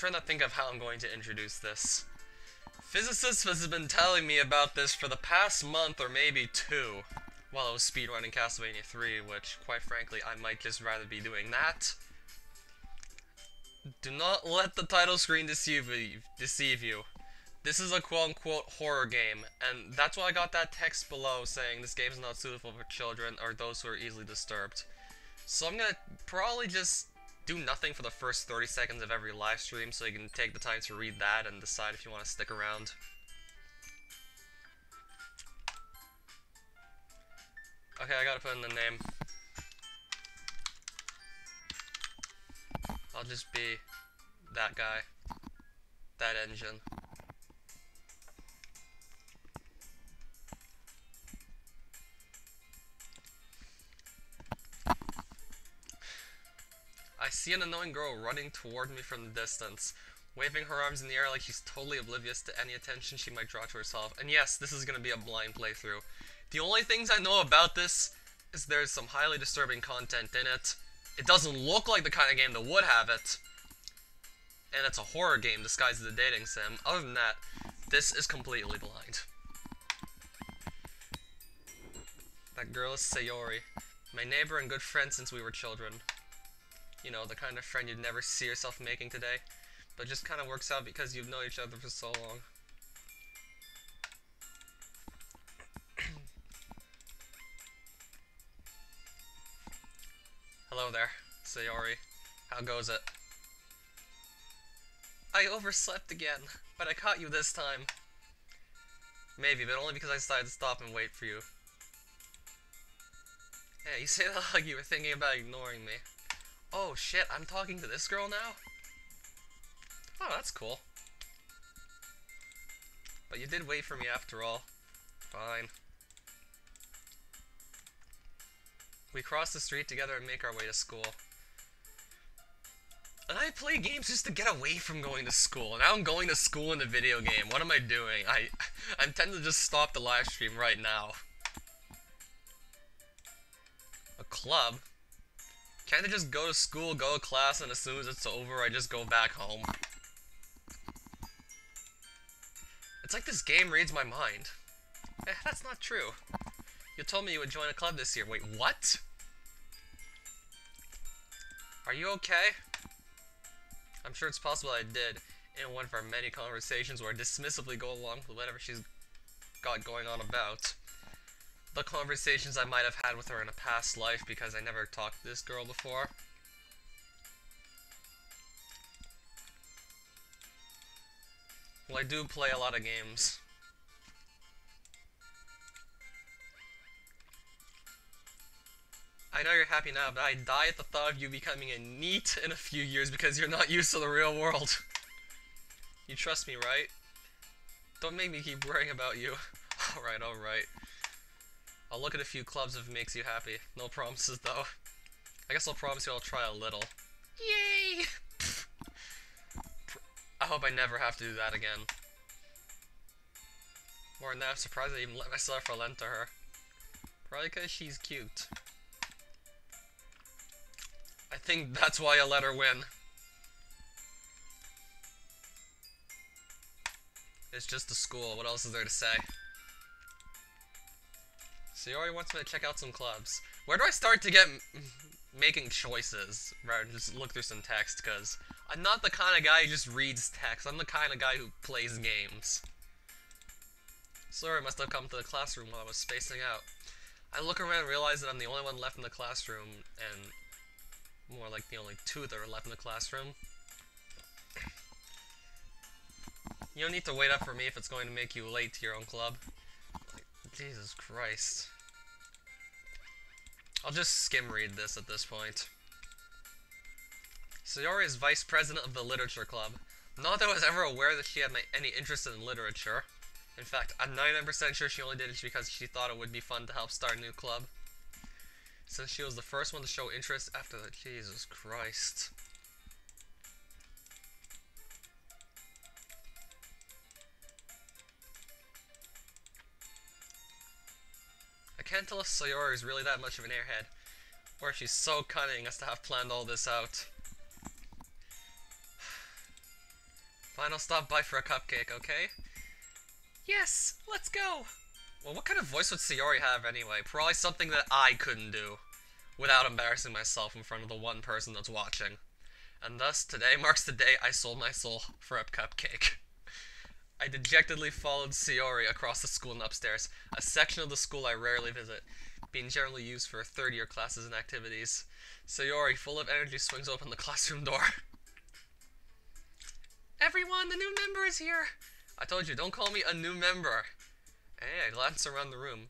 trying to think of how I'm going to introduce this. Physicists has been telling me about this for the past month or maybe two, while I was speedrunning Castlevania 3, which, quite frankly, I might just rather be doing that. Do not let the title screen deceive you. This is a quote-unquote horror game, and that's why I got that text below saying this game is not suitable for children or those who are easily disturbed. So I'm gonna probably just do nothing for the first 30 seconds of every live stream so you can take the time to read that and decide if you want to stick around. Okay, I gotta put in the name. I'll just be that guy. That engine. I see an annoying girl running toward me from the distance, waving her arms in the air like she's totally oblivious to any attention she might draw to herself. And yes, this is going to be a blind playthrough. The only things I know about this is there's some highly disturbing content in it. It doesn't look like the kind of game that would have it. And it's a horror game disguised as a dating sim. Other than that, this is completely blind. That girl is Sayori, my neighbor and good friend since we were children. You know, the kind of friend you'd never see yourself making today, but just kind of works out because you've known each other for so long. Hello there, Sayori. How goes it? I overslept again, but I caught you this time. Maybe, but only because I decided to stop and wait for you. Hey, you say that like you were thinking about ignoring me. Oh shit, I'm talking to this girl now? Oh, that's cool. But you did wait for me after all. Fine. We cross the street together and make our way to school. And I play games just to get away from going to school. Now I'm going to school in the video game. What am I doing? I'm tempted to just stop the live stream right now. A club? Can't I just go to school, go to class, and as soon as it's over, I just go back home? It's like this game reads my mind. That's not true. You told me you would join a club this year. Wait, what? Are you okay? I'm sure it's possible I did in one of our many conversations where I dismissively go along with whatever she's got going on about. The conversations I might have had with her in a past life because I never talked to this girl before. Well, I do play a lot of games. I know you're happy now, but I die at the thought of you becoming a NEET in a few years because you're not used to the real world. You trust me, right? Don't make me keep worrying about you. Alright, alright. I'll look at a few clubs if it makes you happy. No promises, though. I guess I'll promise you I'll try a little. Yay! I hope I never have to do that again. More than that, I'm surprised I even let myself relent to her. Probably because she's cute. I think that's why I let her win. It's just a school. What else is there to say? Sayori wants me to check out some clubs. Where do I start to get making choices rather than just look through some text? Because I'm not the kind of guy who just reads text. I'm the kind of guy who plays games. Sayori must have come to the classroom while I was spacing out. I look around and realize that I'm the only one left in the classroom, and more like the only two that are left in the classroom. You don't need to wait up for me if it's going to make you late to your own club. Like, Jesus Christ. I'll just skim read this at this point. Sayori is vice president of the Literature Club. Not that I was ever aware that she had any interest in literature. In fact, I'm 99% sure she only did it because she thought it would be fun to help start a new club. Since she was the first one to show interest after the... Jesus Christ. I can't tell if Sayori is really that much of an airhead, or if she's so cunning as to have planned all this out. Fine, I'll stop by for a cupcake, okay? Yes, let's go! Well, what kind of voice would Sayori have anyway? Probably something that I couldn't do without embarrassing myself in front of the one person that's watching. And thus, today marks the day I sold my soul for a cupcake. I dejectedly followed Sayori across the school and upstairs, a section of the school I rarely visit, being generally used for third-year classes and activities. Sayori, full of energy, swings open the classroom door. Everyone, the new member is here! I told you, don't call me a new member. Hey, I glance around the room.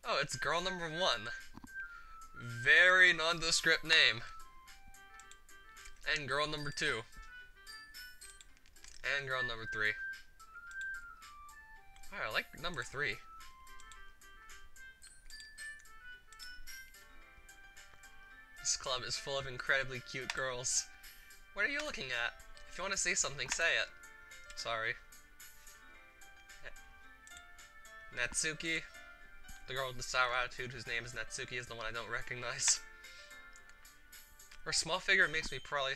Oh, it's girl number 1. Very nondescript name. And girl number 2. And girl number 3. Wow, I like number 3. This club is full of incredibly cute girls. What are you looking at? If you want to say something, say it. Sorry. Natsuki, the girl with the sour attitude whose name is Natsuki, is the one I don't recognize. Her small figure makes me probably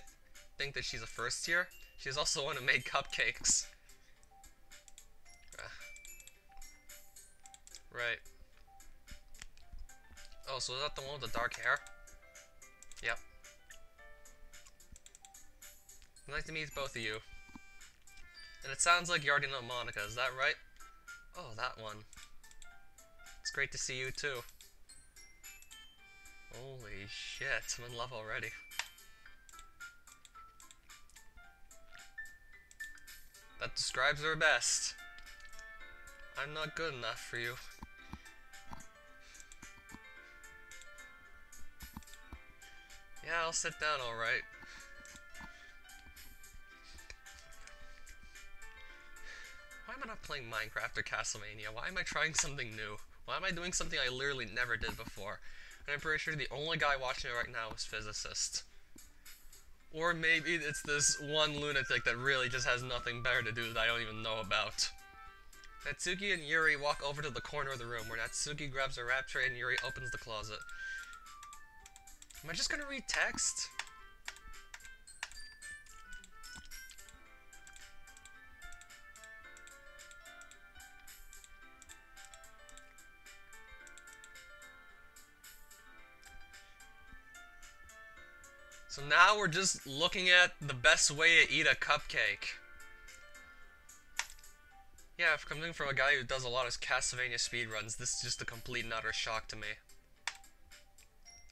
think that she's a first year. She's also the one who made cupcakes. Right. Oh, so is that the one with the dark hair? Yep. I'd like to meet both of you. And it sounds like you already know Monica, is that right? Oh, that one. It's great to see you too. Holy shit, I'm in love already. That describes her best. I'm not good enough for you. Yeah, I'll sit down alright. Why am I not playing Minecraft or Castlevania? Why am I trying something new? Why am I doing something I literally never did before? And I'm pretty sure the only guy watching it right now is Physicist. Or maybe it's this one lunatic that really just has nothing better to do that I don't even know about. Natsuki and Yuri walk over to the corner of the room, where Natsuki grabs a wrap tray and Yuri opens the closet. Am I just gonna read text? So now we're just looking at the best way to eat a cupcake. Yeah, coming from a guy who does a lot of Castlevania speedruns, this is just a complete and utter shock to me.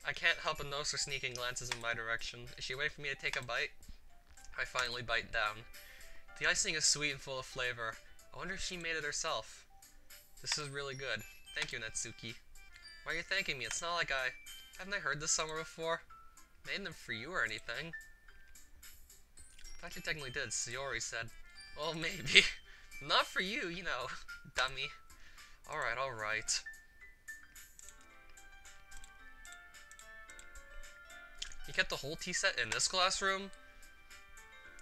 I can't help but notice her sneaking glances in my direction. Is she waiting for me to take a bite? I finally bite down. The icing is sweet and full of flavor. I wonder if she made it herself. This is really good. Thank you, Natsuki. Why are you thanking me? It's not like haven't I heard this somewhere before? Made them for you or anything. Thought you technically did, Sayori said. Well, maybe. Not for you, you know, dummy. Alright, alright. You kept the whole tea set in this classroom?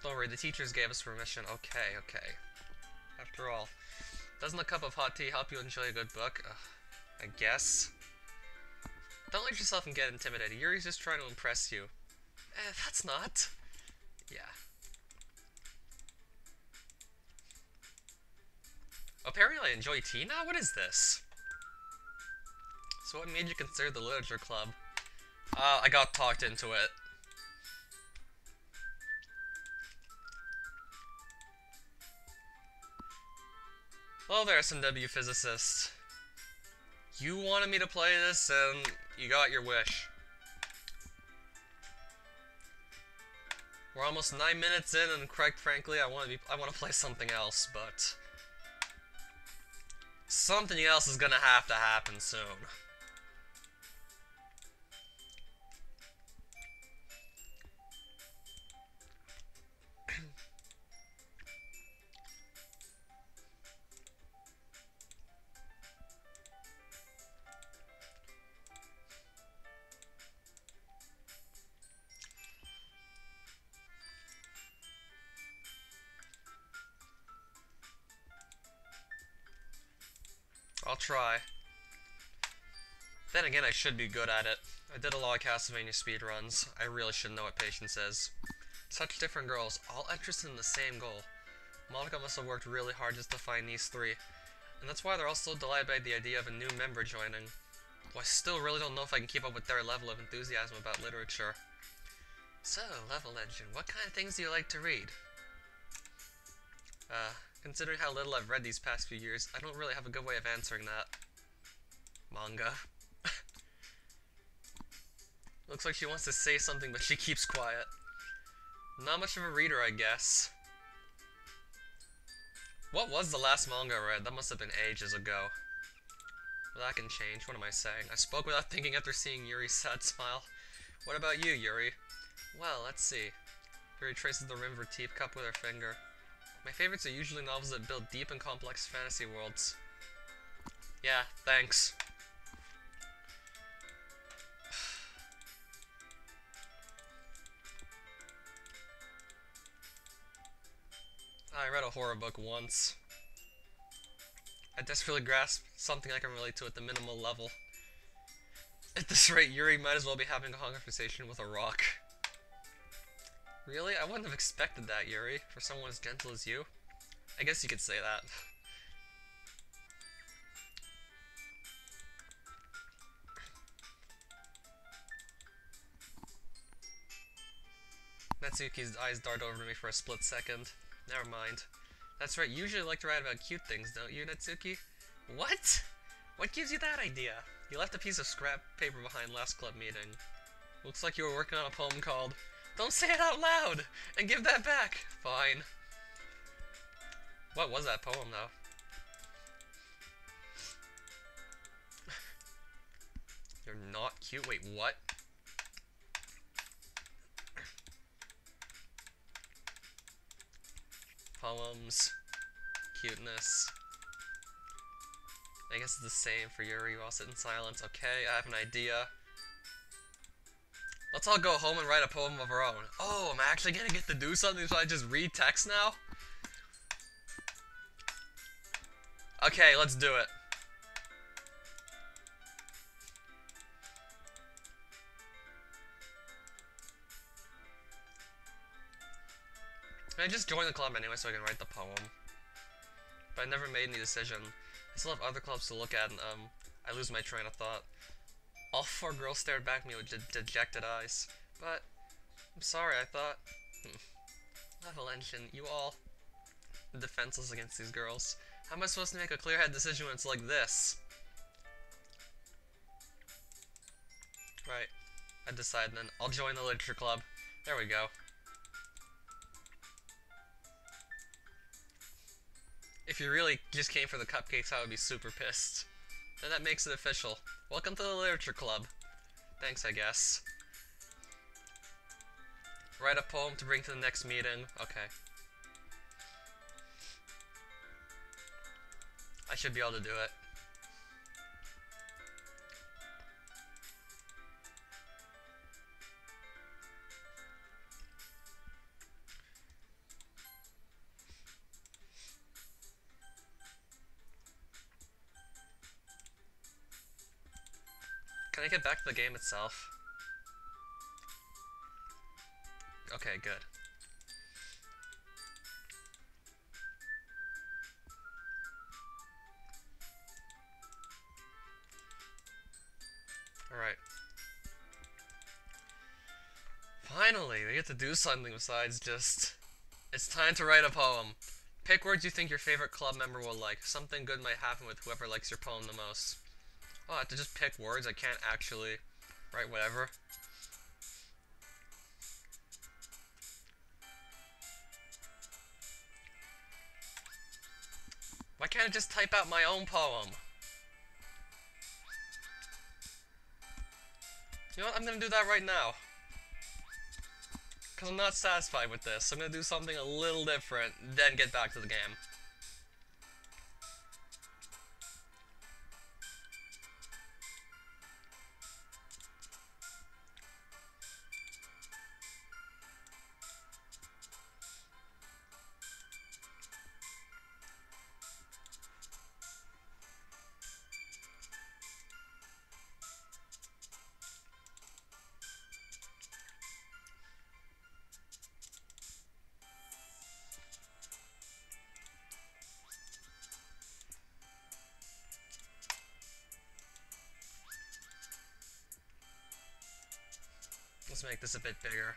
Don't worry, the teachers gave us permission. Okay, okay. After all, doesn't a cup of hot tea help you enjoy a good book? I guess. Don't let yourself get intimidated. Yuri's just trying to impress you. That's not. Yeah. Apparently I enjoy tea now? What is this? So what made you consider the literature club? I got talked into it. Hello there, SMW physicist. You wanted me to play this, and you got your wish. We're almost 9 minutes in, and quite frankly, I want to play something else, but something else is gonna have to happen soon. I'll try. Then again, I should be good at it. I did a lot of Castlevania speedruns. I really should know what patience is. Such different girls, all interested in the same goal. Monica must have worked really hard just to find these three, and that's why they're all so delighted by the idea of a new member joining. Though I still really don't know if I can keep up with their level of enthusiasm about literature. So, Level Engine, what kind of things do you like to read? Considering how little I've read these past few years, I don't really have a good way of answering that. Manga. Looks like she wants to say something, but she keeps quiet. Not much of a reader, I guess. What was the last manga I read? That must have been ages ago. Well, that can change. What am I saying? I spoke without thinking after seeing Yuri's sad smile. What about you, Yuri? Well, let's see. Yuri traces the rim of her teacup with her finger. My favorites are usually novels that build deep and complex fantasy worlds. Yeah, thanks. I read a horror book once. I desperately grasped something I can relate to at the minimal level. At this rate, Yuri might as well be having a conversation with a rock. Really? I wouldn't have expected that, Yuri, for someone as gentle as you. I guess you could say that. Natsuki's eyes dart over to me for a split second. Never mind. That's right, you usually like to write about cute things, don't you, Natsuki? What? What gives you that idea? You left a piece of scrap paper behind last club meeting. Looks like you were working on a poem called Don't Say It Out Loud! And give that back! Fine. What was that poem, though? You're not cute? Wait, what? Poems. Cuteness. I guess it's the same for Yuri. You all sit in silence. Okay, I have an idea. Let's all go home and write a poem of our own. Oh, am I actually gonna get to do something so I just read text now? Okay, let's do it. I just joined the club anyway so I can write the poem. But I never made any decision. I still have other clubs to look at and, I lose my train of thought. All four girls stared back at me with dejected eyes. But, I'm sorry, I thought... Level Engine, you all... defenseless against these girls. How am I supposed to make a clear-headed decision when it's like this? Right. I decided then. I'll join the literature club. There we go. If you really just came for the cupcakes, I would be super pissed. Then that makes it official. Welcome to the literature club. Thanks, I guess. Write a poem to bring to the next meeting. Okay. I should be able to do it. Can I get back to the game itself? Okay, good. Alright. Finally, we get to do something besides just... It's time to write a poem. Pick words you think your favorite club member will like. Something good might happen with whoever likes your poem the most. Oh, I have to just pick words. I can't actually write whatever. Why can't I just type out my own poem? You know what? I'm gonna do that right now. Because I'm not satisfied with this. I'm gonna do something a little different, then get back to the game. Let's make this a bit bigger.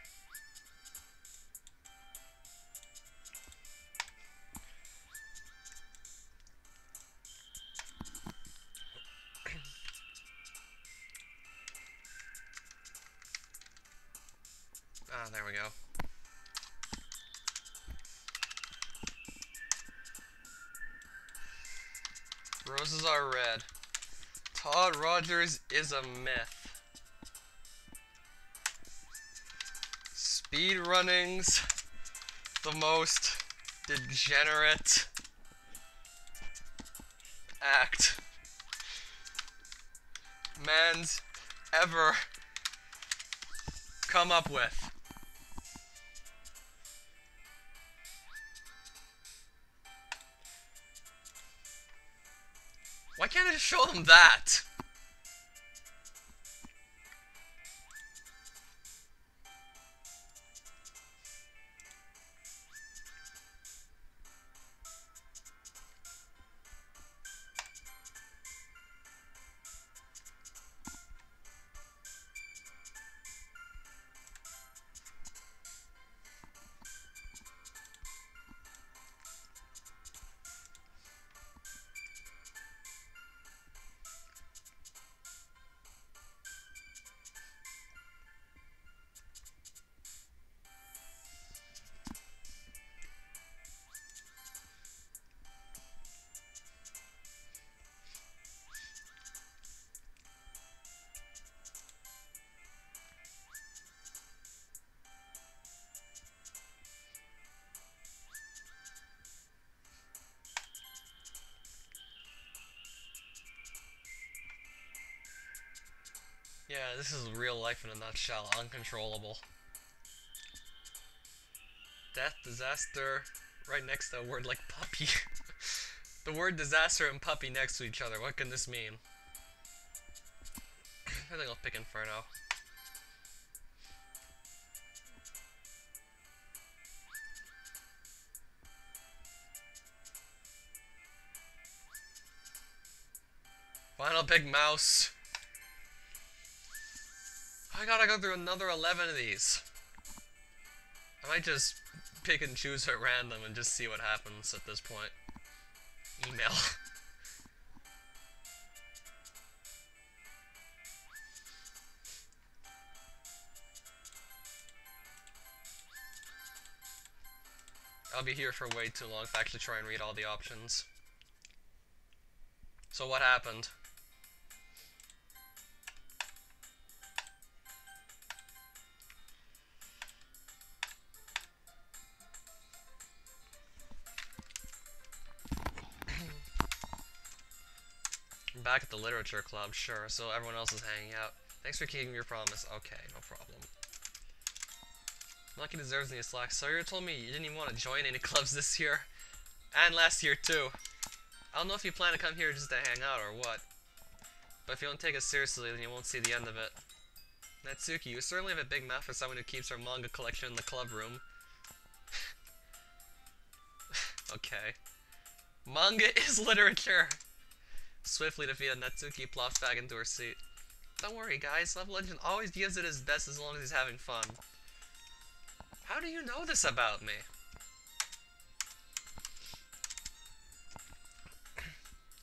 Ah, there we go. Roses are red. Todd Rogers is a myth. Speedrunning's the most degenerate act man's ever come up with. Why can't I just show them that? Yeah, this is real life in a nutshell. Uncontrollable. Death, disaster, right next to a word like puppy. The word disaster and puppy next to each other. What can this mean? I think I'll pick Inferno. Final pick mouse. I gotta go through another 11 of these. I might just pick and choose at random and just see what happens at this point. Email. I'll be here for way too long to actually try and read all the options. So what happened? Back at the Literature Club, sure, so everyone else is hanging out. Thanks for keeping your promise. Okay, no problem. Lucky deserves any slack. Sawyer told me you didn't even want to join any clubs this year. And last year, too. I don't know if you plan to come here just to hang out or what. But if you don't take it seriously, then you won't see the end of it. Natsuki, you certainly have a big mouth for someone who keeps her manga collection in the club room. Okay. Manga is literature! Swiftly defeated, Natsuki plops back into her seat. Don't worry, guys. Love Legend always gives it his best as long as he's having fun. How do you know this about me?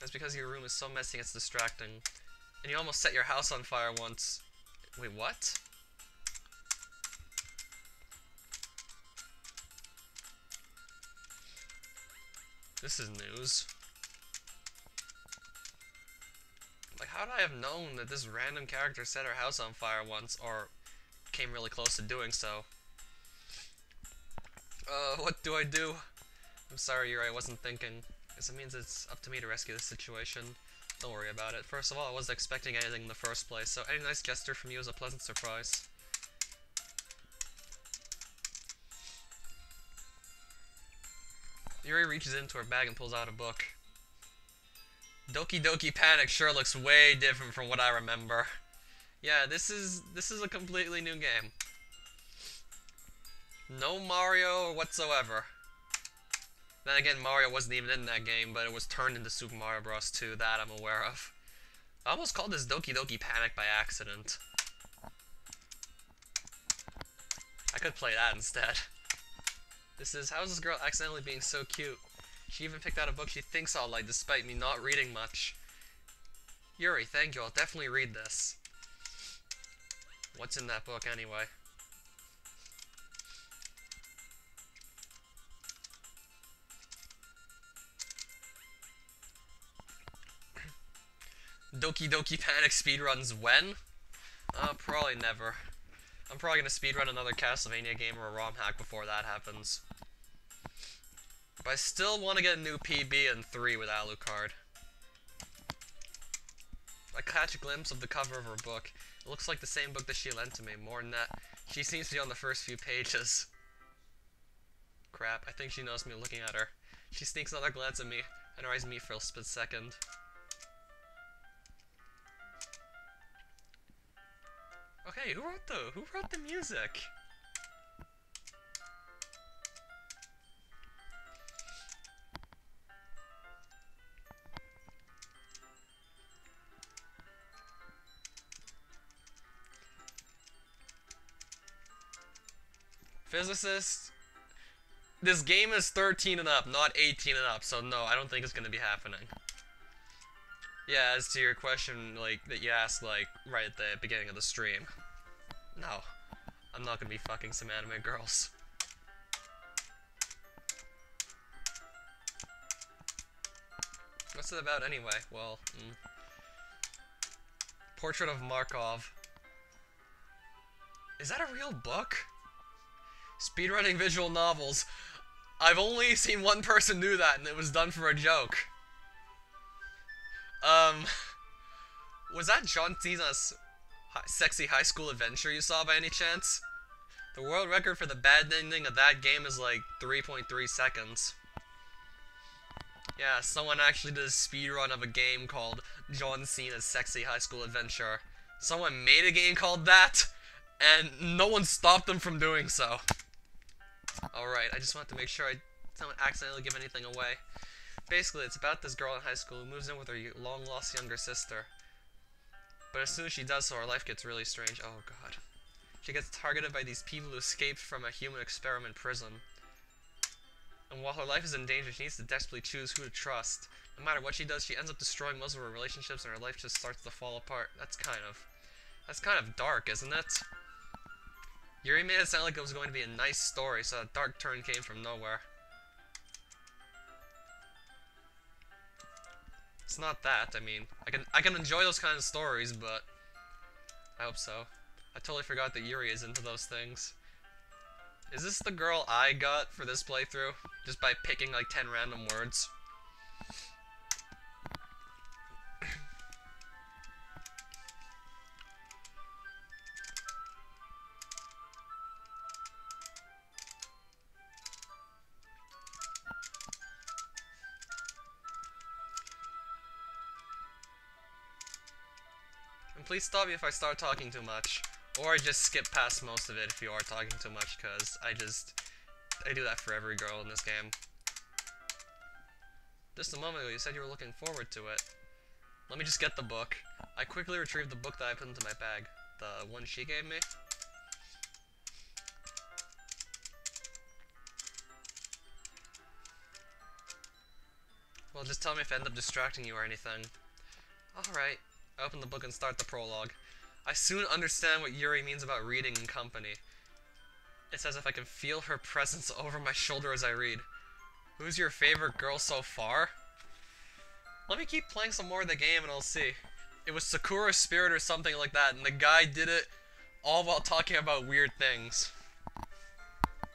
That's because your room is so messy it's distracting. And you almost set your house on fire once. Wait, what? This is news. Like, how would I have known that this random character set her house on fire once, or came really close to doing so? What do I do? I'm sorry, Yuri, I wasn't thinking. Guess it means it's up to me to rescue this situation. Don't worry about it. First of all, I wasn't expecting anything in the first place, so any nice gesture from you is a pleasant surprise. Yuri reaches into her bag and pulls out a book. Doki Doki Panic sure looks way different from what I remember. Yeah, this is a completely new game. No Mario whatsoever. Then again, Mario wasn't even in that game, but it was turned into Super Mario Bros. 2, that I'm aware of. I almost called this Doki Doki Panic by accident. I could play that instead. This is, how is this girl accidentally being so cute? She even picked out a book she thinks I'll like despite me not reading much. Yuri, thank you, I'll definitely read this. What's in that book anyway? Doki Doki Panic speedruns when? Probably never. I'm probably gonna speedrun another Castlevania game or a ROM hack before that happens. But I still want to get a new PB in 3 with Alucard. I catch a glimpse of the cover of her book. It looks like the same book that she lent to me. More than that, she seems to be on the first few pages. Crap, I think she knows me looking at her. She sneaks another glance at me and her eyes meet for a split second. Okay, who wrote the music? Physicist. This game is 13 and up, not 18 and up, so no, I don't think it's gonna be happening. Yeah, as to your question, like, that you asked, like, right at the beginning of the stream. No. I'm not gonna be fucking some anime girls. What's it about anyway? Well, Portrait of Markov. Is that a real book? Speedrunning visual novels. I've only seen one person do that, and it was done for a joke. Was that John Cena's sexy high school adventure you saw by any chance? The world record for the bad ending of that game is like 3.3 seconds. Yeah, someone actually did a speedrun of a game called John Cena's Sexy High School Adventure. Someone made a game called that, and no one stopped them from doing so. Alright, I just want to make sure I don't accidentally give anything away. Basically, it's about this girl in high school who moves in with her long-lost younger sister. But as soon as she does so, her life gets really strange. Oh god. She gets targeted by these people who escaped from a human experiment prison. And while her life is in danger, she needs to desperately choose who to trust. No matter what she does, she ends up destroying most of her relationships and her life just starts to fall apart. That's kind of dark, isn't it? Yuri made it sound like it was going to be a nice story, so that dark turn came from nowhere. It's not that. I mean, I can enjoy those kind of stories, but I hope so. I totally forgot that Yuri is into those things. Is this the girl I got for this playthrough? Just by picking like 10 random words? And please stop me if I start talking too much. Or just skip past most of it if you are talking too much, because I do that for every girl in this game. Just a moment ago, you said you were looking forward to it. Let me just get the book. I quickly retrieved the book that I put into my bag. The one she gave me. Well, just tell me if I end up distracting you or anything. Alright. I open the book and start the prologue. I soon understand what Yuri means about reading in company. It's as if I can feel her presence over my shoulder as I read. Who's your favorite girl so far? Let me keep playing some more of the game and I'll see. It was Sakura Spirit or something like that, and the guy did it all while talking about weird things.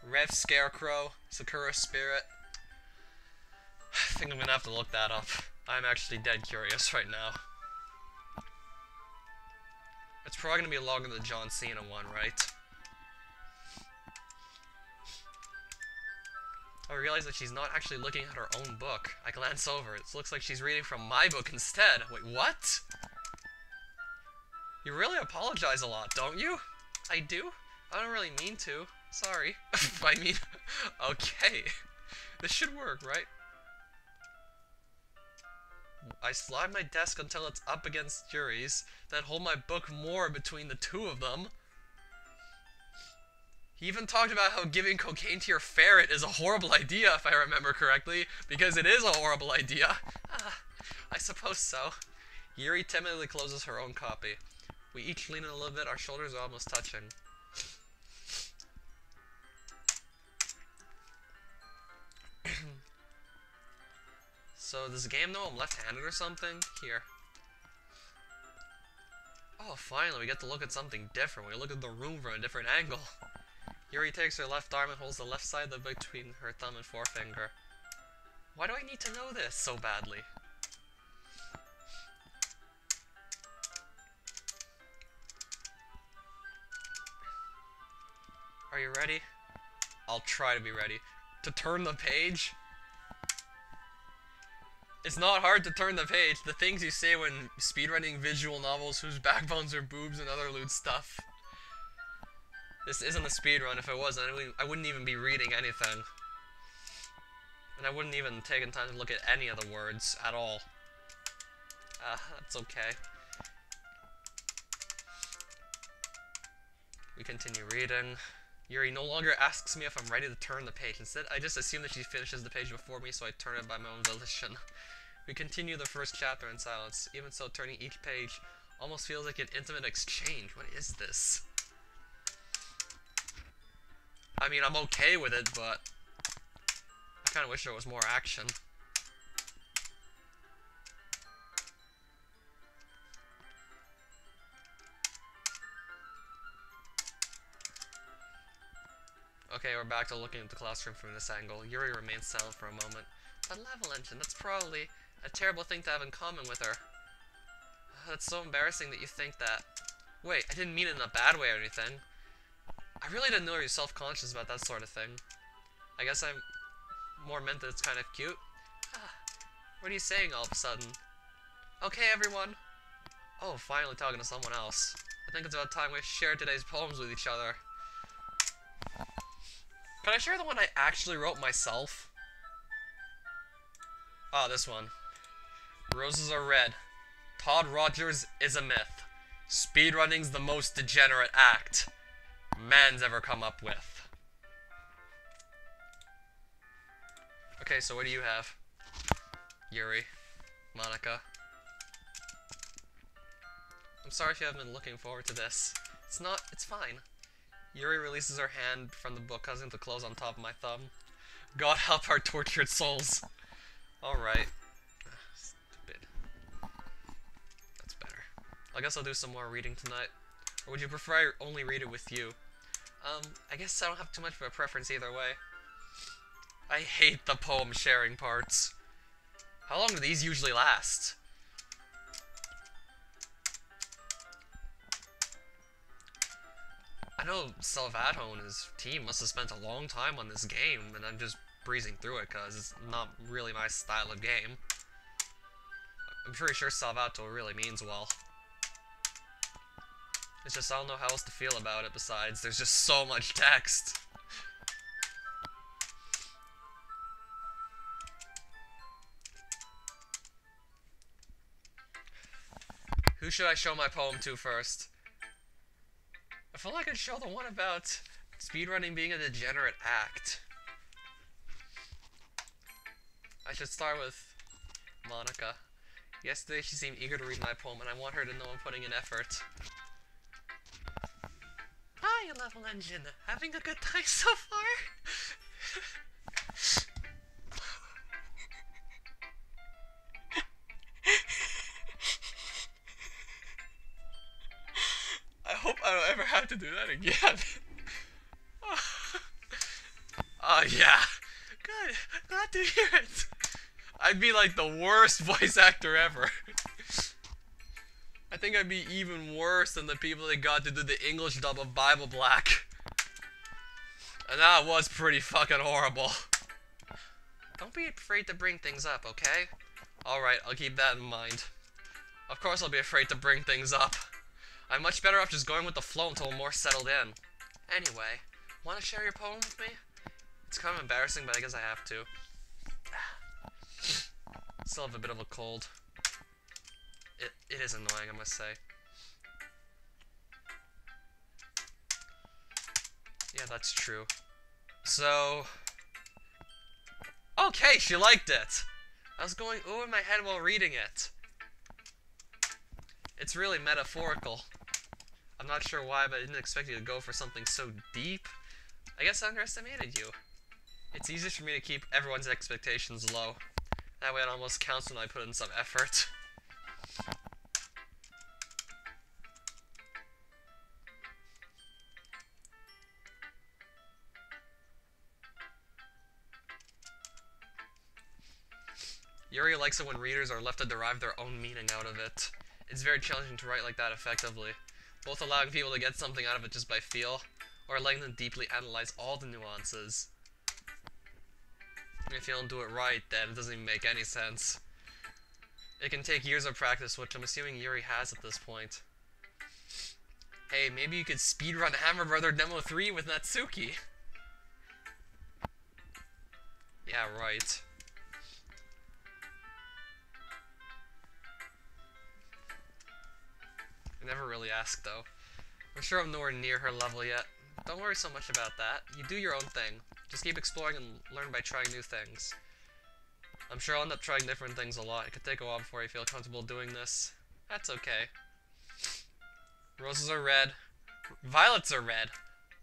Rev Scarecrow, Sakura Spirit. I think I'm gonna have to look that up. I'm actually dead curious right now. It's probably gonna be longer than the John Cena one, right? I realize that she's not actually looking at her own book. I glance over. It looks like she's reading from my book instead. Wait, what? You really apologize a lot, don't you? I do? I don't really mean to. Sorry. I mean, okay. This should work, right? I slide my desk until it's up against Yuri's, then hold my book more between the two of them. He even talked about how giving cocaine to your ferret is a horrible idea, if I remember correctly, because it is a horrible idea. I suppose so. Yuri timidly closes her own copy. We each lean in a little bit, our shoulders are almost touching. So, does the game know I'm left-handed or something? Here. Oh, finally, we get to look at something different. We look at the room from a different angle. Yuri takes her left arm and holds the left side of the between her thumb and forefinger. Why do I need to know this so badly? Are you ready? I'll try to be ready. To turn the page? It's not hard to turn the page. The things you say when speedrunning visual novels whose backbones are boobs and other lewd stuff. This isn't a speedrun. If it wasn't, I wouldn't even be reading anything. And I wouldn't even taken time to look at any of the words at all. That's okay. We continue reading. Yuri no longer asks me if I'm ready to turn the page. Instead, I just assume that she finishes the page before me, so I turn it by my own volition. We continue the first chapter in silence. Even so, turning each page almost feels like an intimate exchange. What is this? I mean, I'm okay with it, but I kind of wish there was more action. Okay, we're back to looking at the classroom from this angle. Yuri remains silent for a moment. A level engine, that's probably a terrible thing to have in common with her. That's so embarrassing that you think that. Wait, I didn't mean it in a bad way or anything. I really didn't know you were self-conscious about that sort of thing. I guess I more meant that it's kind of cute. What are you saying all of a sudden? Okay, everyone. Oh, finally talking to someone else. I think it's about time we share today's poems with each other. Can I share the one I actually wrote myself? Ah, this one. Roses are red. Todd Rogers is a myth. Speedrunning's the most degenerate act man's ever come up with. Okay, so what do you have? Yuri. Monica. I'm sorry if you haven't been looking forward to this. It's fine. Yuri releases her hand from the book, causing it to close on top of my thumb. God help our tortured souls. Alright. Stupid. That's better. I guess I'll do some more reading tonight. Or would you prefer I only read it with you? I guess I don't have too much of a preference either way. I hate the poem sharing parts. How long do these usually last? I know Salvato and his team must have spent a long time on this game, and I'm just breezing through it because it's not really my style of game. I'm pretty sure Salvato really means well. It's just I don't know how else to feel about it besides there's just so much text. Who should I show my poem to first? I feel like I'd show the one about speedrunning being a degenerate act. I should start with Monica. Yesterday she seemed eager to read my poem, and I want her to know I'm putting in effort. Hi, level engine. Having a good time so far? I hope I don't ever have to do that again. Yeah. Good. Glad to hear it. I'd be like the worst voice actor ever. I think I'd be even worse than the people that got to do the English dub of Bible Black. And that was pretty fucking horrible. Don't be afraid to bring things up, okay? Alright, I'll keep that in mind. Of course I'll be afraid to bring things up. I'm much better off just going with the flow until I'm more settled in. Anyway, want to share your poem with me? It's kind of embarrassing, but I guess I have to. Still have a bit of a cold. It is annoying, I must say. Yeah, that's true. So... Okay, she liked it! I was going ooh in my head while reading it. It's really metaphorical. I'm not sure why, but I didn't expect you to go for something so deep. I guess I underestimated you. It's easy for me to keep everyone's expectations low. That way it almost counts when I put in some effort. Yuri likes it when readers are left to derive their own meaning out of it. It's very challenging to write like that effectively, both allowing people to get something out of it just by feel, or letting them deeply analyze all the nuances. If you don't do it right, then it doesn't even make any sense. It can take years of practice, which I'm assuming Yuri has at this point. Hey, maybe you could speedrun Hammer Brother Demo 3 with Natsuki. Yeah, right. I never really asked, though. I'm sure I'm nowhere near her level yet. Don't worry so much about that. You do your own thing. Just keep exploring and learn by trying new things. I'm sure I'll end up trying different things a lot. It could take a while before I feel comfortable doing this. That's okay. Roses are red. Violets are red.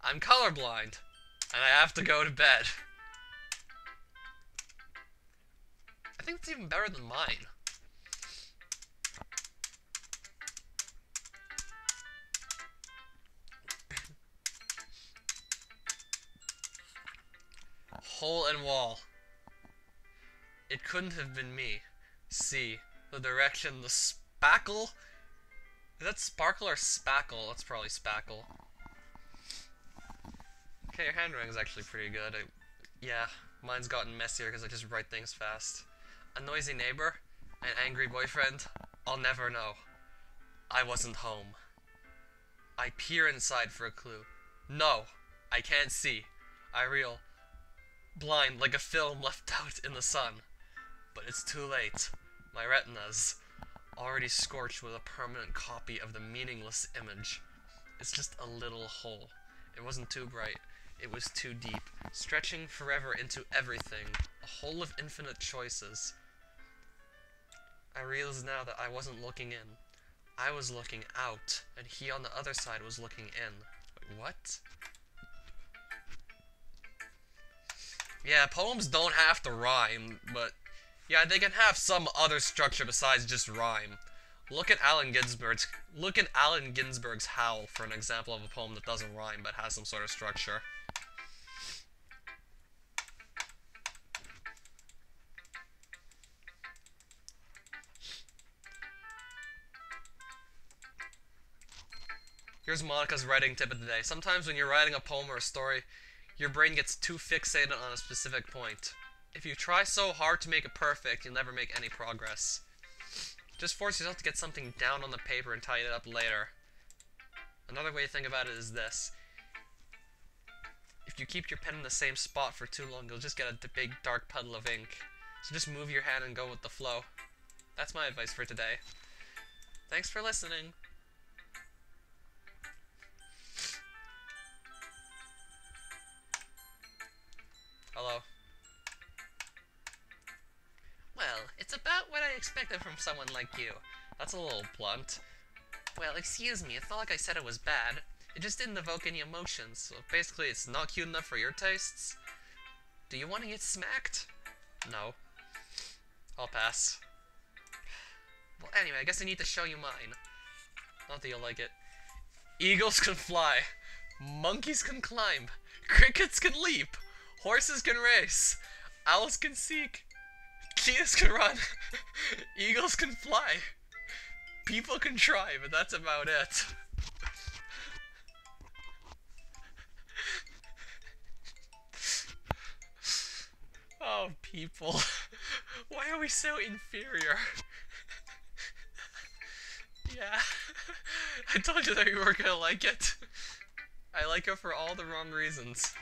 I'm colorblind. And I have to go to bed. I think it's even better than mine. Hole and wall. It couldn't have been me. See, the direction, the spackle? Is that sparkle or spackle? That's probably spackle. Okay, your handwriting is actually pretty good. Yeah, mine's gotten messier because I just write things fast. A noisy neighbor? An angry boyfriend? I'll never know. I wasn't home. I peer inside for a clue. No, I can't see. I reel. Blind like a film left out in the sun. But it's too late. My retinas, already scorched with a permanent copy of the meaningless image. It's just a little hole. It wasn't too bright. It was too deep, stretching forever into everything. A hole of infinite choices. I realize now that I wasn't looking in. I was looking out, and he on the other side was looking in. Wait, what? Yeah, poems don't have to rhyme, but yeah, they can have some other structure besides just rhyme. Look at Allen Ginsberg's Howl for an example of a poem that doesn't rhyme but has some sort of structure. Here's Monica's writing tip of the day. Sometimes when you're writing a poem or a story, your brain gets too fixated on a specific point. If you try so hard to make it perfect, you'll never make any progress. Just force yourself to get something down on the paper and tidy it up later. Another way to think about it is this. If you keep your pen in the same spot for too long, you'll just get a big dark puddle of ink. So just move your hand and go with the flow. That's my advice for today. Thanks for listening. Hello. Well, it's about what I expected from someone like you. That's a little blunt. Well, excuse me, it's not like I said it was bad. It just didn't evoke any emotions, so basically it's not cute enough for your tastes. Do you want to get smacked? No. I'll pass. Well, anyway, I guess I need to show you mine. Not that you'll like it. Eagles can fly. Monkeys can climb. Crickets can leap. Horses can race. Owls can seek. Cheetahs can run. Eagles can fly. People can try, but that's about it. Oh, people. Why are we so inferior? Yeah. I told you that you were gonna like it. I like it for all the wrong reasons.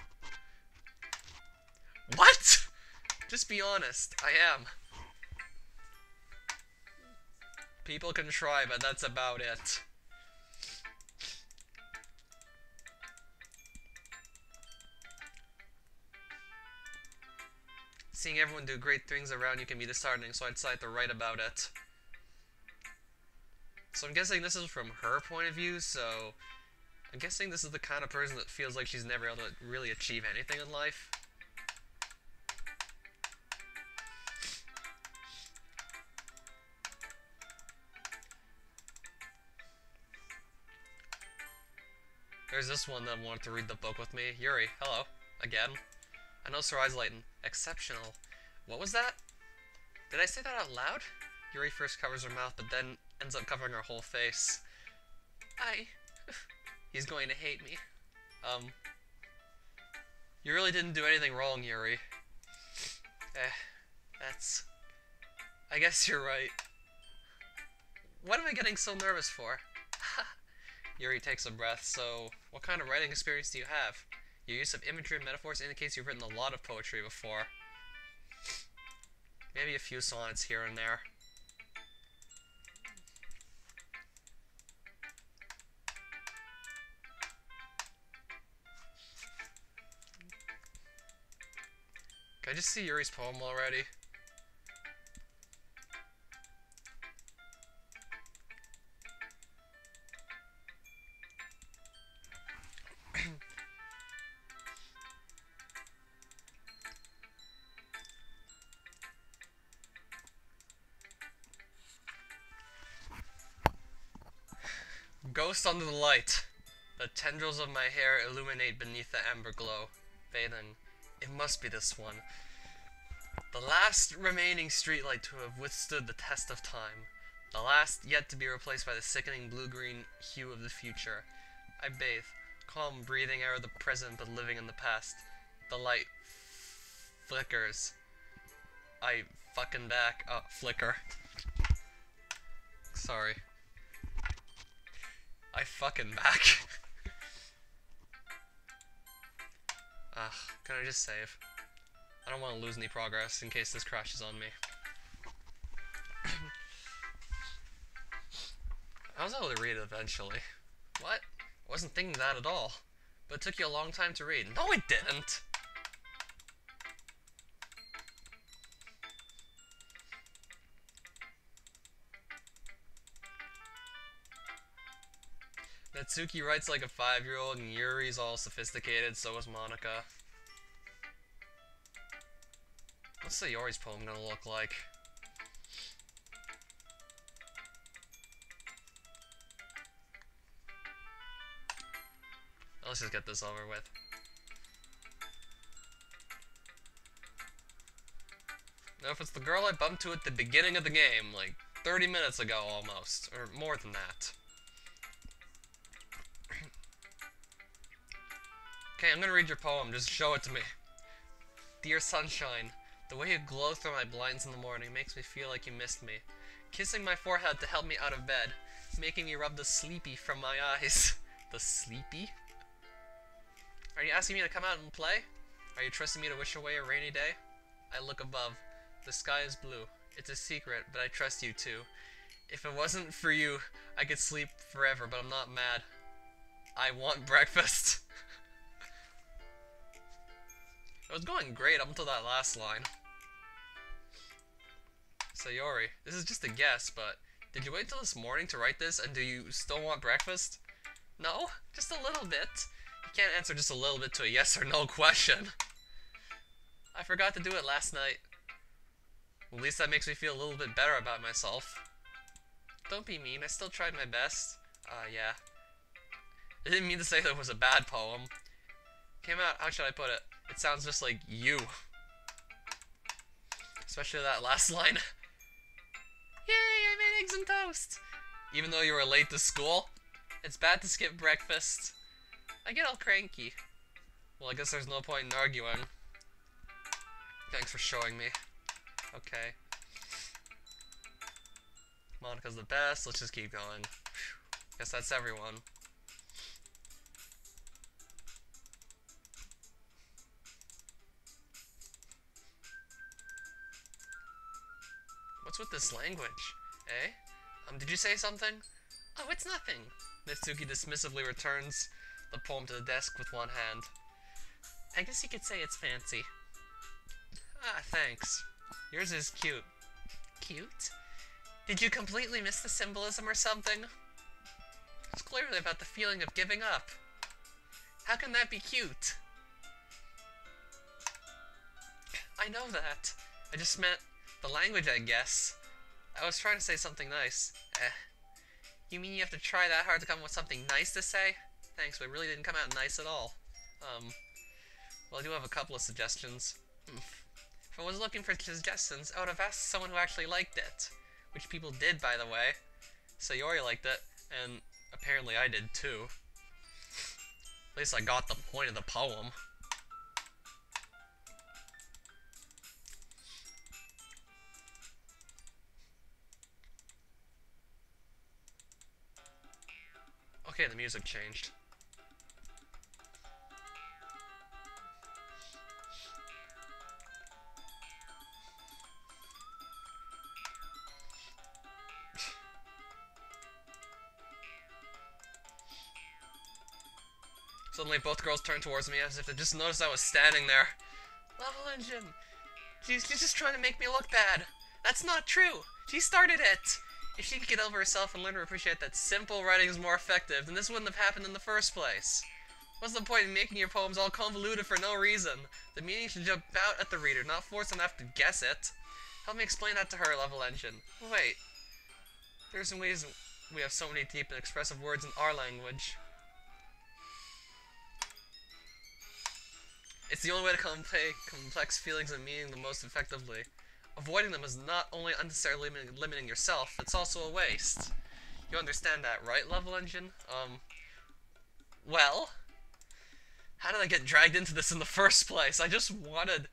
What? Just be honest. I am. People can try, but that's about it. Seeing everyone do great things around you can be disheartening, so I decided to write about it. So I'm guessing this is from her point of view, so I'm guessing this is the kind of person that feels like she's never able to really achieve anything in life. There's this one that wanted to read the book with me. Yuri, hello. Again. I know her eyes lighten. Exceptional. What was that? Did I say that out loud? Yuri first covers her mouth, but then ends up covering her whole face. He's going to hate me. You really didn't do anything wrong, Yuri. I guess you're right. What am I getting so nervous for? Yuri takes a breath. So, what kind of writing experience do you have? Your use of imagery and metaphors indicates you've written a lot of poetry before. Maybe a few sonnets here and there. Can I just see Yuri's poem already? Ghost under the light. The tendrils of my hair illuminate beneath the amber glow. Bathing. It must be this one. The last remaining streetlight to have withstood the test of time. The last yet to be replaced by the sickening blue-green hue of the future. I bathe. Calm, breathing out of the present but living in the past. The light flickers. I fucking back. Oh, flicker. Sorry. I fucking back. Can I just save? I don't want to lose any progress in case this crashes on me. I was able to read it eventually. What? I wasn't thinking that at all. But it took you a long time to read. No, it didn't! Natsuki writes like a 5-year-old and Yuri's all sophisticated, so is Monica. What's the Yuri's poem gonna look like? Let's just get this over with. Now if it's the girl I bumped to at the beginning of the game, like 30 minutes ago almost, or more than that. Okay, I'm gonna read your poem, just show it to me. Dear sunshine, the way you glow through my blinds in the morning makes me feel like you missed me. Kissing my forehead to help me out of bed, making me rub the sleepy from my eyes. The sleepy? Are you asking me to come out and play? Are you trusting me to wish away a rainy day? I look above. The sky is blue. It's a secret, but I trust you too. If it wasn't for you, I could sleep forever, but I'm not mad. I want breakfast. It was going great up until that last line. Sayori, this is just a guess, but did you wait until this morning to write this, and do you still want breakfast? No? Just a little bit. You can't answer just a little bit to a yes or no question. I forgot to do it last night. At least that makes me feel a little bit better about myself. Don't be mean, I still tried my best. Yeah. I didn't mean to say that it was a bad poem. Came out, how should I put it? It sounds just like you. Especially that last line. Yay, I made eggs and toast! Even though you were late to school, it's bad to skip breakfast. I get all cranky. Well, I guess there's no point in arguing. Thanks for showing me. Okay. Monica's the best, let's just keep going. Guess that's everyone. What's with this language? Eh? Did you say something? Oh, it's nothing. Natsuki dismissively returns the poem to the desk with one hand. I guess you could say it's fancy. Ah, thanks. Yours is cute. Cute? Did you completely miss the symbolism or something? It's clearly about the feeling of giving up. How can that be cute? I know that. I just meant the language, I guess. I was trying to say something nice. You mean you have to try that hard to come up with something nice to say? Thanks, but it really didn't come out nice at all. Well, I do have a couple of suggestions. If I was looking for suggestions, I would have asked someone who actually liked it. Which people did, by the way. Sayori liked it, and apparently I did too. At least I got the point of the poem. Okay, the music changed. Suddenly both girls turned towards me as if they just noticed I was standing there. Level Engine! She's just trying to make me look bad. That's not true! She started it! If she could get over herself and learn to appreciate that simple writing is more effective, then this wouldn't have happened in the first place. What's the point in making your poems all convoluted for no reason? The meaning should jump out at the reader, not force them to have to guess it. Help me explain that to her, Level Engine. Wait. There are some ways we have so many deep and expressive words in our language. It's the only way to convey complex feelings and meaning the most effectively. Avoiding them is not only unnecessarily limiting yourself, it's also a waste. You understand that, right, Level Engine? Well? How did I get dragged into this in the first place? I just wanted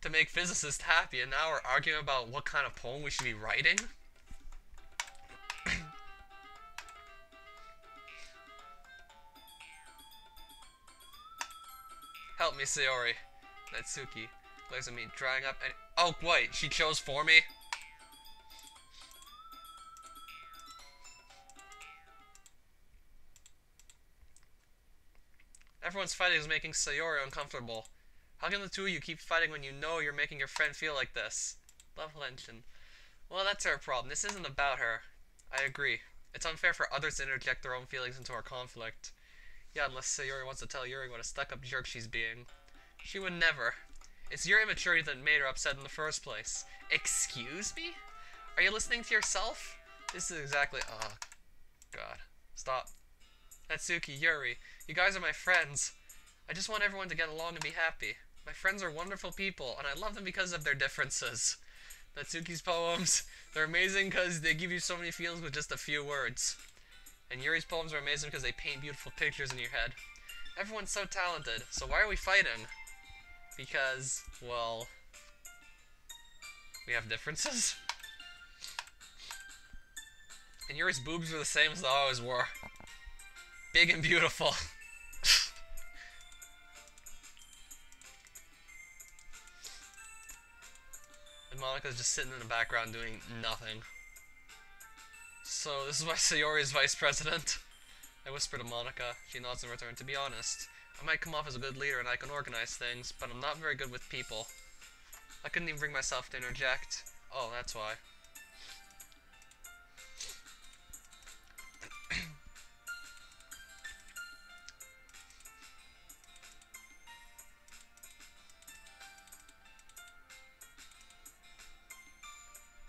to make physicists happy, and now we're arguing about what kind of poem we should be writing? Help me, Sayori. Natsuki glares at me, drying up and— oh, wait, she chose for me? Everyone's fighting is making Sayori uncomfortable. How can the two of you keep fighting when you know you're making your friend feel like this? Level Engine. Well, that's her problem. This isn't about her. I agree. It's unfair for others to interject their own feelings into our conflict. Yeah, unless Sayori wants to tell Yuri what a stuck-up jerk she's being. She would never. It's your immaturity that made her upset in the first place. Excuse me? Are you listening to yourself? This is exactly— oh, God. Stop. Natsuki, Yuri, you guys are my friends. I just want everyone to get along and be happy. My friends are wonderful people, and I love them because of their differences. Natsuki's poems, they're amazing because they give you so many feelings with just a few words. And Yuri's poems are amazing because they paint beautiful pictures in your head. Everyone's so talented, so why are we fighting? Because, well, we have differences? And Yuri's boobs are the same as they always were. Big and beautiful. And Monika's just sitting in the background doing nothing. So, this is why Sayori is vice president. I whisper to Monika. She nods in return. To be honest, I might come off as a good leader and I can organize things, but I'm not very good with people. I couldn't even bring myself to interject. Oh, that's why.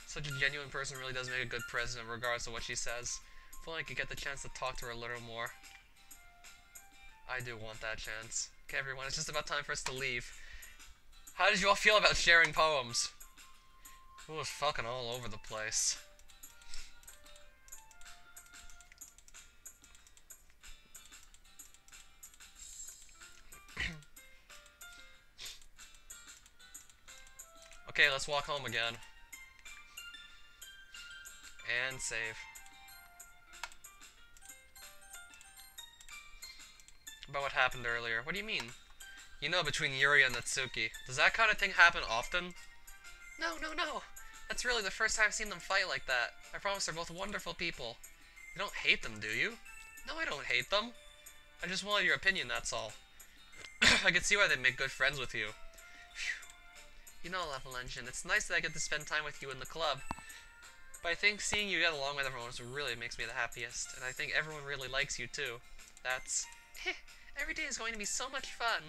Such a genuine person really does make a good president regardless of what she says. If only I could get the chance to talk to her a little more. I do want that chance. Okay, everyone, it's just about time for us to leave. How did you all feel about sharing poems? It was fucking all over the place. Okay, let's walk home again. And save. About what happened earlier. What do you mean? You know, between Yuri and Natsuki. Does that kind of thing happen often? No. That's really the first time I've seen them fight like that. I promise they're both wonderful people. You don't hate them, do you? No, I don't hate them. I just wanted your opinion, that's all. I could see why they make good friends with you. Phew. You know, Level Engine, it's nice that I get to spend time with you in the club. But I think seeing you get along with everyone really makes me the happiest. And I think everyone really likes you, too. That's... every day is going to be so much fun.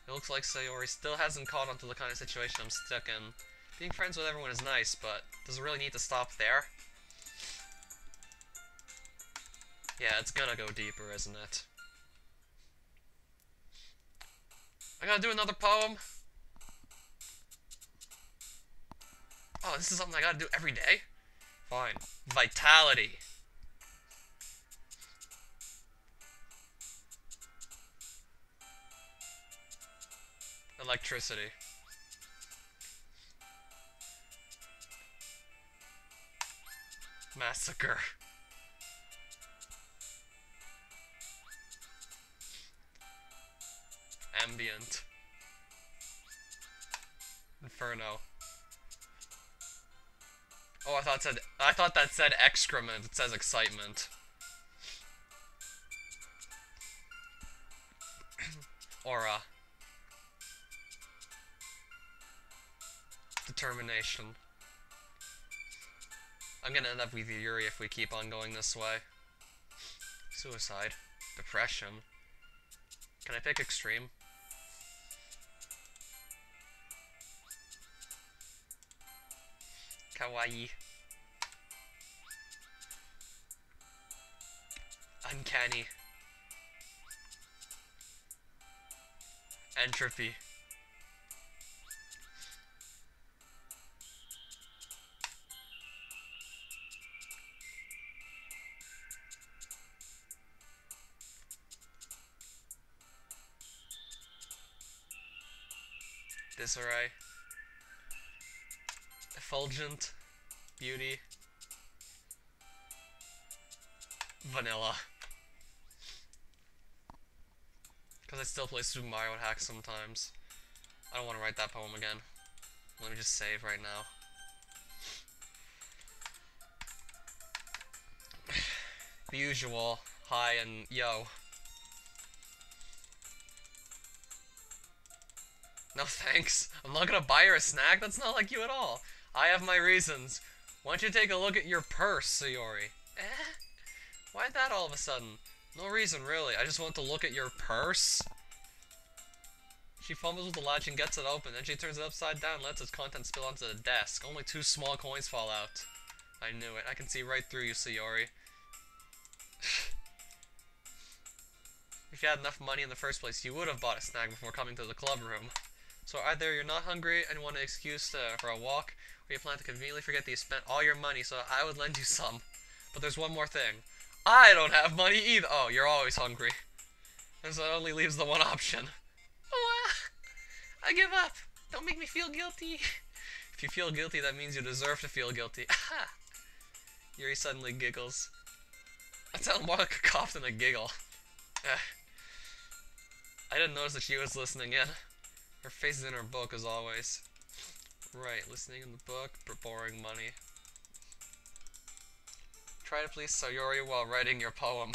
It looks like Sayori still hasn't caught on to the kind of situation I'm stuck in. Being friends with everyone is nice, but does it really need to stop there? Yeah, it's gonna go deeper, isn't it? I gotta do another poem? Oh, this is something I gotta do every day? Fine. Vitality. Electricity. Massacre. Ambient. Inferno. Oh, I thought that said excrement. It says excitement. Aura. Determination. I'm gonna end up with Yuri if we keep on going this way. Suicide. Depression. Can I pick extreme? Kawaii. Uncanny. Entropy. Disarray. Effulgent. Beauty. Vanilla. Because I still play Super Mario Hack sometimes. I don't want to write that poem again. Let me just save right now. The usual. Hi and yo. No thanks. I'm not gonna buy her a snack. That's not like you at all. I have my reasons. Why don't you take a look at your purse, Sayori? Why that all of a sudden? No reason, really. I just want to look at your purse. She fumbles with the latch and gets it open. Then she turns it upside down and lets its contents spill onto the desk. Only 2 small coins fall out. I knew it. I can see right through you, Sayori. If you had enough money in the first place, you would have bought a snack before coming to the club room. So either you're not hungry and want an excuse for a walk, or you plan to conveniently forget that you spent all your money, so I would lend you some. But there's one more thing. I don't have money either. Oh, you're always hungry. And so it only leaves the one option. Oh, I give up. Don't make me feel guilty. If you feel guilty, that means you deserve to feel guilty. Yuri suddenly giggles. That sounds more like a cough than a giggle. I didn't notice that she was listening in. Her face is in her book, as always. Right, listening in the book, borrowing money. Try to please Sayori while writing your poem.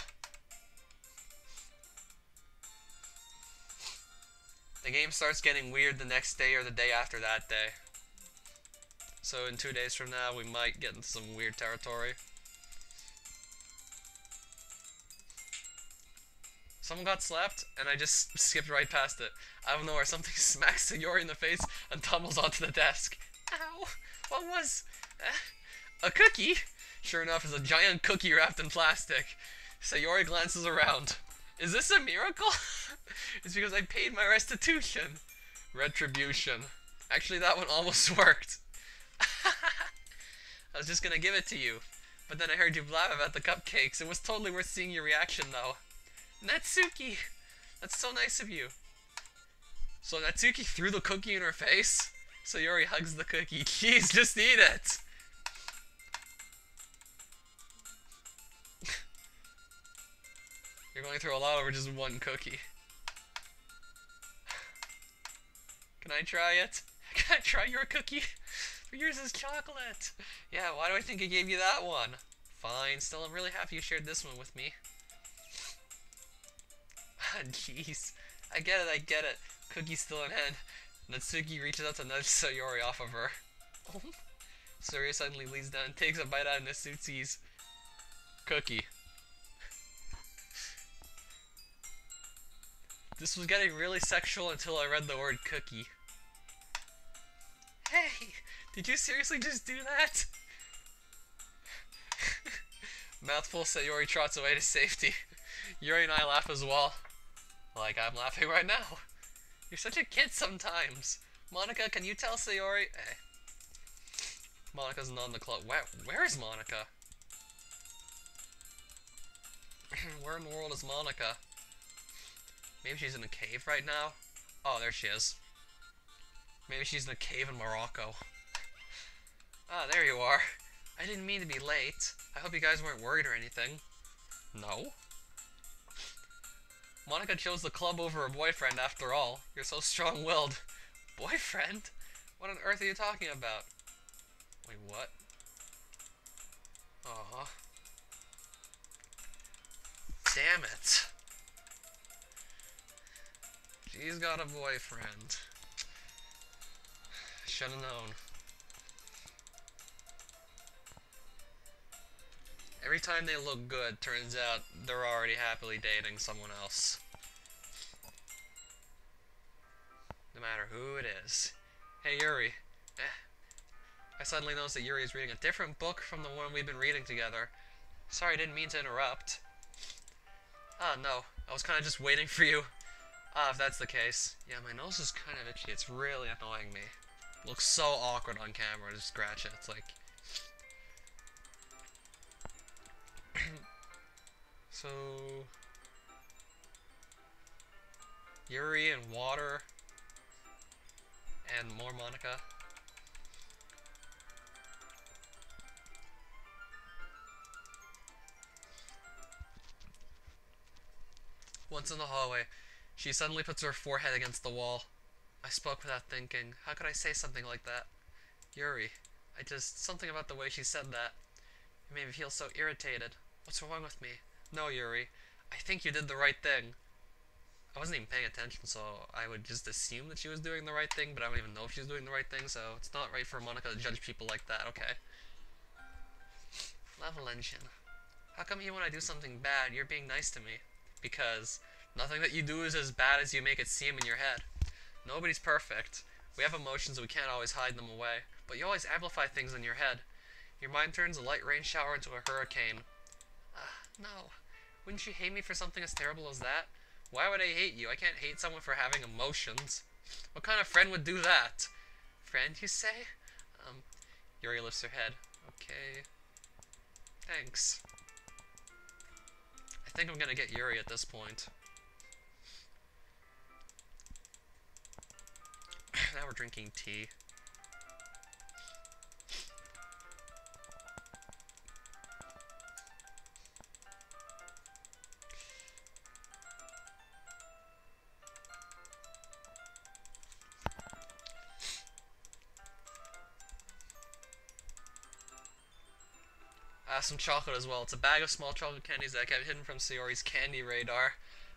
The game starts getting weird the next day or the day after that day. So in 2 days from now, we might get into some weird territory. Someone got slapped, and I just skipped right past it. Out of nowhere, something smacks Sayori in the face and tumbles onto the desk. Ow! What was... a cookie? Sure enough, it's a giant cookie wrapped in plastic. Sayori glances around. Is this a miracle? It's because I paid my restitution. Retribution. Actually, that one almost worked. I was just gonna give it to you. But then I heard you blab about the cupcakes. It was totally worth seeing your reaction, though. Natsuki! That's so nice of you. So Natsuki threw the cookie in her face? Sayori hugs the cookie. Jeez, just eat it! You're going through a lot over just one cookie. Can I try it? Can I try your cookie? Yours is chocolate! Yeah, why do I think I gave you that one? Fine, still I'm really happy you shared this one with me. Jeez. I get it. Cookie's still in hand. Natsuki reaches out to nudge Sayori off of her. Sayori suddenly leans down and takes a bite out of Natsuki's cookie. This was getting really sexual until I read the word cookie. Hey! Did you seriously just do that? Mouthful, Sayori trots away to safety. Yuri and I laugh as well. Like I'm laughing right now. You're such a kid sometimes. Monica, can you tell Sayori? Eh. Monica's not in the club. Where is Monica? Where in the world is Monica? Maybe she's in a cave right now? Oh, there she is. Maybe she's in a cave in Morocco. Ah, there you are. I didn't mean to be late. I hope you guys weren't worried or anything. No? Monica chose the club over her boyfriend after all. You're so strong-willed. Boyfriend? What on earth are you talking about? Wait, what? Aw. Damn it. She's got a boyfriend. Should've known. Every time they look good, turns out they're already happily dating someone else. No matter who it is. Hey Yuri. I suddenly noticed that Yuri is reading a different book from the one we've been reading together. Sorry, I didn't mean to interrupt. Ah, no. I was kind of just waiting for you. Ah, if that's the case. Yeah, my nose is kind of itchy. It's really annoying me. It looks so awkward on camera to scratch it. It's like... So... Yuri and water. And more Monica. Once in the hallway, she suddenly puts her forehead against the wall. I spoke without thinking. How could I say something like that? Yuri. Something about the way she said that. It made me feel so irritated. What's wrong with me? No, Yuri. I think you did the right thing. I wasn't even paying attention, so I would just assume that she was doing the right thing, but I don't even know if she's doing the right thing, so it's not right for Monica to judge people like that, okay? Level engine. How come even when I do something bad, you're being nice to me? Because nothing that you do is as bad as you make it seem in your head. Nobody's perfect. We have emotions and we can't always hide them away, but you always amplify things in your head. Your mind turns a light rain shower into a hurricane. No. Wouldn't you hate me for something as terrible as that? Why would I hate you? I can't hate someone for having emotions. What kind of friend would do that? Friend, you say? Yuri lifts her head. Okay. Thanks. I think I'm gonna get Yuri at this point. Now we're drinking tea. Some chocolate as well. It's a bag of small chocolate candies that I kept hidden from Sayori's candy radar.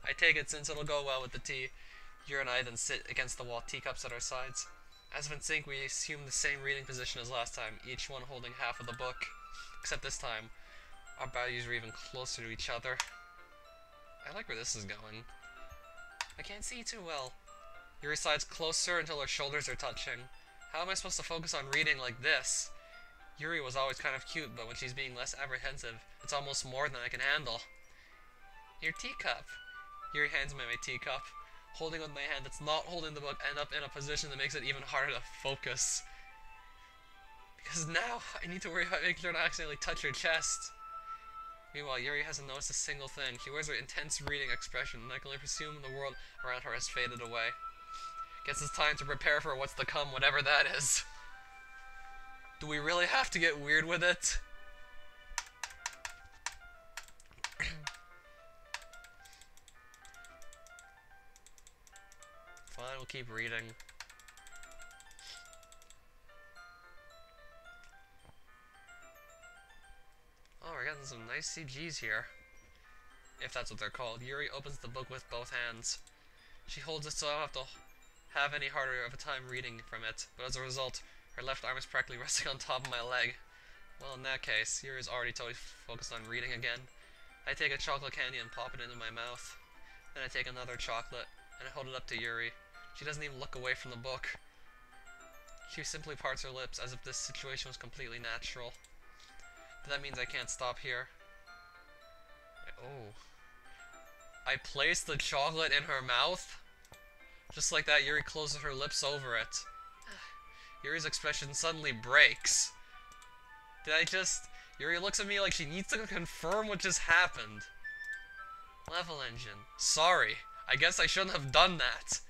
I take it since it'll go well with the tea. Yuri and I then sit against the wall, teacups at our sides. As if in sync, we assume the same reading position as last time, each one holding half of the book. Except this time, our bodies are even closer to each other. I like where this is going. I can't see too well. Yuri slides closer until our shoulders are touching. How am I supposed to focus on reading like this? Yuri was always kind of cute, but when she's being less apprehensive, it's almost more than I can handle. Your teacup. Yuri hands me my teacup. Holding with my hand that's not holding the book, end up in a position that makes it even harder to focus. Because now, I need to worry about making sure to accidentally touch her chest. Meanwhile, Yuri hasn't noticed a single thing. She wears her intense reading expression, and I can only presume the world around her has faded away. Guess it's time to prepare for what's to come, whatever that is. Do we really have to get weird with it? Fine, we'll keep reading. Oh, we're getting some nice CGs here. If that's what they're called. Yuri opens the book with both hands. She holds it so I don't have to have any harder of a time reading from it, but as a result, her left arm is practically resting on top of my leg. Well, in that case, Yuri's already totally focused on reading again. I take a chocolate candy and pop it into my mouth. Then I take another chocolate, and I hold it up to Yuri. She doesn't even look away from the book. She simply parts her lips as if this situation was completely natural. But that means I can't stop here. Oh. I place the chocolate in her mouth? Just like that, Yuri closes her lips over it. Yuri's expression suddenly breaks. Yuri looks at me like she needs to confirm what just happened. Level engine. Sorry. I guess I shouldn't have done that.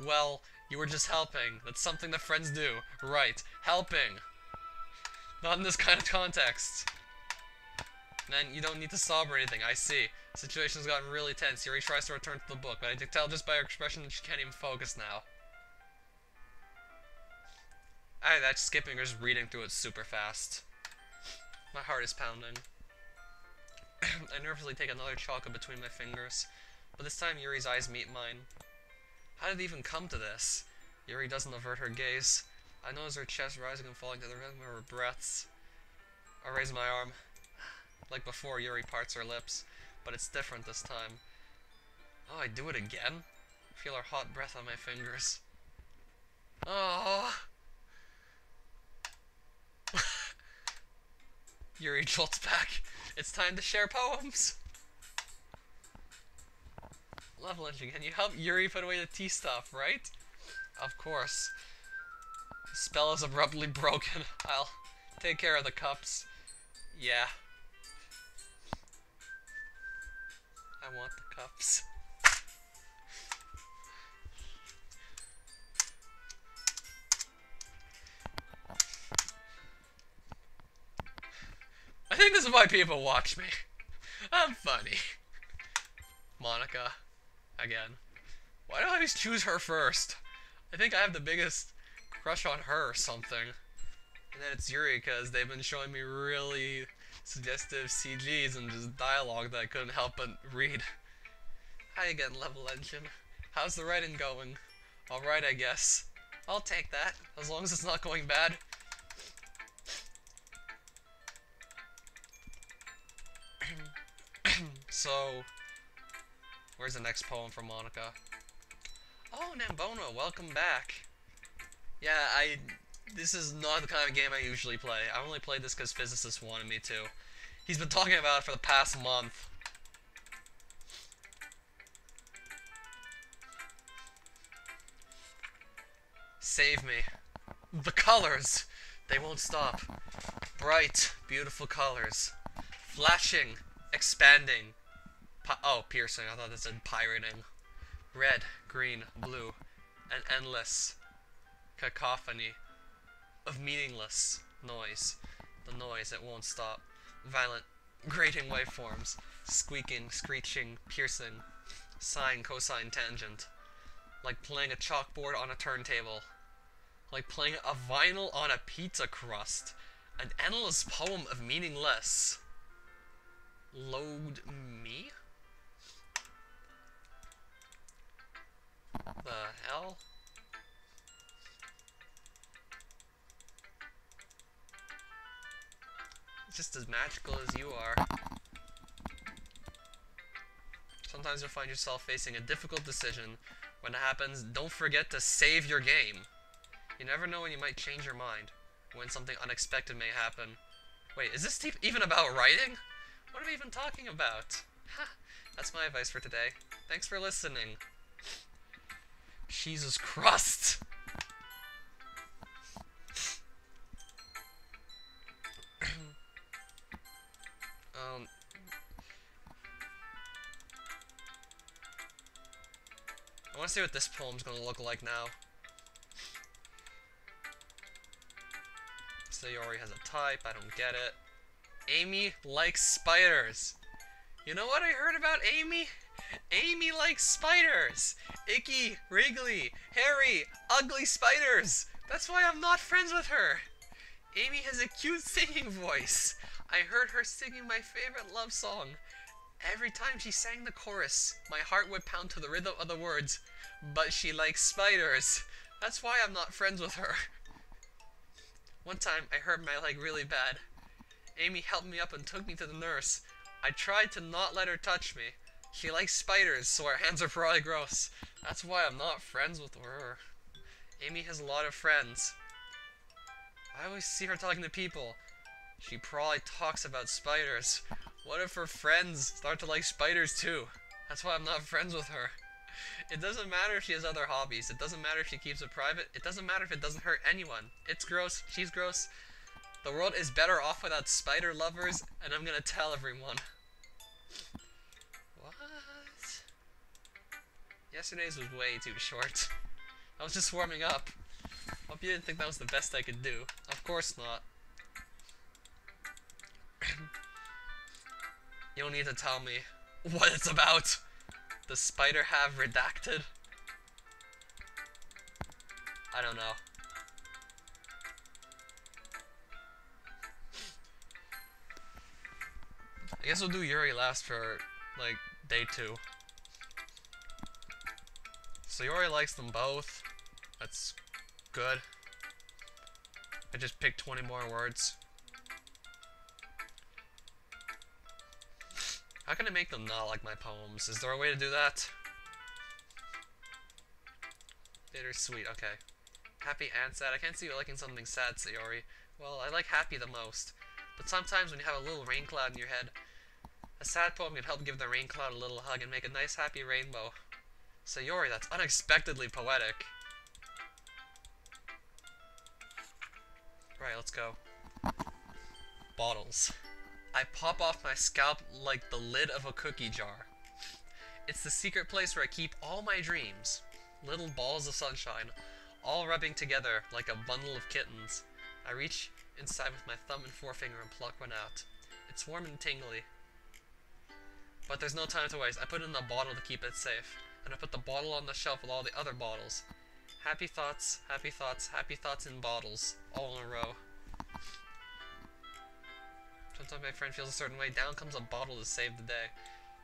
Well, you were just helping. That's something that friends do. Right. Helping. Not in this kind of context. Man, you don't need to sob or anything. I see. The situation's gotten really tense. Yuri tries to return to the book, but I can tell just by her expression that she can't even focus now. That's skipping or just reading through it super fast. My heart is pounding. I nervously take another chocolate between my fingers, but this time Yuri's eyes meet mine. How did it even come to this? Yuri doesn't avert her gaze. I notice her chest rising and falling to the rhythm of her breaths. I raise my arm. Like before, Yuri parts her lips, but it's different this time. Oh, I do it again? I feel her hot breath on my fingers. Oh! Yuri jolts back. It's time to share poems! Level engine, can you help Yuri put away the tea stuff, right? Of course. The spell is abruptly broken. I'll take care of the cups. Yeah. I want the cups. I think this is why people watch me. I'm funny. Monica. Again. Why do I always choose her first? I think I have the biggest crush on her or something. And then it's Yuri, because they've been showing me really suggestive CGs and just dialogue that I couldn't help but read. Hi again, Level Engine. How's the writing going? Alright, I guess. I'll take that, as long as it's not going bad. So, where's the next poem from Monica? Oh, Nambona, welcome back. Yeah, this is not the kind of game I usually play. I only played this because Physicist wanted me to. He's been talking about it for the past month. Save me. The colors! They won't stop. Bright, beautiful colors. Flashing, expanding. Piercing. I thought it said pirating. Red, green, blue. An endless cacophony of meaningless noise. The noise that won't stop. Violent, grating waveforms. Squeaking, screeching, piercing. Sine, cosine, tangent. Like playing a chalkboard on a turntable. Like playing a vinyl on a pizza crust. An endless poem of meaningless. Load me? The hell? Just as magical as you are. Sometimes you'll find yourself facing a difficult decision. When it happens, don't forget to save your game. You never know when you might change your mind, when something unexpected may happen. Wait, is this even about writing? What are we even talking about? Ha! That's my advice for today. Thanks for listening. Jesus Christ! I want to see what this poem's gonna look like now. Sayori has a type, I don't get it. Amy likes spiders. You know what I heard about Amy? Amy likes spiders! Icky, wriggly, hairy, ugly spiders! That's why I'm not friends with her! Amy has a cute singing voice. I heard her singing my favorite love song. Every time she sang the chorus, my heart would pound to the rhythm of the words. But she likes spiders. That's why I'm not friends with her. One time, I hurt my leg really bad. Amy helped me up and took me to the nurse. I tried to not let her touch me. She likes spiders, so our hands are probably gross. That's why I'm not friends with her. Amy has a lot of friends. I always see her talking to people. She probably talks about spiders. What if her friends start to like spiders too? That's why I'm not friends with her. It doesn't matter if she has other hobbies. It doesn't matter if she keeps it private. It doesn't matter if it doesn't hurt anyone. It's gross. She's gross. The world is better off without spider lovers, and I'm gonna tell everyone. What? Yesterday's was way too short. I was just warming up. Hope you didn't think that was the best I could do. Of course not. You don't need to tell me what it's about. Does spider have redacted? I don't know. I guess we'll do Yuri last for, like, day 2. So Yuri likes them both. That's good. I just picked 20 more words. How can I make them not like my poems? Is there a way to do that? Bittersweet, okay. Happy and sad. I can't see you liking something sad, Sayori. Well, I like happy the most. But sometimes when you have a little rain cloud in your head, a sad poem can help give the rain cloud a little hug and make a nice happy rainbow. Sayori, that's unexpectedly poetic. Right, let's go. Bottles. I pop off my scalp like the lid of a cookie jar. It's the secret place where I keep all my dreams. Little balls of sunshine, all rubbing together like a bundle of kittens. I reach inside with my thumb and forefinger and pluck one out. It's warm and tingly. But there's no time to waste. I put it in a bottle to keep it safe. And I put the bottle on the shelf with all the other bottles. Happy thoughts, happy thoughts, happy thoughts in bottles, all in a row. Sometimes my friend feels a certain way. Down comes a bottle to save the day.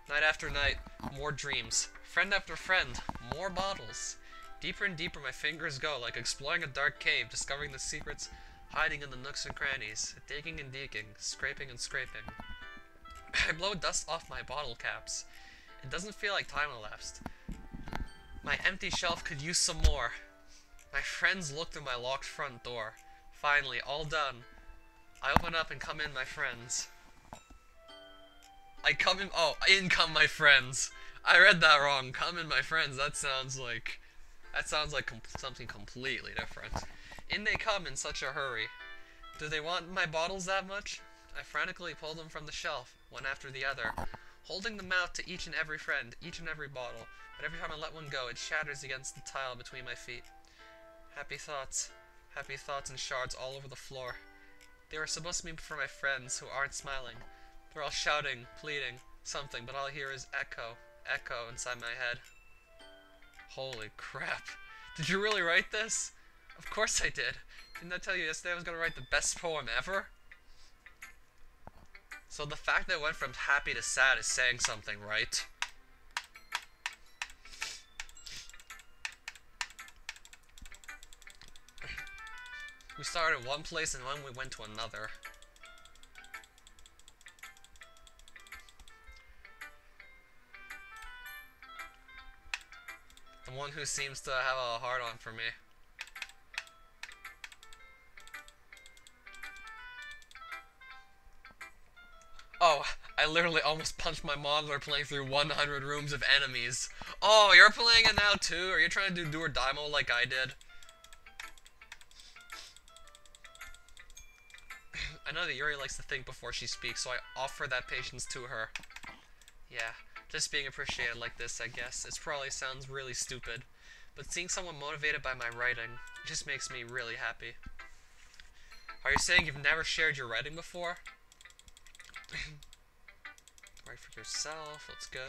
Night after night, more dreams. Friend after friend, more bottles. Deeper and deeper my fingers go, like exploring a dark cave, discovering the secrets hiding in the nooks and crannies. Digging and digging, scraping and scraping. I blow dust off my bottle caps. It doesn't feel like time elapsed. My empty shelf could use some more. My friends look through my locked front door. Finally, all done. I open up and come in, my friends. In come my friends. I read that wrong. Come in, my friends. That sounds like something completely different. In they come in such a hurry. Do they want my bottles that much? I frantically pull them from the shelf, one after the other, holding them out to each and every friend, each and every bottle. But every time I let one go, it shatters against the tile between my feet. Happy thoughts and shards all over the floor. They were supposed to be for my friends who aren't smiling. They're all shouting, pleading, something, but all I hear is echo inside my head. Holy crap. Did you really write this? Of course I did. Didn't I tell you yesterday I was going to write the best poem ever? So the fact that it went from happy to sad is saying something, right? We started one place and then we went to another. The one who seems to have a hard-on for me. Oh, I literally almost punched my modeler playing through 100 rooms of enemies. Oh, you're playing it now too? Are you trying to do or die mode like I did? I know that Yuri likes to think before she speaks, so I offer that patience to her. Yeah, just being appreciated like this, I guess. It probably sounds really stupid, but seeing someone motivated by my writing just makes me really happy. Are you saying you've never shared your writing before? Write for yourself, let's go.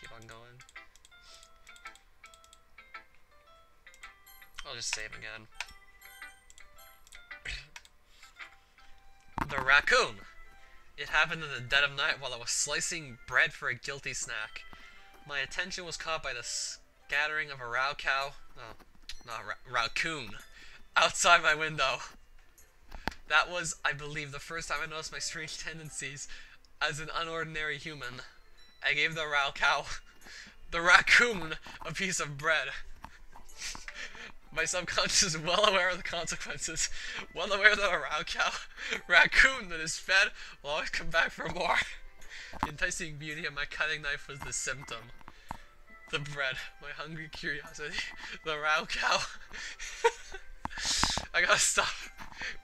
Keep on going. I'll just save again. The raccoon! It happened in the dead of night while I was slicing bread for a guilty snack. My attention was caught by the gathering of a raccoon, no, not raccoon, outside my window. That was, I believe, the first time I noticed my strange tendencies as an unordinary human. I gave the raccoon, a piece of bread. My subconscious is well aware of the consequences, well aware that a raccoon that is fed will always come back for more. The enticing beauty of my cutting knife was the symptom. The bread, my hungry curiosity, the raccoon. I gotta stop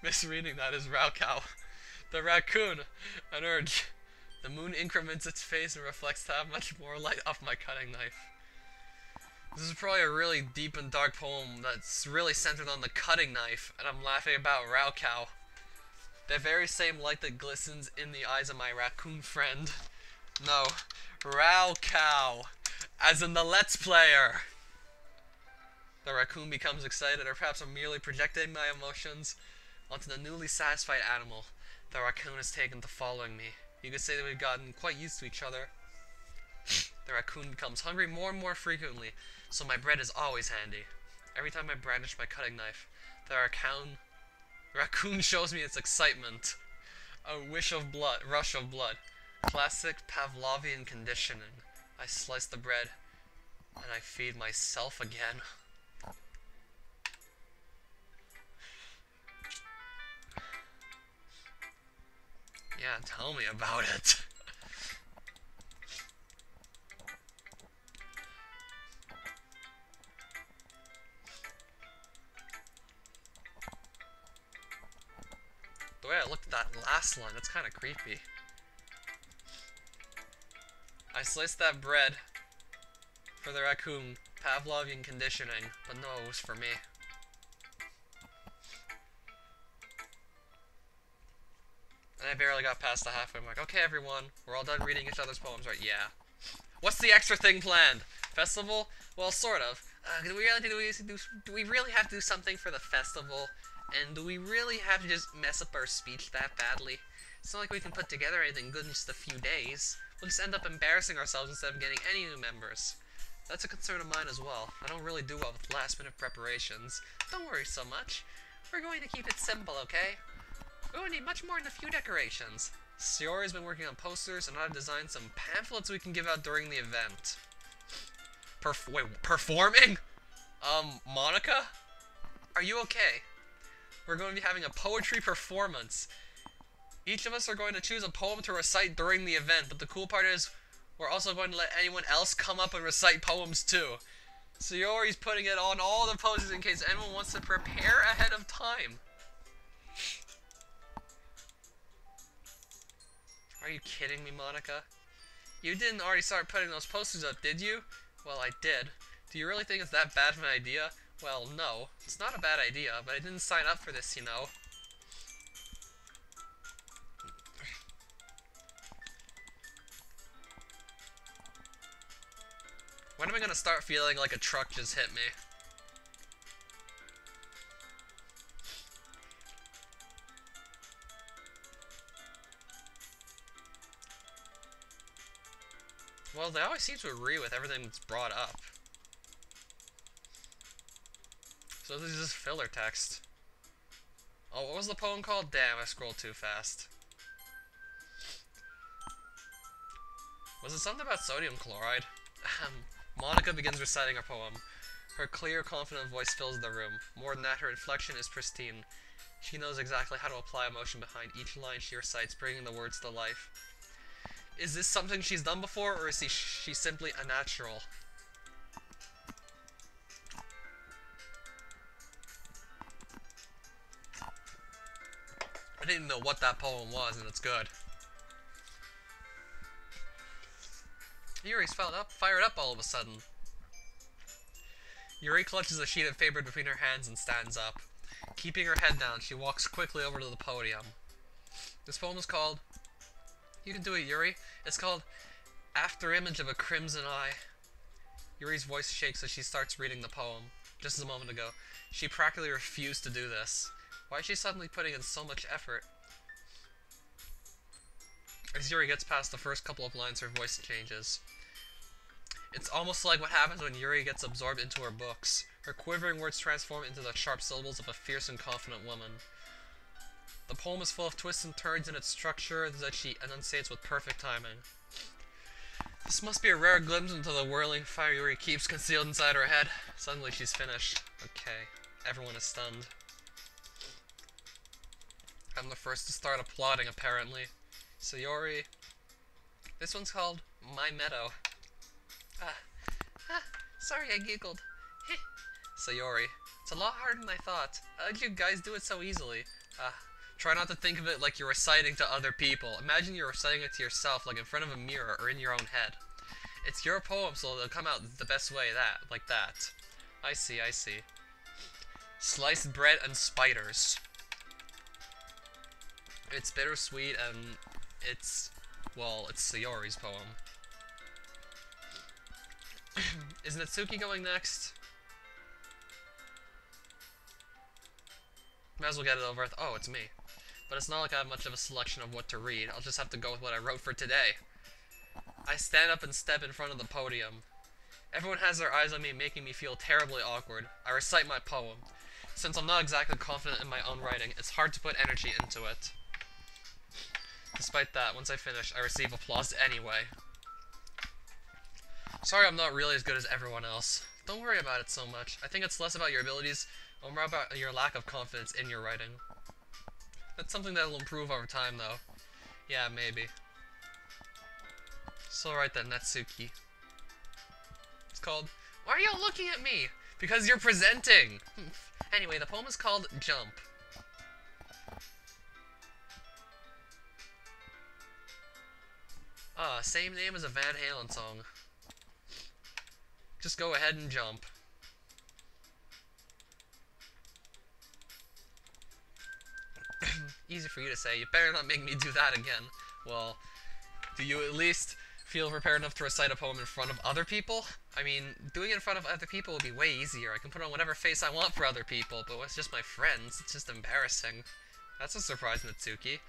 misreading that as raccoon. The raccoon, an urge. The moon increments its face and reflects that much more light off my cutting knife. This is probably a really deep and dark poem that's really centered on the cutting knife, and I'm laughing about raccoon. The very same light that glistens in the eyes of my raccoon friend. No, raccoon, as in the Let's Player. The raccoon becomes excited, or perhaps I'm merely projecting my emotions onto the newly satisfied animal. The raccoon has taken to following me. You could say that we've gotten quite used to each other. The raccoon becomes hungry more and more frequently, so my bread is always handy. Every time I brandish my cutting knife, the raccoon shows me its excitement. A rush of blood. Classic Pavlovian conditioning. I slice the bread, and I feed myself again. Yeah, tell me about it. The way I looked at that last line, that's kind of creepy. I sliced that bread for the raccoon, Pavlovian conditioning, but no, it was for me. And I barely got past the halfway mark. Okay, everyone, we're all done reading each other's poems, right? Yeah. What's the extra thing planned? Festival? Well, sort of. Do we really have to do something for the festival? And do we really have to just mess up our speech that badly? It's not like we can put together anything good in just a few days. We'll just end up embarrassing ourselves instead of getting any new members. That's a concern of mine as well. I don't really do well with last-minute preparations. Don't worry so much. We're going to keep it simple, okay? We're going to need much more than a few decorations. Sayori's been working on posters and I've designed some pamphlets we can give out during the event. Performing? Monica? Are you okay? We're going to be having a poetry performance. Each of us are going to choose a poem to recite during the event, but the cool part is we're also going to let anyone else come up and recite poems too. Sayori's putting it on all the posters in case anyone wants to prepare ahead of time. Are you kidding me, Monica? You didn't already start putting those posters up, did you? Well, I did. Do you really think it's that bad of an idea? Well, no. It's not a bad idea, but I didn't sign up for this, you know. When am I gonna start feeling like a truck just hit me? Well, they always seem to agree with everything that's brought up. So this is just filler text. Oh, what was the poem called? Damn, I scrolled too fast. Was it something about sodium chloride? Monica begins reciting her poem. Her clear, confident voice fills the room. More than that, her inflection is pristine. She knows exactly how to apply emotion behind each line she recites, bringing the words to life. Is this something she's done before, or is she simply a natural? I didn't know what that poem was, and it's good. Yuri's fired up all of a sudden. Yuri clutches a sheet of paper between her hands and stands up. Keeping her head down, she walks quickly over to the podium. This poem is called... You can do it, Yuri. It's called After Image of a Crimson Eye. Yuri's voice shakes as she starts reading the poem. Just a moment ago, she practically refused to do this. Why is she suddenly putting in so much effort? As Yuri gets past the first couple of lines, her voice changes. It's almost like what happens when Yuri gets absorbed into her books. Her quivering words transform into the sharp syllables of a fierce and confident woman. The poem is full of twists and turns in its structure that she enunciates with perfect timing. This must be a rare glimpse into the whirling fire Yuri keeps concealed inside her head. Suddenly she's finished. Okay, everyone is stunned. I'm the first to start applauding, apparently. Sayori. This one's called My Meadow. Sorry I giggled. Sayori. It's a lot harder than I thought. How'd you guys do it so easily? Try not to think of it like you're reciting to other people. Imagine you're reciting it to yourself, like in front of a mirror or in your own head. It's your poem, so it'll come out the best way, like that. I see, I see. Sliced bread and spiders. It's bittersweet and it's Sayori's poem. Is Natsuki going next? Might as well get it over with. Oh, it's me. But it's not like I have much of a selection of what to read. I'll just have to go with what I wrote for today. I stand up and step in front of the podium. Everyone has their eyes on me, making me feel terribly awkward. I recite my poem. Since I'm not exactly confident in my own writing, it's hard to put energy into it. Despite that, once I finish, I receive applause anyway. Sorry I'm not really as good as everyone else. Don't worry about it so much. I think it's less about your abilities, and more about your lack of confidence in your writing. That's something that'll improve over time, though. Yeah, maybe. So alright then, Natsuki. It's called, Why are you looking at me? Because you're presenting! Anyway, the poem is called Jump. Same name as a Van Halen song. Just go ahead and jump. Easy for you to say. You better not make me do that again. Well, do you at least feel prepared enough to recite a poem in front of other people? I mean, doing it in front of other people would be way easier. I can put on whatever face I want for other people, but with just my friends, it's just embarrassing. That's a surprise, Natsuki.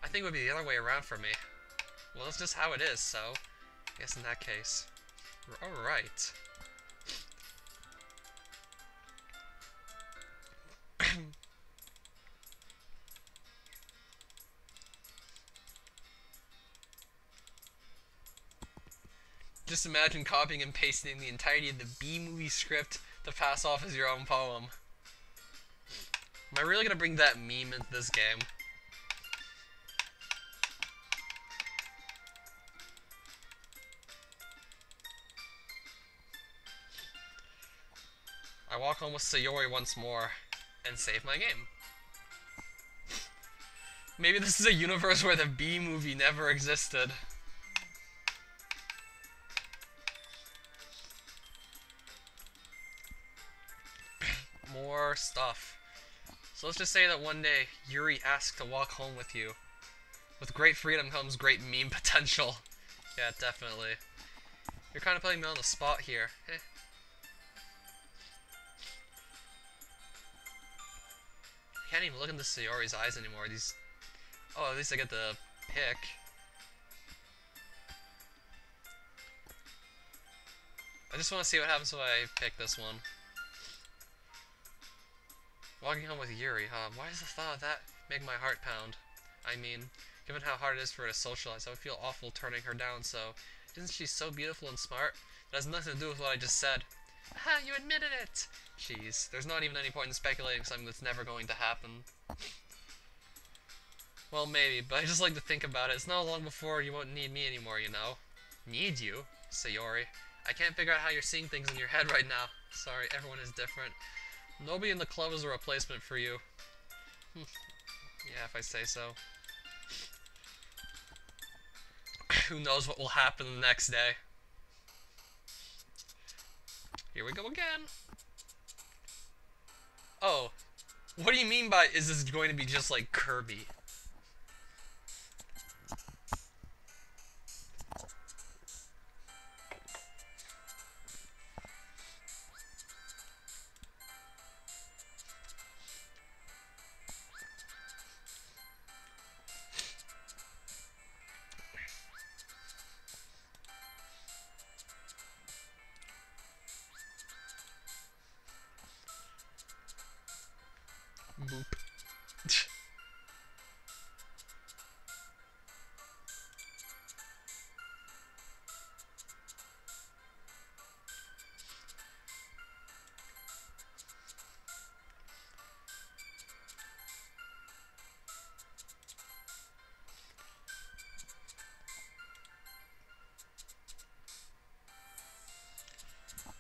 I think it would be the other way around for me. Well, that's just how it is, so I guess in that case. Alright. Just imagine copying and pasting the entirety of the B-movie script to pass off as your own poem. Am I really gonna bring that meme into this game? I walk home with Sayori once more and save my game. Maybe this is a universe where the B-movie never existed. More stuff. So let's just say that one day, Yuri asked to walk home with you. With great freedom comes great meme potential. Yeah, definitely. You're kind of putting me on the spot here. I can't even look into Sayori's eyes anymore. These... Oh, at least I get the pick. I just want to see what happens if I pick this one. Walking home with Yuri, huh? Why does the thought of that make my heart pound? I mean, given how hard it is for her to socialize, I would feel awful turning her down, so... Isn't she so beautiful and smart? It has nothing to do with what I just said. Aha, you admitted it! Jeez, there's not even any point in speculating something that's never going to happen. Well, maybe, but I just like to think about it. It's not long before you won't need me anymore, you know? Need you? Sayori. I can't figure out how you're seeing things in your head right now. Sorry, everyone is different. Nobody in the club is a replacement for you. Yeah, if I say so. Who knows what will happen the next day. Here we go again. Oh, what do you mean by, is this going to be just like Kirby?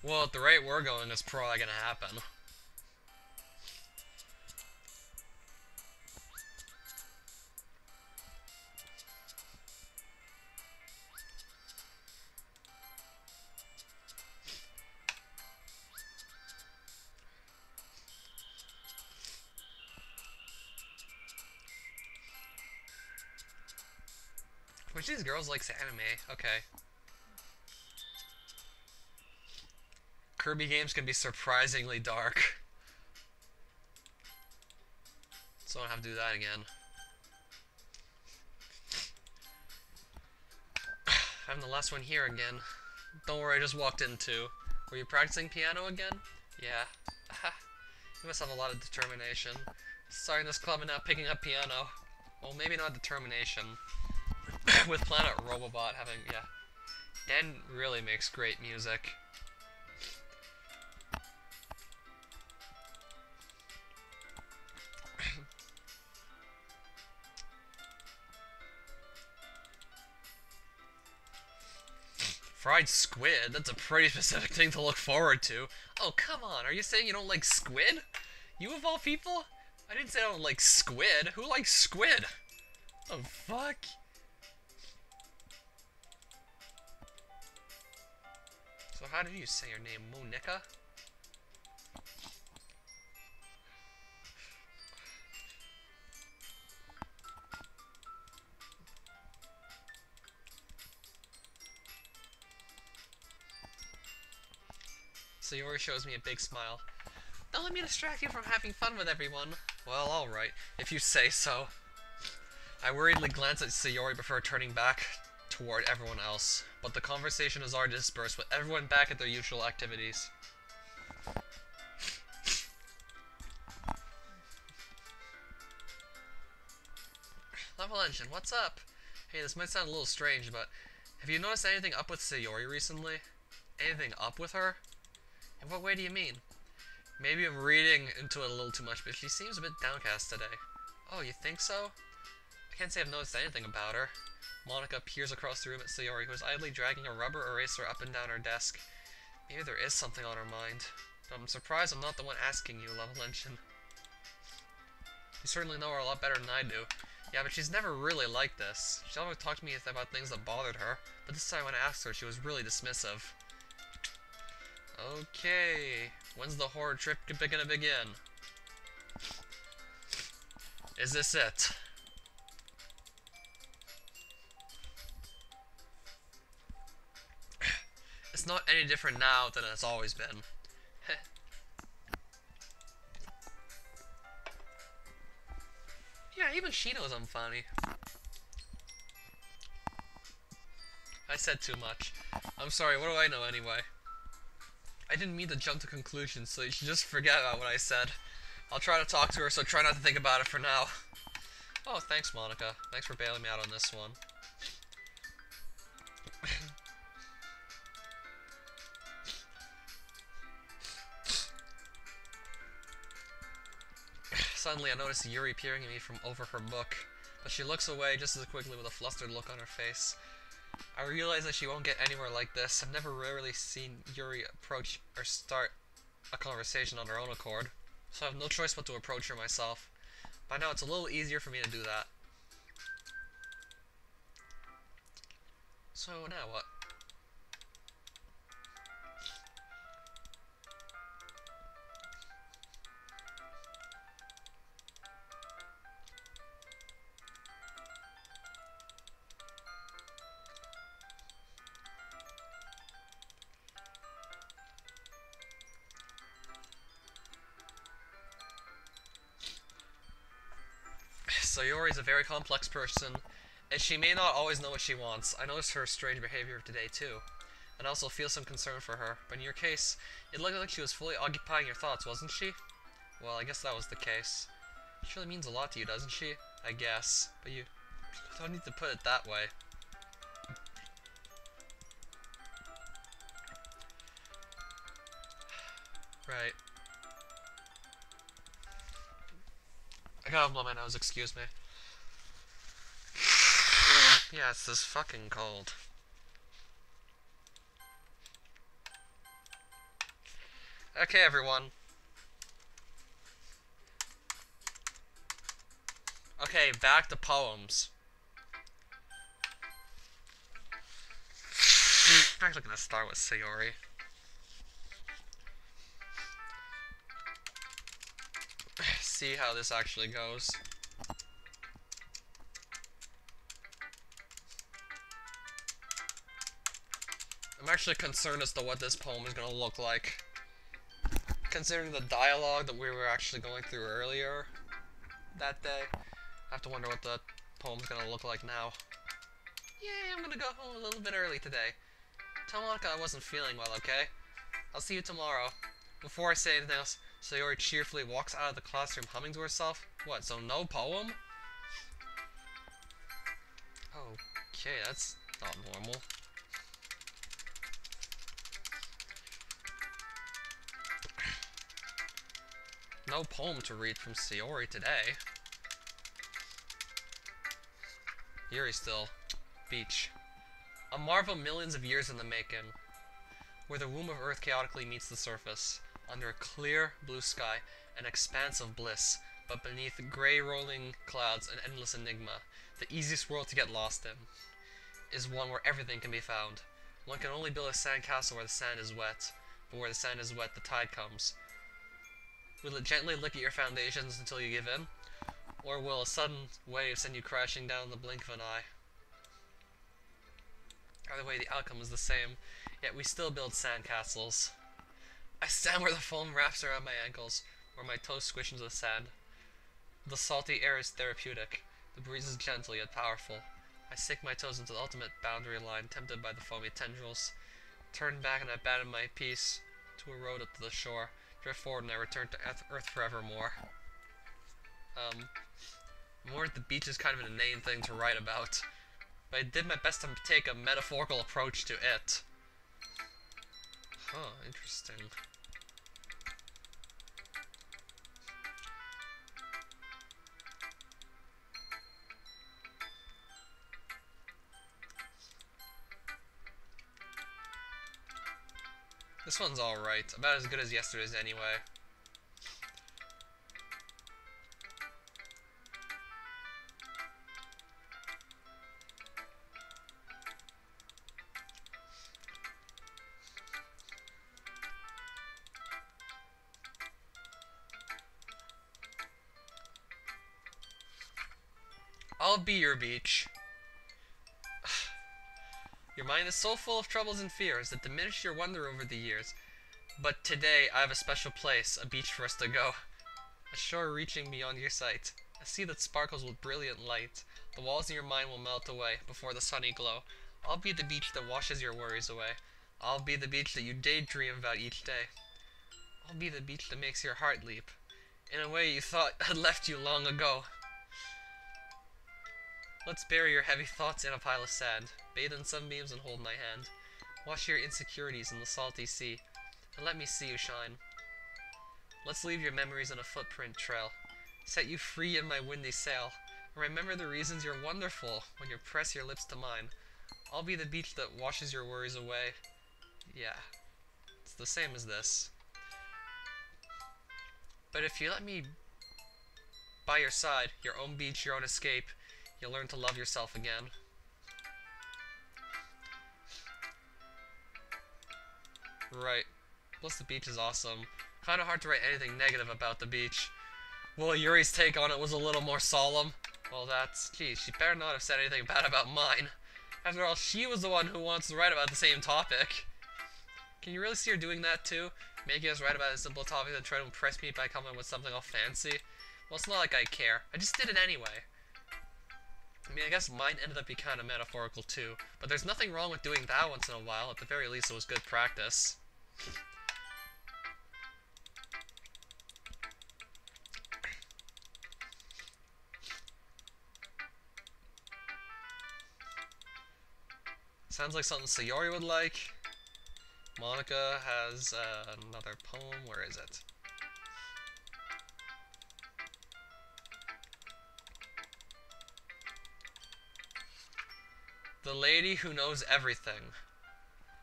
Well, at the rate we're going, it's probably gonna happen. Which of these girls likes anime? Okay. Kirby games can be surprisingly dark. So I don't have to do that again. I'm the last one here again. Don't worry, I just walked in too. Were you practicing piano again? Yeah. You must have a lot of determination. Starting this club and now picking up piano. Well, maybe not determination. With Planet Robobot having, yeah. Dan really makes great music. Fried squid? That's a pretty specific thing to look forward to. Oh, come on. Are you saying you don't like squid? You of all people? I didn't say I don't like squid. Who likes squid? The fuck? So how did you say your name? Monica? Sayori shows me a big smile. Don't let me distract you from having fun with everyone. Well, alright, if you say so. I worriedly glance at Sayori before turning back toward everyone else, but the conversation is already dispersed with everyone back at their usual activities. Level Engine, what's up? Hey, this might sound a little strange, but have you noticed anything up with Sayori recently? Anything up with her? In what way do you mean? Maybe I'm reading into it a little too much, but she seems a bit downcast today. Oh, you think so? I can't say I've noticed anything about her. Monica peers across the room at Sayori, who is idly dragging a rubber eraser up and down her desk. Maybe there is something on her mind. But I'm surprised I'm not the one asking you, Level Engine. You certainly know her a lot better than I do. Yeah, but she's never really like this. She always talked to me about things that bothered her, but this time when I asked her, she was really dismissive. Okay, when's the horror trip gonna begin? Is this it? It's not any different now than it's always been. Yeah, even she knows I'm funny. I said too much. I'm sorry, what do I know anyway? I didn't mean to jump to conclusions, so you should just forget about what I said. I'll try to talk to her, so try not to think about it for now. Oh, thanks, Monica. Thanks for bailing me out on this one. Suddenly, I notice Yuri peering at me from over her book, but she looks away just as quickly with a flustered look on her face. I realize that she won't get anywhere like this. I've never really seen Yuri approach or start a conversation on her own accord, so I have no choice but to approach her myself. By now, it's a little easier for me to do that. So, now what? Sayori's a very complex person, and she may not always know what she wants. I noticed her strange behavior today, too, and I also feel some concern for her. But in your case, it looked like she was fully occupying your thoughts, wasn't she? Well, I guess that was the case. She really means a lot to you, doesn't she? I guess, but you don't need to put it that way. Right. I gotta blow my nose, excuse me. Yeah, it's this fucking cold. Okay, everyone. Okay, back to poems. I'm actually gonna start with Sayori. See how this actually goes. I'm actually concerned as to what this poem is gonna look like. Considering the dialogue that we were actually going through earlier that day, I have to wonder what the poem's gonna look like now. Yay, I'm gonna go home a little bit early today. Tell Monica I wasn't feeling well, okay? I'll see you tomorrow. Before I say anything else, Sayori cheerfully walks out of the classroom humming to herself. What, so no poem? Okay, that's not normal. No poem to read from Sayori today. Yuri still. Beach. A marvel millions of years in the making, where the womb of Earth chaotically meets the surface, under a clear blue sky, an expanse of bliss, but beneath grey rolling clouds, an endless enigma. The easiest world to get lost in is one where everything can be found. One can only build a sandcastle where the sand is wet, but where the sand is wet, the tide comes. Will it gently lick at your foundations until you give in? Or will a sudden wave send you crashing down in the blink of an eye? Either way, the outcome is the same, yet we still build sandcastles. I stand where the foam wraps around my ankles, where my toes squish into the sand. The salty air is therapeutic. The breeze is gentle yet powerful. I sink my toes into the ultimate boundary line, tempted by the foamy tendrils. Turn back and I abandon my peace to a road up to the shore. Drift forward and I return to Earth forevermore. More at the beach is kind of an inane thing to write about, but I did my best to take a metaphorical approach to it. Huh, interesting. This one's alright, about as good as yesterday's anyway. I'll be your beach. Your mind is so full of troubles and fears that diminish your wonder over the years. But today I have a special place, a beach for us to go. A shore reaching beyond your sight. A sea that sparkles with brilliant light. The walls in your mind will melt away before the sunny glow. I'll be the beach that washes your worries away. I'll be the beach that you daydream about each day. I'll be the beach that makes your heart leap in a way you thought had left you long ago. Let's bury your heavy thoughts in a pile of sand. Bathe in sunbeams and hold my hand. Wash your insecurities in the salty sea, and let me see you shine. Let's leave your memories in a footprint trail. Set you free in my windy sail. And remember the reasons you're wonderful when you press your lips to mine. I'll be the beach that washes your worries away. Yeah, it's the same as this. But if you let me by your side, your own beach, your own escape, you'll learn to love yourself again. Right. Plus the beach is awesome. Kinda hard to write anything negative about the beach. Well, Yuri's take on it was a little more solemn. Well, that's... Geez, she better not have said anything bad about mine. After all, she was the one who wants to write about the same topic. Can you really see her doing that too? Making us write about a simple topic and try to impress me by coming up with something all fancy? Well, it's not like I care. I just did it anyway. I mean, I guess mine ended up being kind of metaphorical too, but there's nothing wrong with doing that once in a while. At the very least, it was good practice. Sounds like something Sayori would like. Monica has another poem. Where is it? The Lady Who Knows Everything.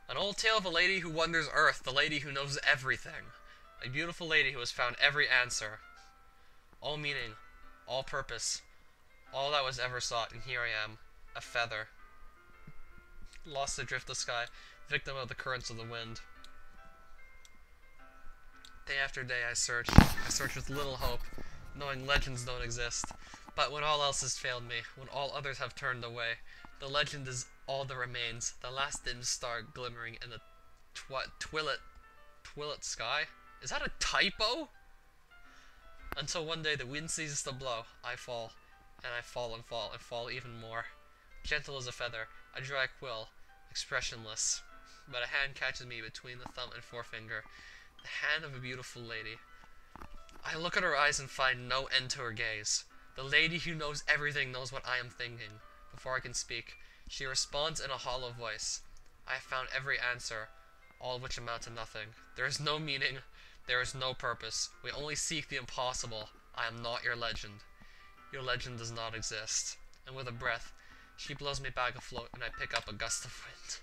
An old tale of a lady who wanders Earth, the lady who knows everything. A beautiful lady who has found every answer, all meaning, all purpose, all that was ever sought, and here I am, a feather, lost adrift the sky, victim of the currents of the wind. Day after day I search with little hope, knowing legends don't exist. But when all else has failed me, when all others have turned away, the legend is all that remains, the last dim star glimmering in the twilit sky? Is that a typo? Until one day the wind ceases to blow, I fall, and I fall and fall and fall even more. Gentle as a feather, a dry quill, expressionless. But a hand catches me between the thumb and forefinger, the hand of a beautiful lady. I look at her eyes and find no end to her gaze. The lady who knows everything knows what I am thinking. Before I can speak, she responds in a hollow voice. I have found every answer, all of which amount to nothing. There is no meaning, there is no purpose. We only seek the impossible. I am not your legend. Your legend does not exist. And with a breath, she blows me back afloat and I pick up a gust of wind.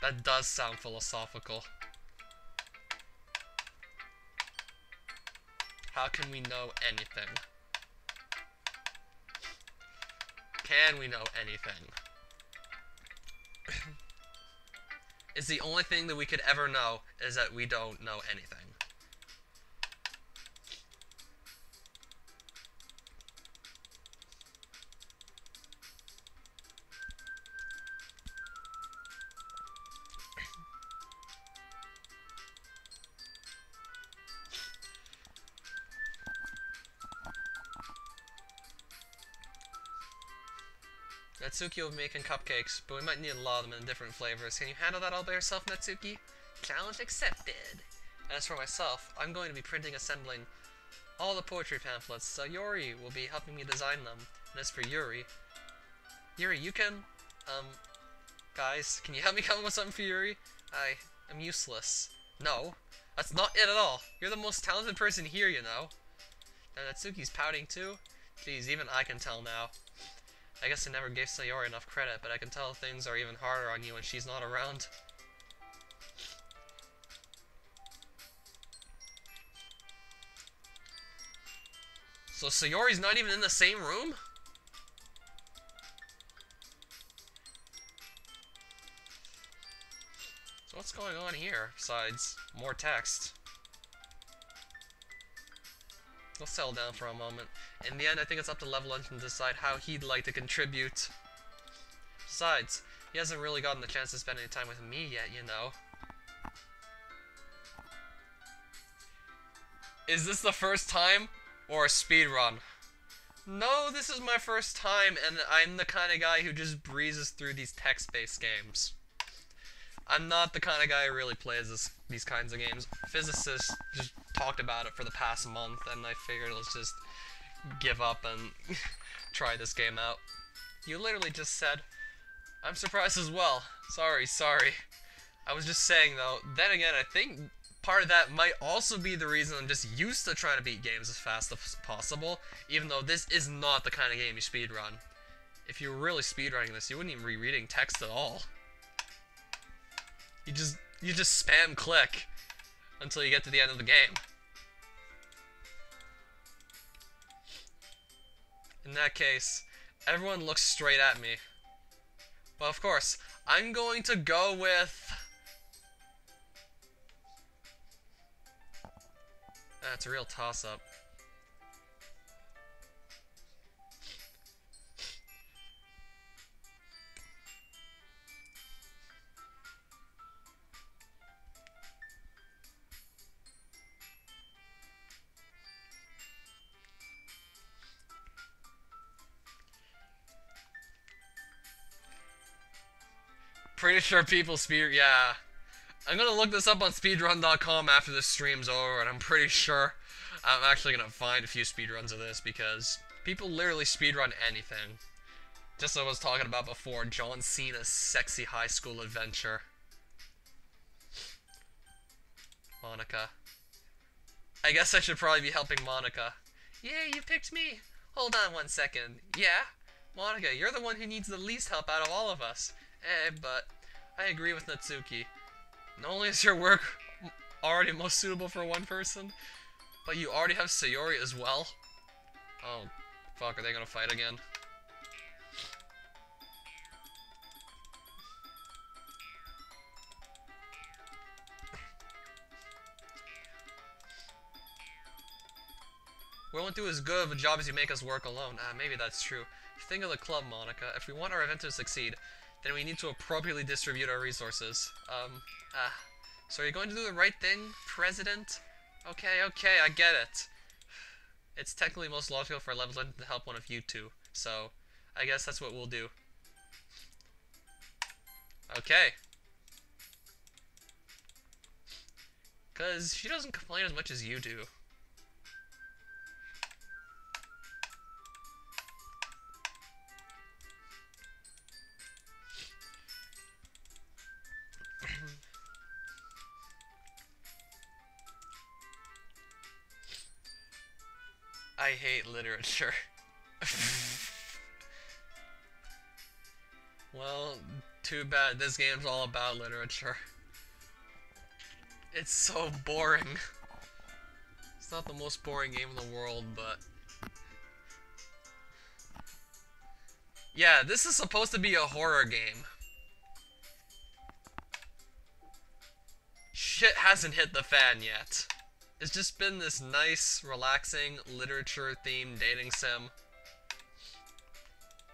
That does sound philosophical. How can we know anything? Can we know anything? It's the only thing that we could ever know is that we don't know anything. Natsuki will be making cupcakes, but we might need a lot of them in different flavors. Can you handle that all by yourself, Natsuki? Challenge accepted. And as for myself, I'm going to be assembling all the poetry pamphlets, so Yuri will be helping me design them. And as for Yuri, you can, guys, can you help me come up with something for Yuri? I am useless. No, that's not it at all. You're the most talented person here, you know. Now Natsuki's pouting too? Jeez, even I can tell now. I guess I never gave Sayori enough credit, but I can tell things are even harder on you when she's not around. So Sayori's not even in the same room? So what's going on here, besides more text? We'll settle down for a moment. In the end, I think it's up to Level Lunch to decide how he'd like to contribute. Besides, he hasn't really gotten the chance to spend any time with me yet, you know. Is this the first time, or a speedrun? No, this is my first time, and I'm the kind of guy who just breezes through these text-based games. I'm not the kind of guy who really plays these kinds of games. Physicists just talked about it for the past month, and I figured let's just give up and try this game out. You literally just said, I'm surprised as well. Sorry. I was just saying though, then again, I think part of that might also be the reason I'm just used to trying to beat games as fast as possible, even though this is not the kind of game you speedrun. If you were really speedrunning this, you wouldn't even be reading text at all. You just spam click until you get to the end of the game. In that case, everyone looks straight at me. Well, of course, I'm going to go with... That's a real toss-up. Pretty sure people yeah. I'm gonna look this up on speedrun.com after this stream's over, and I'm pretty sure I'm actually gonna find a few speedruns of this, because people literally speedrun anything. Just as I was talking about before, John Cena's sexy high school adventure. Monica. I guess I should probably be helping Monica. Yay, you picked me! Hold on 1 second. Yeah? Monica, you're the one who needs the least help out of all of us. But I agree with Natsuki. Not only is your work already most suitable for one person, but you already have Sayori as well. Oh, fuck, are they gonna fight again? We won't do as good of a job as you make us work alone. Maybe that's true. Think of the club, Monica. If we want our event to succeed, then we need to appropriately distribute our resources. So are you going to do the right thing, President? Okay, I get it. It's technically most logical for a level to help one of you two, so I guess that's what we'll do. Okay. Because she doesn't complain as much as you do. I hate literature. Well, too bad. This game's all about literature. It's so boring. It's not the most boring game in the world, but... yeah, this is supposed to be a horror game. Shit hasn't hit the fan yet. It's just been this nice, relaxing, literature-themed dating sim.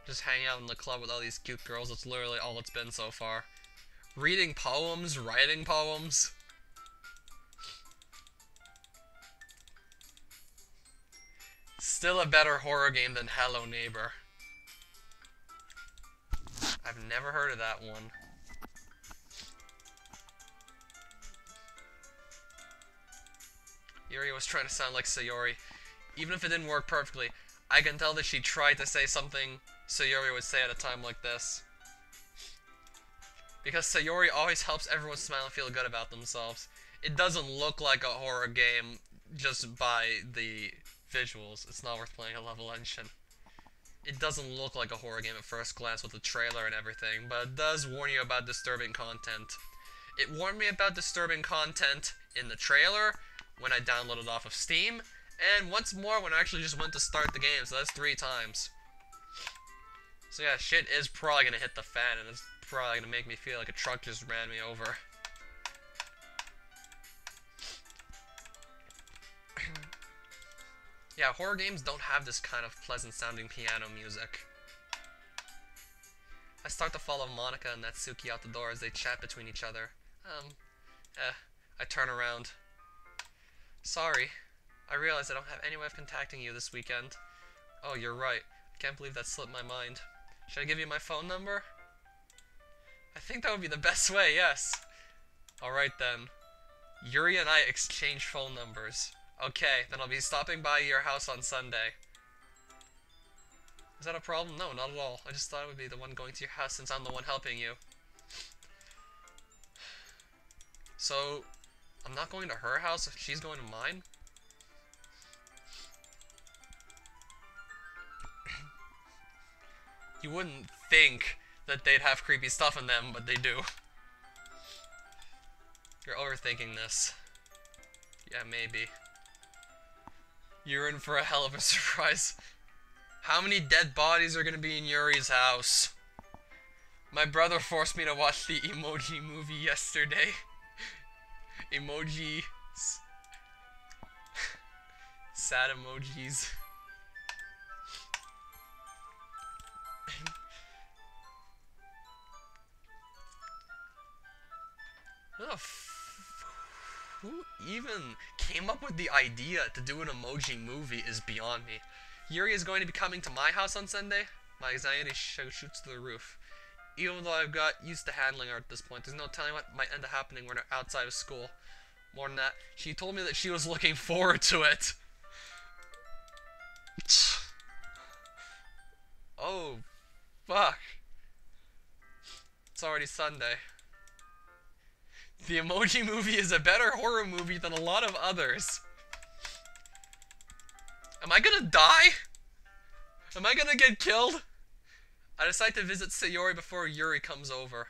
Just hang out in the club with all these cute girls. That's literally all it's been so far. Reading poems, writing poems. Still a better horror game than Hello Neighbor. I've never heard of that one. Yuri was trying to sound like Sayori. Even if it didn't work perfectly, I can tell that she tried to say something Sayori would say at a time like this. Because Sayori always helps everyone smile and feel good about themselves. It doesn't look like a horror game just by the visuals. It's not worth playing a level engine. It doesn't look like a horror game at first glance with the trailer and everything, but it does warn you about disturbing content. It warned me about disturbing content in the trailer, when I downloaded off of Steam, and once more when I actually just went to start the game, so that's 3 times. So yeah, shit is probably gonna hit the fan, and it's probably gonna make me feel like a truck just ran me over. Yeah, horror games don't have this kind of pleasant sounding piano music. I start to follow Monica and Natsuki out the door as they chat between each other. I turn around. Sorry, I realize I don't have any way of contacting you this weekend. Oh, you're right. I can't believe that slipped my mind. Should I give you my phone number? I think that would be the best way, yes. Alright then. Yuri and I exchange phone numbers. Okay, then I'll be stopping by your house on Sunday. Is that a problem? No, not at all. I just thought I would be the one going to your house since I'm the one helping you. So, I'm not going to her house if she's going to mine? You wouldn't think that they'd have creepy stuff in them, but they do. You're overthinking this. Yeah, maybe. You're in for a hell of a surprise. How many dead bodies are gonna be in Yuri's house? My brother forced me to watch the emoji movie yesterday. Emojis. Sad emojis. Who even came up with the idea to do an emoji movie is beyond me. Yuri is going to be coming to my house on Sunday. My anxiety shoots through the roof. Even though I've got used to handling her at this point, there's no telling what might end up happening when we're outside of school. More than that, she told me that she was looking forward to it. Oh, fuck. It's already Sunday. The Emoji Movie is a better horror movie than a lot of others. Am I gonna die? Am I gonna get killed? I decide to visit Sayori before Yuri comes over.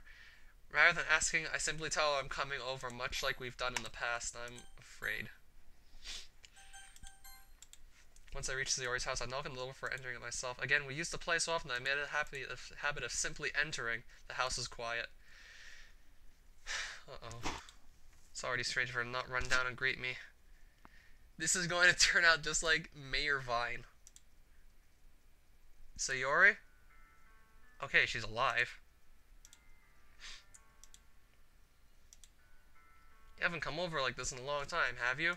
Rather than asking, I simply tell her I'm coming over, much like we've done in the past. I'm afraid. Once I reach Sayori's house, I knock on the door before entering it myself. Again, we used to play so often that I made it a habit of simply entering. The house is quiet. Uh-oh. It's already strange for her to not run down and greet me. This is going to turn out just like Mayor Vine. Sayori? Okay, she's alive. You haven't come over like this in a long time, have you?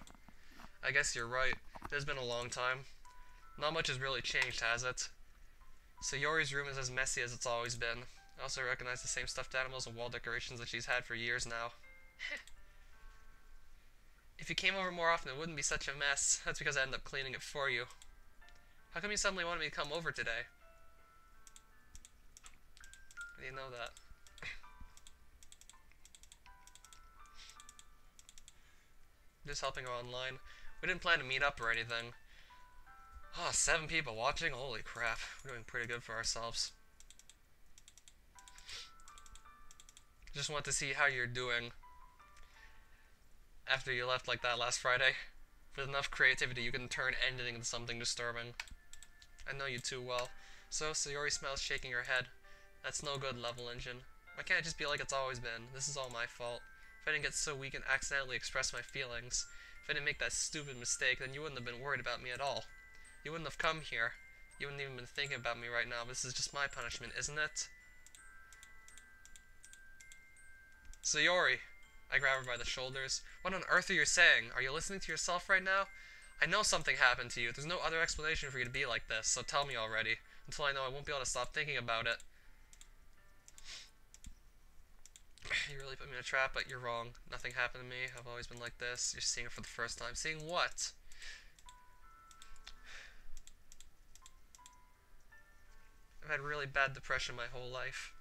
I guess you're right. It has been a long time. Not much has really changed, has it? Sayori's room is as messy as it's always been. I also recognize the same stuffed animals and wall decorations that she's had for years now. If you came over more often, it wouldn't be such a mess. That's because I ended up cleaning it for you. How come you suddenly wanted me to come over today? How do you know that? Just helping her online. We didn't plan to meet up or anything. Oh, 7 people watching? Holy crap. We're doing pretty good for ourselves. Just want to see how you're doing after you left like that last Friday. With enough creativity, you can turn anything into something disturbing. I know you too well. So, Sayori smiles, shaking her head. That's no good, Level Engine. Why can't it just be like it's always been? This is all my fault. If I didn't get so weak and accidentally express my feelings, if I didn't make that stupid mistake, then you wouldn't have been worried about me at all. You wouldn't have come here. You wouldn't even been thinking about me right now. This is just my punishment, isn't it? Sayori! I grab her by the shoulders. What on earth are you saying? Are you listening to yourself right now? I know something happened to you. There's no other explanation for you to be like this, so tell me already. Until I know, I won't be able to stop thinking about it. You really put me in a trap, but you're wrong. Nothing happened to me. I've always been like this. You're seeing it for the first time. Seeing what? I've had really bad depression my whole life.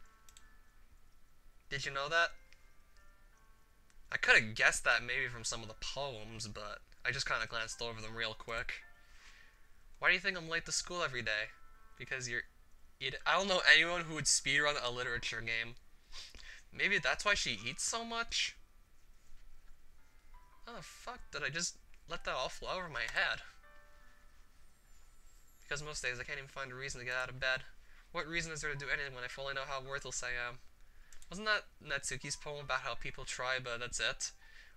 Did you know that? I could have guessed that maybe from some of the poems, but I just kind of glanced over them real quick. Why do you think I'm late to school every day? Because you're... I don't know anyone who would speedrun a literature game. Maybe that's why she eats so much? How the fuck did I just let that all flow over my head? Because most days I can't even find a reason to get out of bed. What reason is there to do anything when I fully know how worthless I am? Wasn't that Natsuki's poem about how people try but that's it?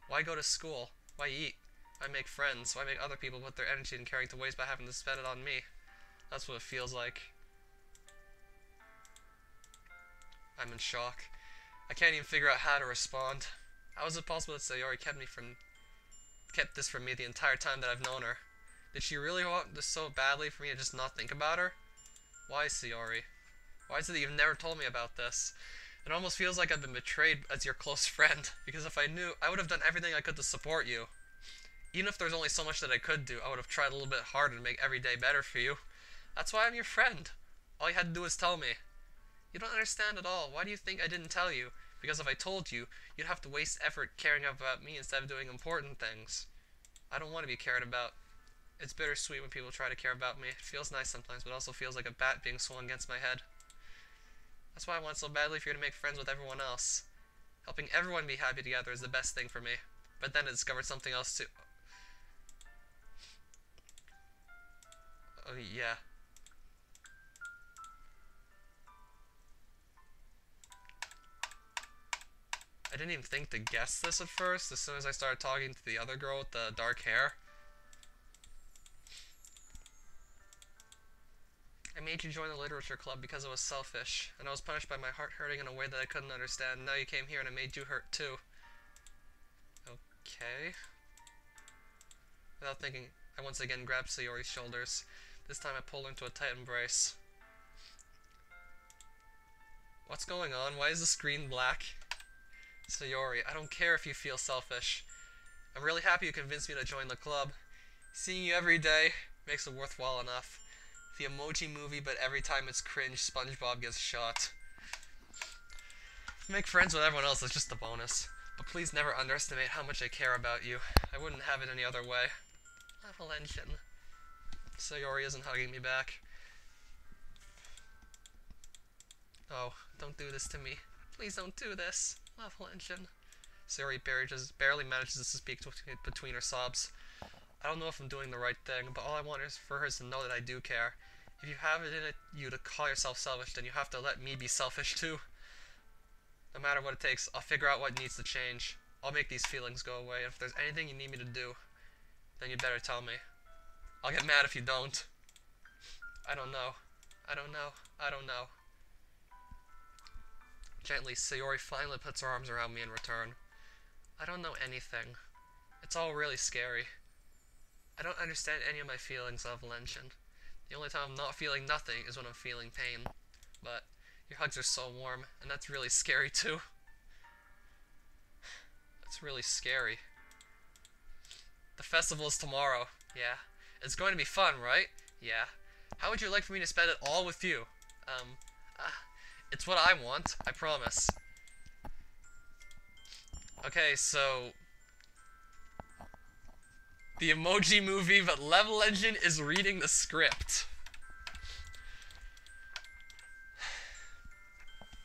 Why go to school? Why eat? Why make friends? Why make other people put their energy in caring to waste by having to spend it on me? That's what it feels like. I'm in shock. I can't even figure out how to respond. How is it possible that Sayori kept this from me the entire time that I've known her? Did she really want this so badly for me to just not think about her? Why, Sayori? Why is it that you've never told me about this? It almost feels like I've been betrayed as your close friend, because if I knew, I would have done everything I could to support you. Even if there's only so much that I could do, I would have tried a little bit harder to make every day better for you. That's why I'm your friend. All you had to do was tell me. You don't understand at all. Why do you think I didn't tell you? Because if I told you, you'd have to waste effort caring about me instead of doing important things. I don't want to be cared about. It's bittersweet when people try to care about me. It feels nice sometimes, but it also feels like a bat being swung against my head. That's why I want so badly for you to make friends with everyone else. Helping everyone be happy together is the best thing for me. But then I discovered something else too. Oh, yeah. I didn't even think to guess this at first, as soon as I started talking to the other girl with the dark hair. I made you join the literature club because I was selfish, and I was punished by my heart hurting in a way that I couldn't understand. Now you came here and I made you hurt too. Okay. Without thinking, I once again grabbed Sayori's shoulders. This time I pulled her into a tight embrace. What's going on? Why is the screen black? Sayori, I don't care if you feel selfish. I'm really happy you convinced me to join the club. Seeing you every day makes it worthwhile enough. The emoji movie, but every time it's cringe, SpongeBob gets shot. Make friends with everyone else is just a bonus. But please never underestimate how much I care about you. I wouldn't have it any other way. Level Engine. Sayori isn't hugging me back. Oh, don't do this to me. Please don't do this. Level engine. Sayori barely manages to speak between her sobs. I don't know if I'm doing the right thing, but all I want is for her to know that I do care. If you have it in you to call yourself selfish, then you have to let me be selfish too. No matter what it takes, I'll figure out what needs to change. I'll make these feelings go away. If there's anything you need me to do, then you'd better tell me. I'll get mad if you don't. I don't know. I don't know. I don't know. Gently, Sayori finally puts her arms around me in return. I don't know anything. It's all really scary. I don't understand any of my feelings of Lenshin. The only time I'm not feeling nothing is when I'm feeling pain. But your hugs are so warm, and that's really scary too. That's really scary. The festival's tomorrow. Yeah. It's going to be fun, right? Yeah. How would you like for me to spend it all with you? It's what I want, I promise. Okay, so the Emoji Movie, but Level Engine is reading the script.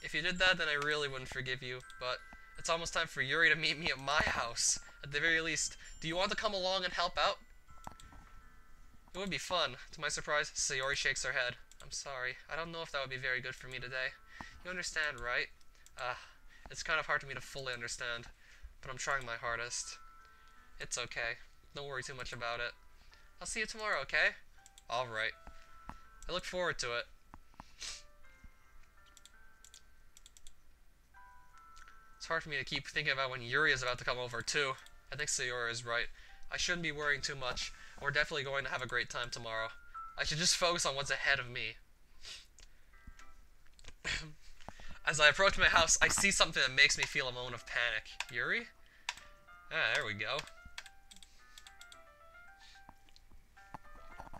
If you did that, then I really wouldn't forgive you, but it's almost time for Yuri to meet me at my house. At the very least, do you want to come along and help out? It would be fun. To my surprise, Sayori shakes her head. I'm sorry. I don't know if that would be very good for me today. You understand, right? It's kind of hard for me to fully understand, but I'm trying my hardest. It's okay. Don't worry too much about it. I'll see you tomorrow, okay? Alright. I look forward to it. It's hard for me to keep thinking about when Yuri is about to come over, too. I think Sayori is right. I shouldn't be worrying too much. We're definitely going to have a great time tomorrow. I should just focus on what's ahead of me. As I approach my house, I see something that makes me feel a moment of panic. Yuri? Ah, there we go.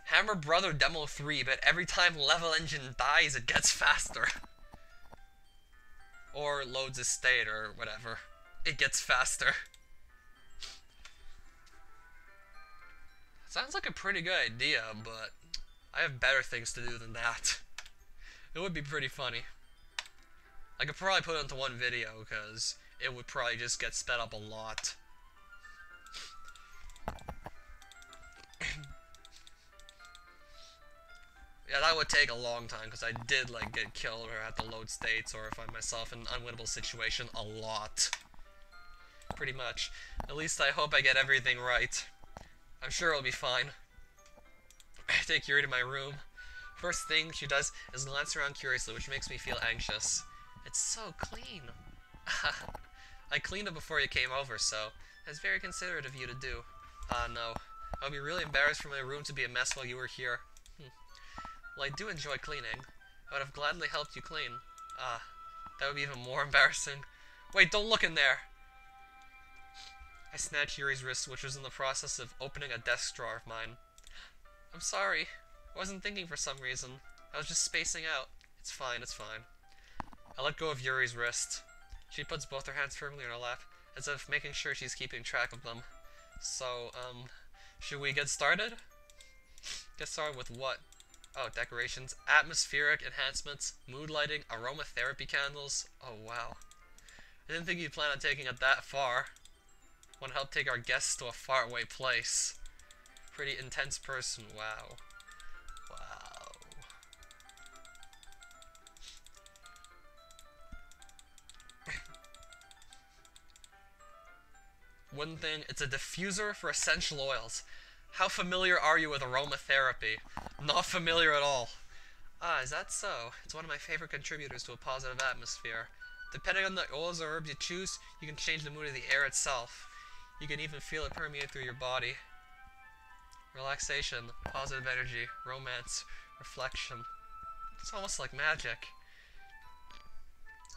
Hammer Brother Demo 3, but every time Level Engine dies, it gets faster. Or loads a state, or whatever. It gets faster. Sounds like a pretty good idea, but I have better things to do than that. It would be pretty funny. I could probably put it into one video, because it would probably just get sped up a lot. Yeah, that would take a long time, because I did, like, get killed or have to load states or find myself in an unwinnable situation a lot. Pretty much. At least I hope I get everything right. I'm sure it'll be fine. I take Yuri to my room. First thing she does is glance around curiously, which makes me feel anxious. It's so clean. I cleaned it before you came over, so that's very considerate of you to do. No. I would be really embarrassed for my room to be a mess while you were here. Well, I do enjoy cleaning. I would have gladly helped you clean. That would be even more embarrassing. Wait, don't look in there! I snatched Yuri's wrist, which was in the process of opening a desk drawer of mine. I'm sorry. I wasn't thinking for some reason. I was just spacing out. It's fine, it's fine. I let go of Yuri's wrist. She puts both her hands firmly in her lap, as if making sure she's keeping track of them. So, should we get started? Get started with what? Oh, decorations, atmospheric enhancements, mood lighting, aromatherapy candles. Oh, wow. I didn't think you'd plan on taking it that far. Want to help take our guests to a faraway place. Pretty intense person, wow. Wow. One thing, it's a diffuser for essential oils. How familiar are you with aromatherapy? Not familiar at all. Is that so? It's one of my favorite contributors to a positive atmosphere. Depending on the oils or herbs you choose, you can change the mood of the air itself. You can even feel it permeate through your body. Relaxation, positive energy, romance, reflection. It's almost like magic.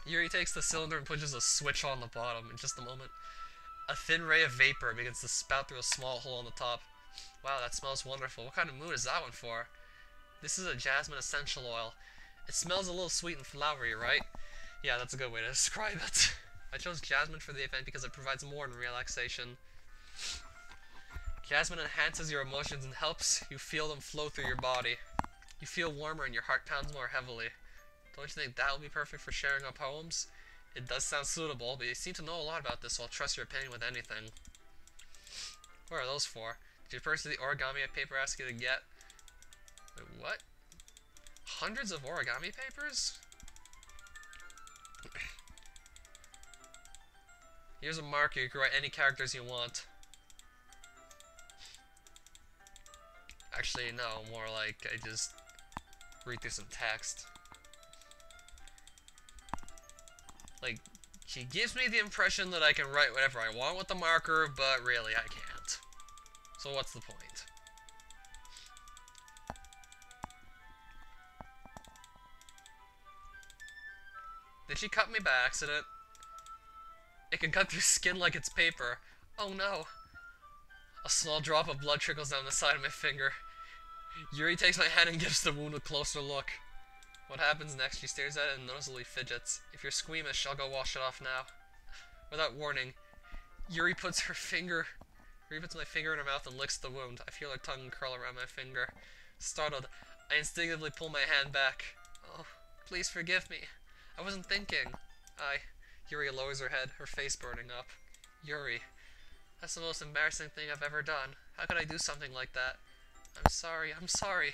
Yuri takes the cylinder and pushes a switch on the bottom. In just a moment, a thin ray of vapor begins to spout through a small hole on the top. Wow, that smells wonderful. What kind of mood is that one for? This is a jasmine essential oil. It smells a little sweet and flowery, right? Yeah, that's a good way to describe it. I chose jasmine for the event because it provides more than relaxation. Jasmine enhances your emotions and helps you feel them flow through your body. You feel warmer and your heart pounds more heavily. Don't you think that would be perfect for sharing our poems? It does sound suitable, but you seem to know a lot about this, so I'll trust your opinion with anything. What are those for? Did you purchase the origami paper I asked you to get? Wait, what? Hundreds of origami papers? Here's a marker, you can write any characters you want. Actually, no, more like I just read through some text. Like, she gives me the impression that I can write whatever I want with the marker, but really I can't. So what's the point? Did she cut me by accident? It can cut through skin like it's paper. Oh no. A small drop of blood trickles down the side of my finger. Yuri takes my hand and gives the wound a closer look. What happens next? She stares at it and noticeably fidgets. If you're squeamish, I'll go wash it off now. Without warning, Yuri puts my finger in her mouth and licks the wound. I feel her tongue curl around my finger. Startled, I instinctively pull my hand back. Oh, please forgive me. I wasn't thinking. Yuri lowers her head, her face burning up. Yuri, that's the most embarrassing thing I've ever done. How could I do something like that? I'm sorry.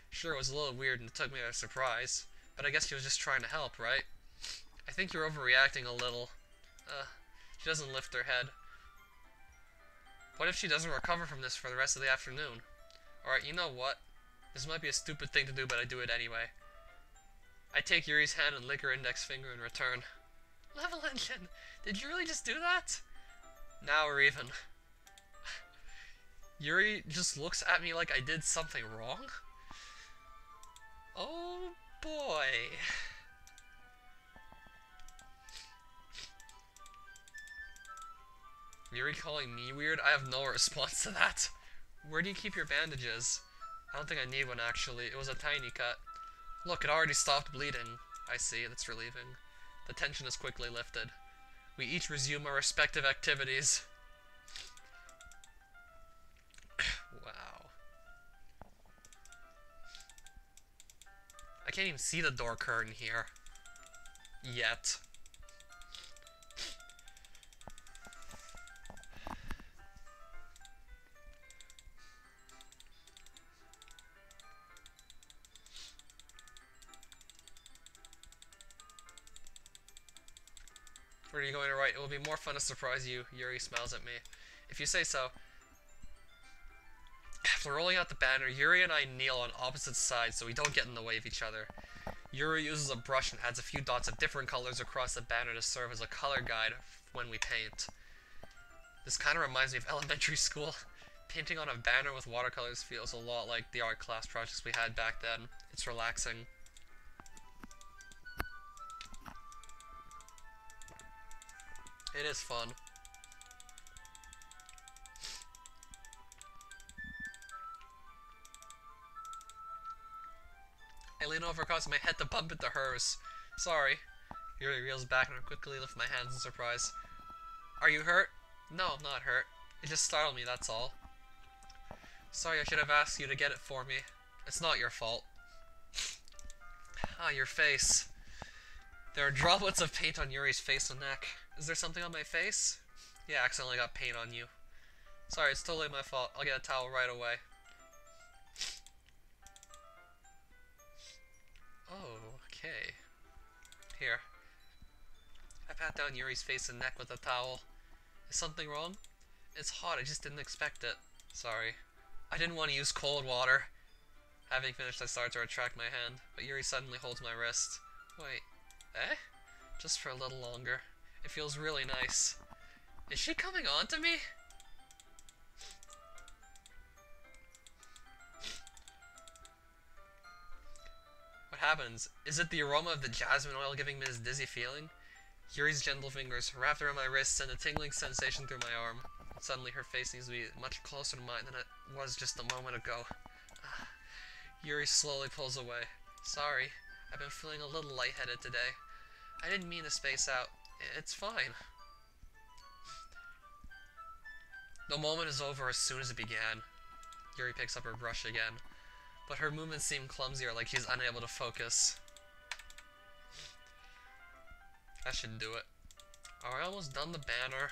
Sure, it was a little weird and it took me by surprise, but I guess she was just trying to help, right? I think you're overreacting a little. She doesn't lift her head. What if she doesn't recover from this for the rest of the afternoon? Alright, you know what? This might be a stupid thing to do, but I do it anyway. I take Yuri's hand and lick her index finger in return. Level engine! Did you really just do that? Now we're even. Yuri just looks at me like I did something wrong? Oh boy. Yuri calling me weird? I have no response to that. Where do you keep your bandages? I don't think I need one actually. It was a tiny cut. Look, it already stopped bleeding. I see, that's relieving. The tension is quickly lifted. We each resume our respective activities. Wow. I can't even see the door curtain here. Yet. What are you going to write? It will be more fun to surprise you. Yuri smiles at me. If you say so. After rolling out the banner, Yuri and I kneel on opposite sides so we don't get in the way of each other. Yuri uses a brush and adds a few dots of different colors across the banner to serve as a color guide when we paint. This kind of reminds me of elementary school. Painting on a banner with watercolors feels a lot like the art class projects we had back then. It's relaxing. It is fun. I lean over across my head to bump into hers. Sorry. Yuri reels back and I quickly lift my hands in surprise. Are you hurt? No, I'm not hurt. It just startled me, that's all. Sorry, I should have asked you to get it for me. It's not your fault. Ah, your face. There are droplets of paint on Yuri's face and neck. Is there something on my face? Yeah, I accidentally got paint on you. Sorry, it's totally my fault. I'll get a towel right away. Oh, okay. Here. I pat down Yuri's face and neck with a towel. Is something wrong? It's hot, I just didn't expect it. Sorry. I didn't want to use cold water. Having finished, I start to retract my hand, but Yuri suddenly holds my wrist. Wait. Eh? Just for a little longer. It feels really nice. Is she coming on to me? What happens? Is it the aroma of the jasmine oil giving me this dizzy feeling? Yuri's gentle fingers, wrapped around my wrist, send a tingling sensation through my arm. Suddenly her face seems to be much closer to mine than it was just a moment ago. Yuri slowly pulls away. Sorry, I've been feeling a little lightheaded today. I didn't mean to space out. It's fine. The moment is over as soon as it began. Yuri picks up her brush again, but her movements seem clumsier, like she's unable to focus. That should do it. Are we almost done the banner?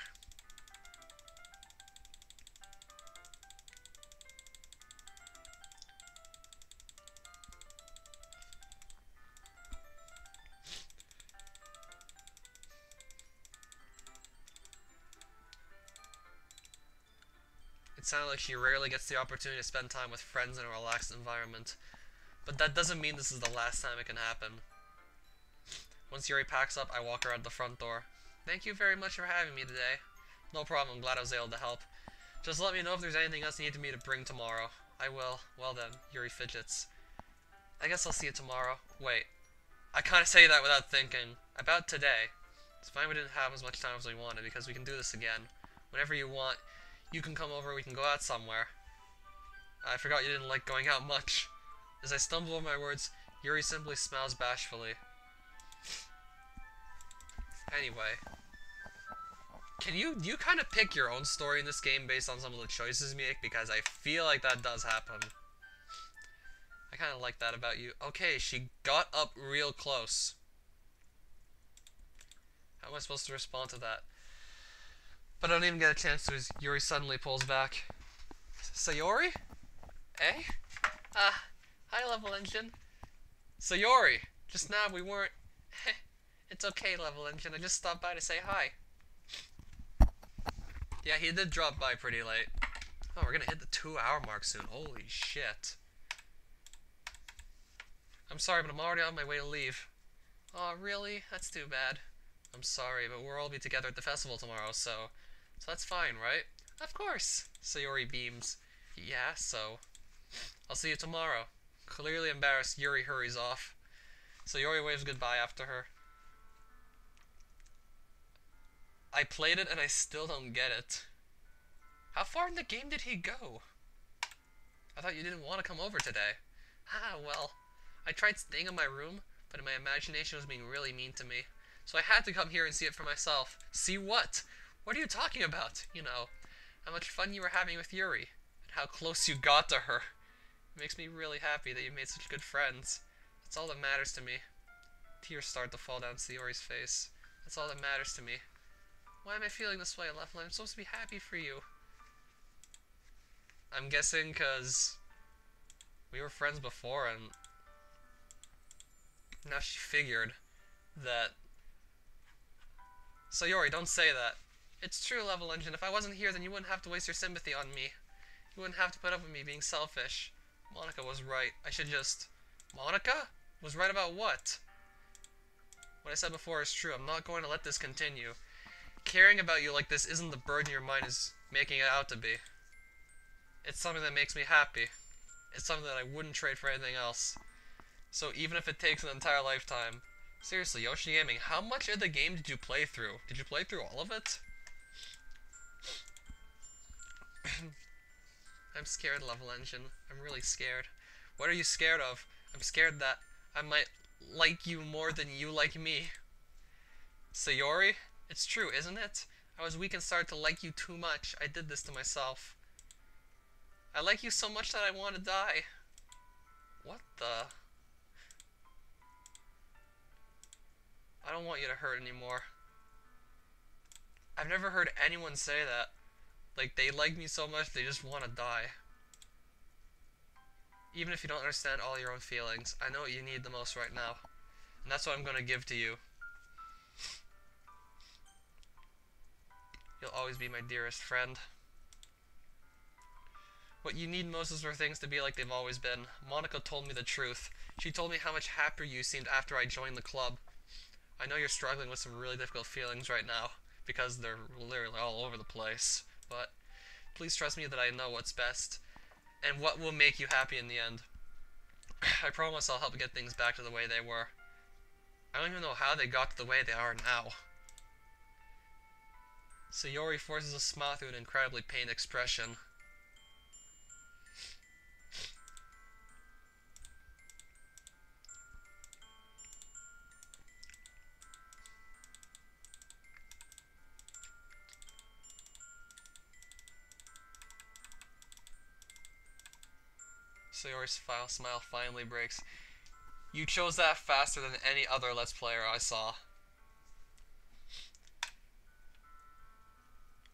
It sounded like she rarely gets the opportunity to spend time with friends in a relaxed environment. But that doesn't mean this is the last time it can happen. Once Yuri packs up, I walk her out the front door. Thank you very much for having me today. No problem, I'm glad I was able to help. Just let me know if there's anything else you need me to bring tomorrow. I will. Well then, Yuri fidgets. I guess I'll see you tomorrow. Wait. I kinda say that without thinking. About today. It's fine we didn't have as much time as we wanted, because we can do this again. Whenever you want, you can come over, we can go out somewhere. I forgot you didn't like going out much. As I stumble over my words, Yuri simply smiles bashfully. Anyway. Can you kind of pick your own story in this game based on some of the choices you make? Because I feel like that does happen. I kind of like that about you. Okay, she got up real close. How am I supposed to respond to that? But I don't even get a chance to as Yuri suddenly pulls back. Sayori? Eh? Hi, Level Engine. Sayori! Just now we weren't... It's okay, Level Engine. I just stopped by to say hi. Yeah, he did drop by pretty late. Oh, we're gonna hit the 2-hour mark soon. Holy shit. I'm sorry, but I'm already on my way to leave. Oh, really? That's too bad. I'm sorry, but we'll all be together at the festival tomorrow, so that's fine, right? Of course! Sayori beams. Yeah, so... I'll see you tomorrow. Clearly embarrassed, Yuri hurries off. Sayori waves goodbye after her. I played it and I still don't get it. How far in the game did he go? I thought you didn't want to come over today. Ah, well. I tried staying in my room, but my imagination was being really mean to me. So I had to come here and see it for myself. See what? What are you talking about? You know, how much fun you were having with Yuri, and how close you got to her. It makes me really happy that you made such good friends. That's all that matters to me. Tears start to fall down Sayori's face. That's all that matters to me. Why am I feeling this way, Level? I'm supposed to be happy for you. I'm guessing because we were friends before, and now she figured that... Sayori, don't say that. It's true, Level Engine. If I wasn't here, then you wouldn't have to waste your sympathy on me. You wouldn't have to put up with me being selfish. Monica was right. I should just... Monica? Was right about what? What I said before is true. I'm not going to let this continue. Caring about you like this isn't the burden your mind is making it out to be. It's something that makes me happy. It's something that I wouldn't trade for anything else. So even if it takes an entire lifetime. Seriously, Yoshi Gaming, how much of the game did you play through? Did you play through all of it? I'm scared, Level Engine. I'm really scared. What are you scared of? I'm scared that I might like you more than you like me. Sayori? It's true, isn't it? I was weak and started to like you too much. I did this to myself. I like you so much that I want to die. What the... I don't want you to hurt anymore. I've never heard anyone say that. Like, they like me so much, they just want to die. Even if you don't understand all your own feelings, I know what you need the most right now. And that's what I'm going to give to you. You'll always be my dearest friend. What you need most is for things to be like they've always been. Monica told me the truth. She told me how much happier you seemed after I joined the club. I know you're struggling with some really difficult feelings right now, because they're literally all over the place. But please trust me that I know what's best, and what will make you happy in the end. I promise I'll help get things back to the way they were. I don't even know how they got to the way they are now. Sayori forces a smile through an incredibly pained expression. Sayori's smile finally breaks. You chose that faster than any other Let's Player I saw.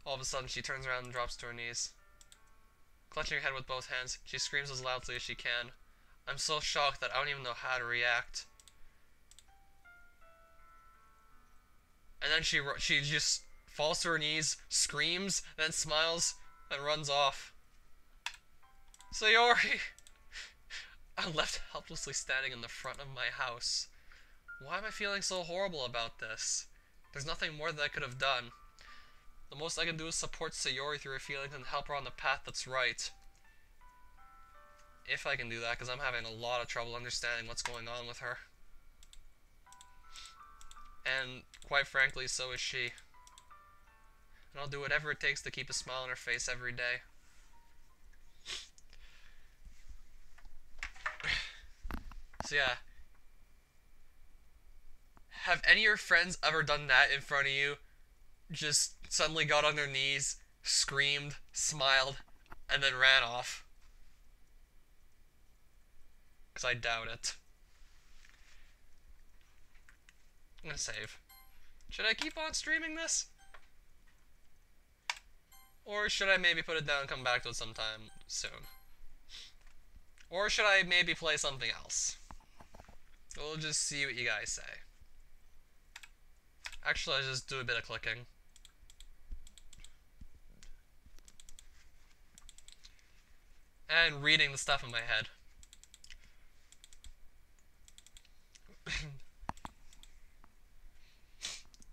All of a sudden, she turns around and drops to her knees. Clutching her head with both hands, she screams as loudly as she can. I'm so shocked that I don't even know how to react. And then she just falls to her knees, screams, then smiles, and runs off. Sayori! I'm left helplessly standing in the front of my house. Why am I feeling so horrible about this? There's nothing more that I could have done. The most I can do is support Sayori through her feelings and help her on the path that's right. If I can do that, because I'm having a lot of trouble understanding what's going on with her. And, quite frankly, so is she. And I'll do whatever it takes to keep a smile on her face every day. So yeah. Have any of your friends ever done that in front of you? Just suddenly got on their knees, screamed, smiled, and then ran off? Because I doubt it. I'm gonna save. Should I keep on streaming this? Or should I maybe put it down and come back to it sometime soon? Or should I maybe play something else? We'll just see what you guys say. Actually, I'll just do a bit of clicking. And reading the stuff in my head.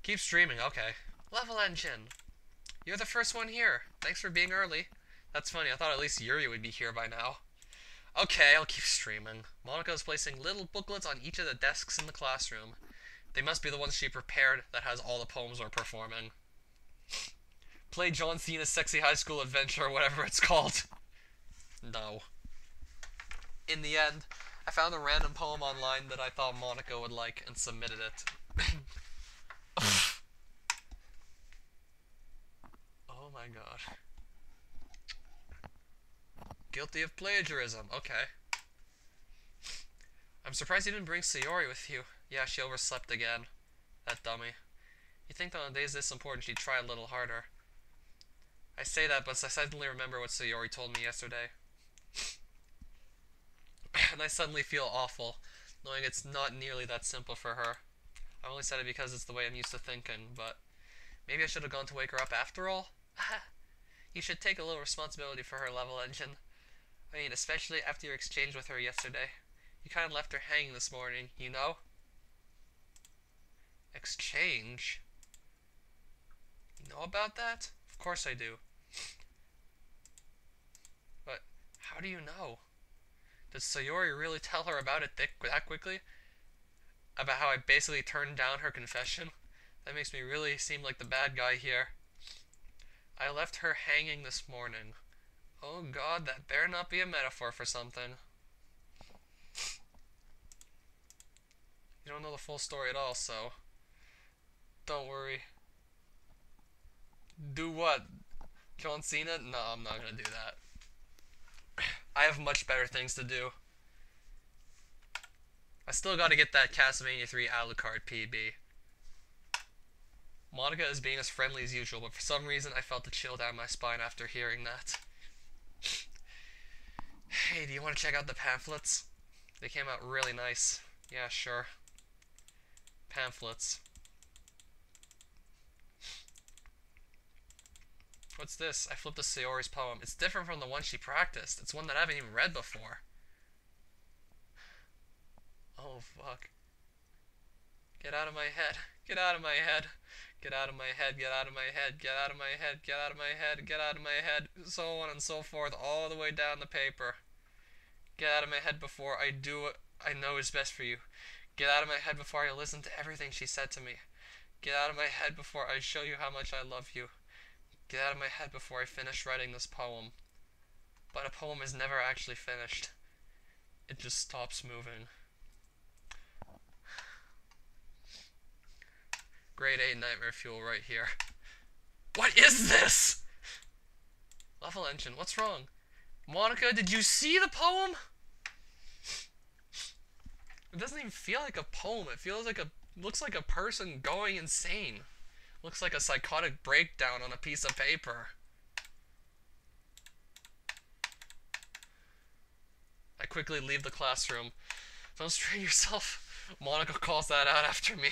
Keep streaming, okay. Level Engine! You're the first one here. Thanks for being early. That's funny, I thought at least Yuri would be here by now. Okay, I'll keep streaming. Monica is placing little booklets on each of the desks in the classroom. They must be the ones she prepared that has all the poems we're performing. Play John Cena's Sexy High School Adventure or whatever it's called. No. In the end, I found a random poem online that I thought Monica would like and submitted it. Oh my god. Guilty of plagiarism, okay. I'm surprised you didn't bring Sayori with you. Yeah, she overslept again. That dummy. You'd think that on days this important she'd try a little harder. I say that, but I suddenly remember what Sayori told me yesterday. And I suddenly feel awful, knowing it's not nearly that simple for her. I only said it because it's the way I'm used to thinking, but maybe I should have gone to wake her up after all? You should take a little responsibility for her, Level Engine. I mean, especially after your exchange with her yesterday. You kind of left her hanging this morning, you know? Exchange? You know about that? Of course I do. But how do you know? Did Sayori really tell her about it that quickly? About how I basically turned down her confession? That makes me really seem like the bad guy here. I left her hanging this morning. Oh god, that better not be a metaphor for something. You don't know the full story at all, so don't worry. Do what? John Cena? No, I'm not gonna do that. I have much better things to do. I still gotta get that Castlevania 3 Alucard PB. Monica is being as friendly as usual, but for some reason I felt a chill down my spine after hearing that. Hey, do you want to check out the pamphlets? They came out really nice. Yeah, sure. Pamphlets. What's this? I flipped to Sayori's poem. It's different from the one she practiced. It's one that I haven't even read before. Oh, fuck. Get out of my head. Get out of my head. Get out of my head. Get out of my head. Get out of my head. Get out of my head. Get out of my head. So on and so forth, all the way down the paper. Get out of my head before I do what I know is best for you. Get out of my head before I listen to everything she said to me. Get out of my head before I show you how much I love you. Get out of my head before I finish writing this poem. But a poem is never actually finished. It just stops moving. Grade 8 nightmare fuel right here. What is this? Level Engine, what's wrong? Monica, did you see the poem? It doesn't even feel like a poem. It feels like looks like a person going insane. Looks like a psychotic breakdown on a piece of paper. I quickly leave the classroom. Don't strain yourself. Monica calls that out after me.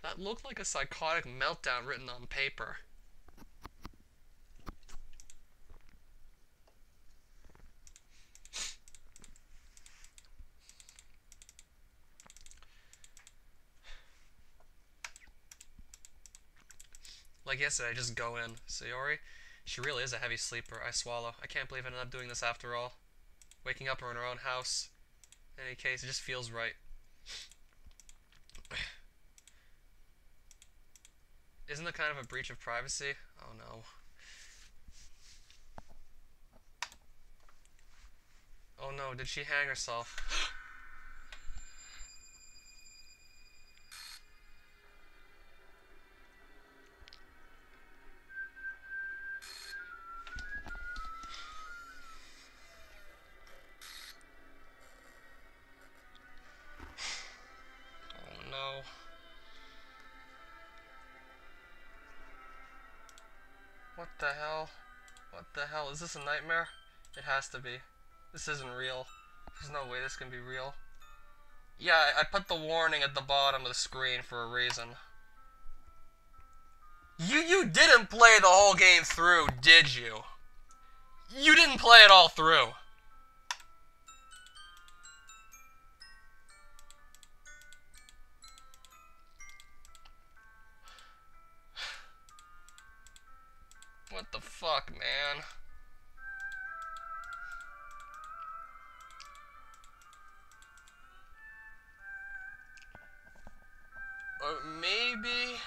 That looked like a psychotic meltdown written on paper. Like yesterday, I just go in. Sayori, she really is a heavy sleeper. I swallow. I can't believe I ended up doing this after all. Waking up in her own house. In any case, it just feels right. Isn't it kind of a breach of privacy? Oh no. Oh no, did she hang herself? Oh no. What the hell? What the hell? Is this a nightmare? It has to be. This isn't real. There's no way this can be real. Yeah, I put the warning at the bottom of the screen for a reason. You didn't play the whole game through, did you? You didn't play it all through. What the fuck, man? Or maybe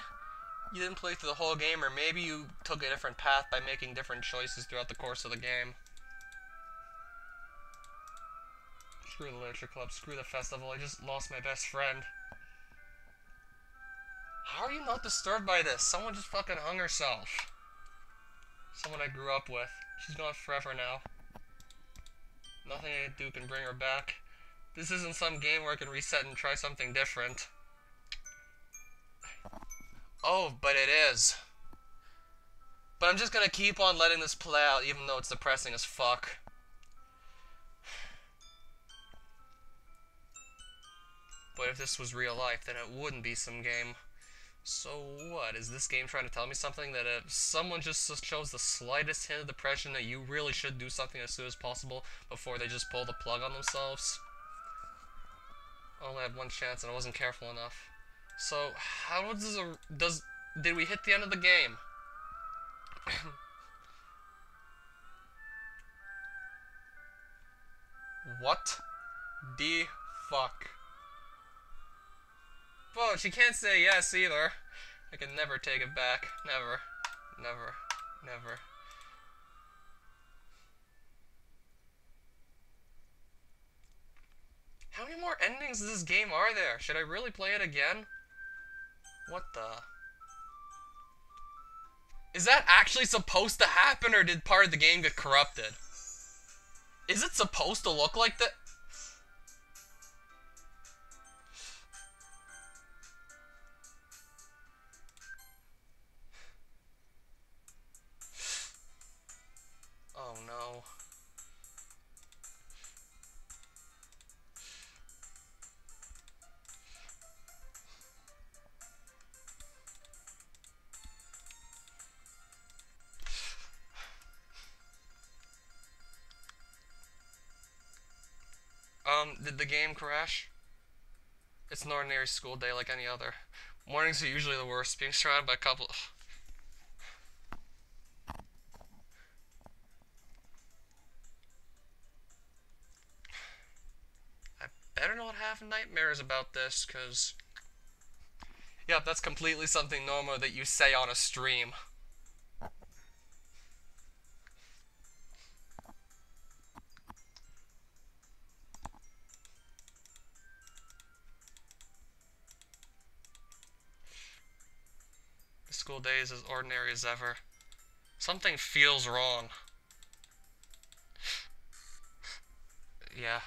you didn't play through the whole game, or maybe you took a different path by making different choices throughout the course of the game. Screw the literature club, screw the festival, I just lost my best friend. How are you not disturbed by this? Someone just fucking hung herself. Someone I grew up with. She's gone forever now. Nothing I can do can bring her back. This isn't some game where I can reset and try something different. Oh, but it is. But I'm just gonna keep on letting this play out even though it's depressing as fuck. But if this was real life, then it wouldn't be some game. So what? Is this game trying to tell me something? That if someone just shows the slightest hint of depression, that you really should do something as soon as possible before they just pull the plug on themselves? I only had one chance and I wasn't careful enough. So how did we hit the end of the game? What the fuck? Well, she can't say yes either. I can never take it back. Never. Never. Never. How many more endings of this game are there? Should I really play it again? What the? Is that actually supposed to happen, or did part of the game get corrupted? Is it supposed to look like that? Oh no. Did the game crash? It's an ordinary school day like any other. Mornings are usually the worst, being surrounded by a couple... I better not have nightmares about this, cause... Yep, that's completely something normal that you say on a stream. The school day is as ordinary as ever. Something feels wrong. Yeah.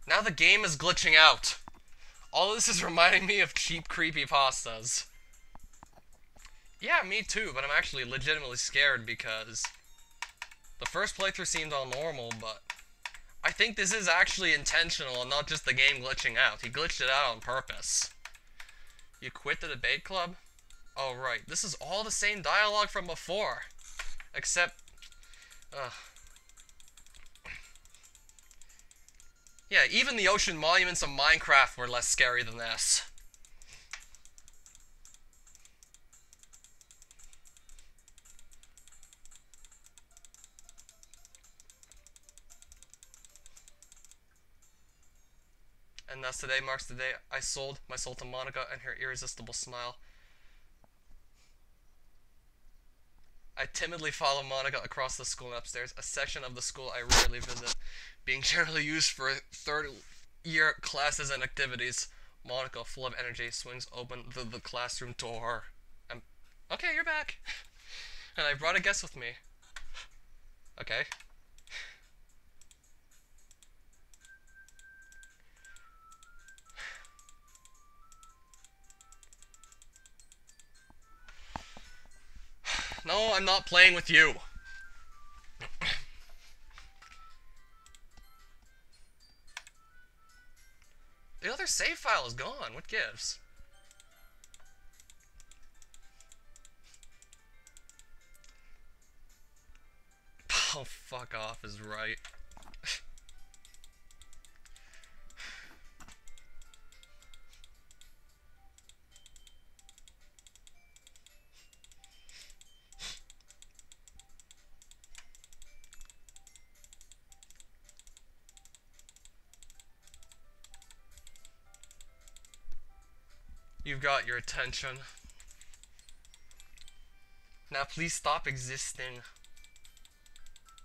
Now the game is glitching out. All this is reminding me of cheap creepypastas. Yeah, me too, but I'm actually legitimately scared because the first playthrough seemed all normal, but I think this is actually intentional and not just the game glitching out. He glitched it out on purpose. You quit the debate club? Oh, right. This is all the same dialogue from before. Except... Ugh. Yeah, even the ocean monuments of Minecraft were less scary than this. And thus today marks the day I sold my soul to Monica and her irresistible smile. I timidly follow Monica across the school and upstairs, a section of the school I rarely visit, being generally used for third-year classes and activities. Monica, full of energy, swings open the classroom door. Okay, you're back. And I brought a guest with me. Okay. No, I'm not playing with you. The other save file is gone. What gives? Oh, fuck off is right. You've got your attention. Now please stop existing.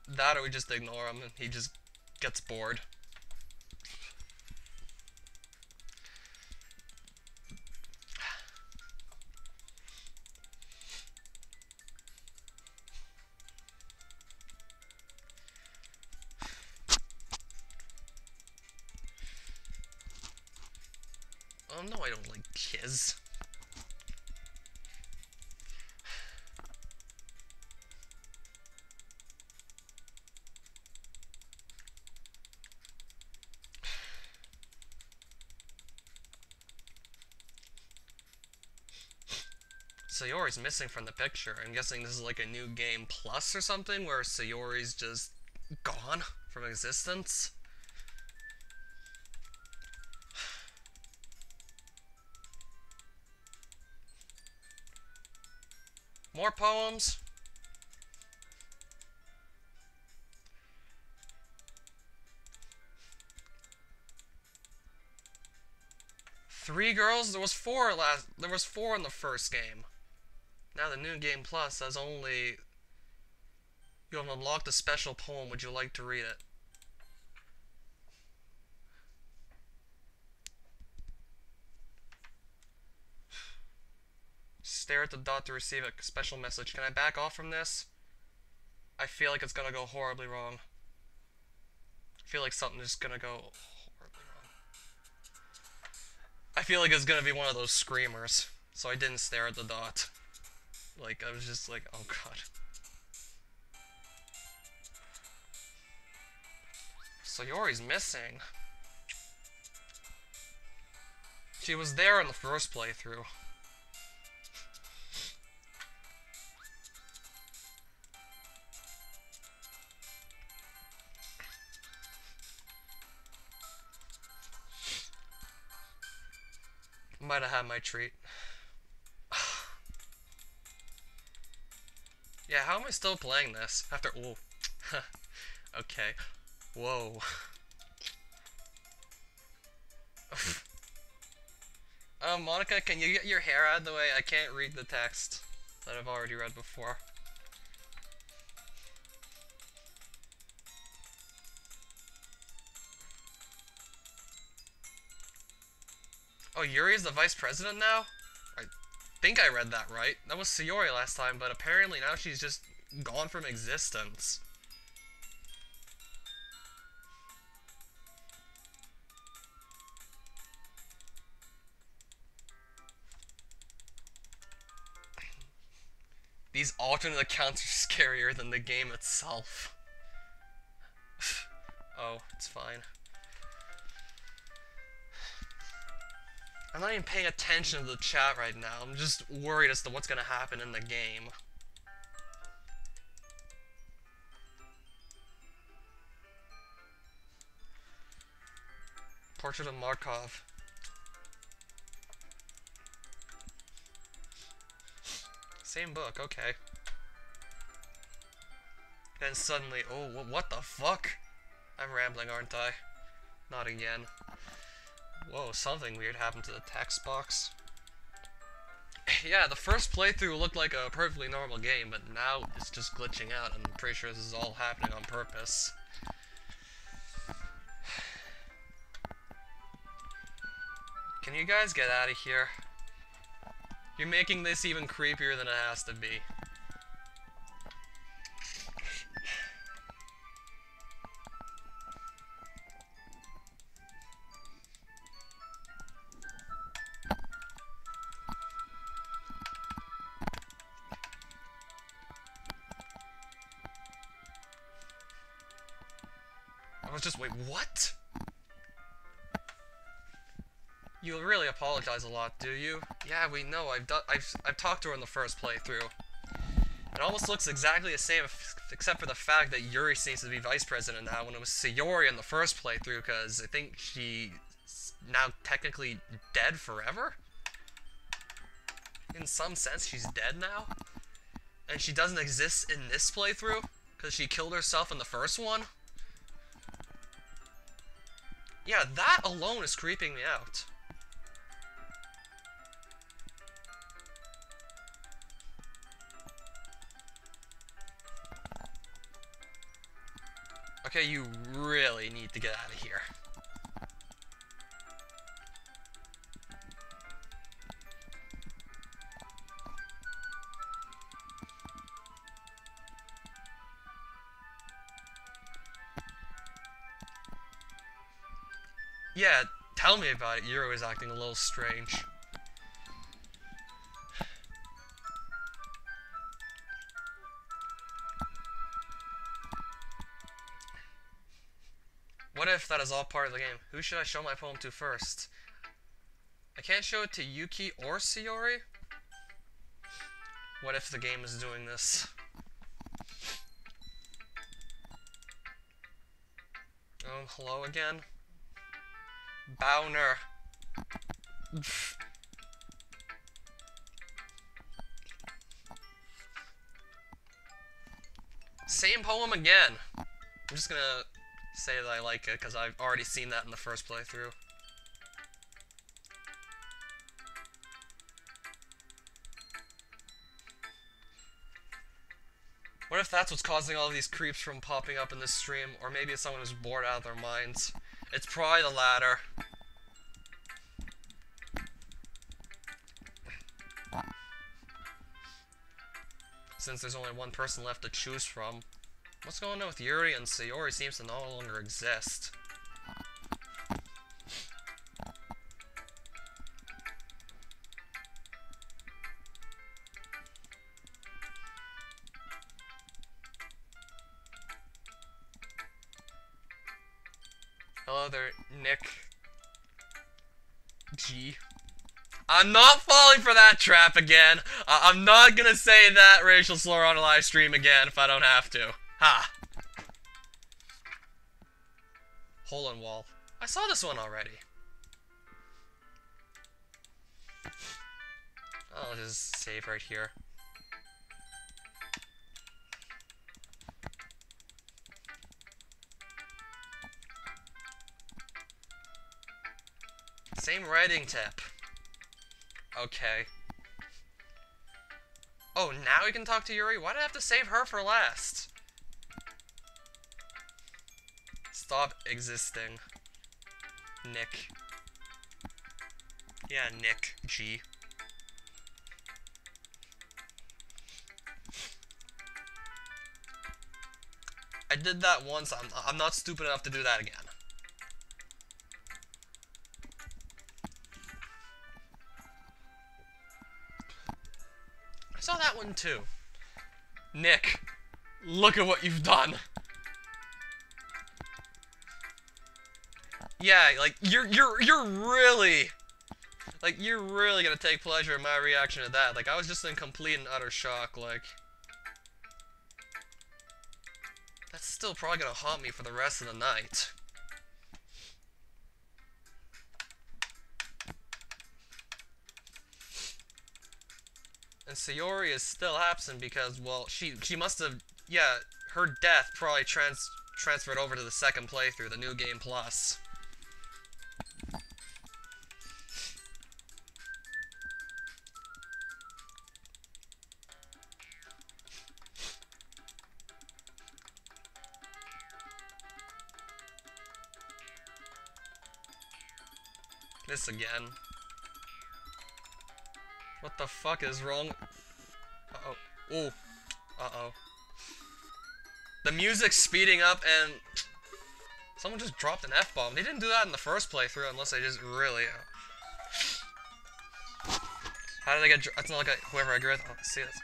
That or we just ignore him and he just gets bored. Oh no, I don't like kids. Sayori's missing from the picture. I'm guessing this is like a new game plus or something where Sayori's just gone from existence. More poems? Three girls? There was four in the first game. Now the new game plus says only you have unlocked a special poem. Would you like to read it? Stare at the dot to receive a special message. Can I back off from this? I feel like it's gonna go horribly wrong. I feel like something is gonna go horribly wrong. I feel like it's gonna be one of those screamers. So I didn't stare at the dot. Like, I was just like, oh god. Sayori's missing. She was there in the first playthrough. Might have had my treat. Yeah, how am I still playing this? After... Ooh. Okay. Whoa. Monica, can you get your hair out of the way? I can't read the text that I've already read before. Oh, Yuri is the vice president now? I think I read that right. That was Sayori last time, but apparently now she's just gone from existence. These alternate accounts are scarier than the game itself. Oh, it's fine. I'm not even paying attention to the chat right now. I'm just worried as to what's gonna happen in the game. Portrait of Markov. Same book, okay. Then suddenly, oh, what the fuck? I'm rambling, aren't I? Not again. Whoa, something weird happened to the text box. Yeah, the first playthrough looked like a perfectly normal game, but now it's just glitching out, and I'm pretty sure this is all happening on purpose. Can you guys get out of here? You're making this even creepier than it has to be. Wait, what? You really apologize a lot, do you? Yeah, we know. I've talked to her in the first playthrough. It almost looks exactly the same, except for the fact that Yuri seems to be vice president now, when it was Sayori in the first playthrough, because I think she's now technically dead forever? In some sense, she's dead now? And she doesn't exist in this playthrough, because she killed herself in the first one? Yeah, that alone is creeping me out. Okay, you really need to get out of here. Yeah, tell me about it. Yuri was acting a little strange. What if that is all part of the game? Who should I show my poem to first? I can't show it to Yuki or Sayori? What if the game is doing this? Oh, hello again? Bowner. Same poem again. I'm just gonna say that I like it because I've already seen that in the first playthrough. What if that's what's causing all these creeps from popping up in this stream? Or maybe it's someone who's bored out of their minds. It's probably the latter. Since there's only one person left to choose from. What's going on with Yuri and Sayori seems to no longer exist. Hello there, Nick G. I'm not falling for that trap again. I'm not gonna say that racial slur on a live stream again if I don't have to. Ha! Hole in wall. I saw this one already. I'll just save right here. Same writing tip. Okay. Oh, now we can talk to Yuri? Why did I have to save her for last? Stop existing. Nick. Yeah, Nick G. I did that once, I'm not stupid enough to do that again. I saw that one too. Nick, look at what you've done. Yeah, like, you're really... Like, you're really gonna take pleasure in my reaction to that. Like, I was just in complete and utter shock, like... That's still probably gonna haunt me for the rest of the night. And Sayori is still absent because, well, she must have... Yeah, her death probably transferred over to the second playthrough, the New Game Plus. This again. What the fuck is wrong? Uh-oh. Ooh. Uh-oh. The music's speeding up and... Someone just dropped an F-bomb. They didn't do that in the first playthrough unless they just really... How did I get... It's not like whoever I agree with... Oh, see this.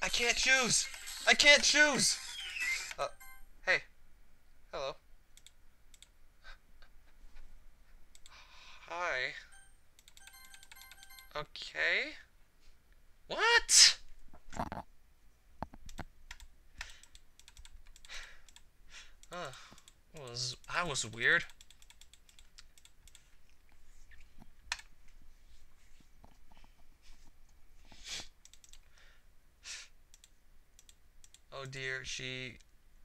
I can't choose! I can't choose! Hey. Hello. Hi. Okay. What? That was weird. Oh dear, she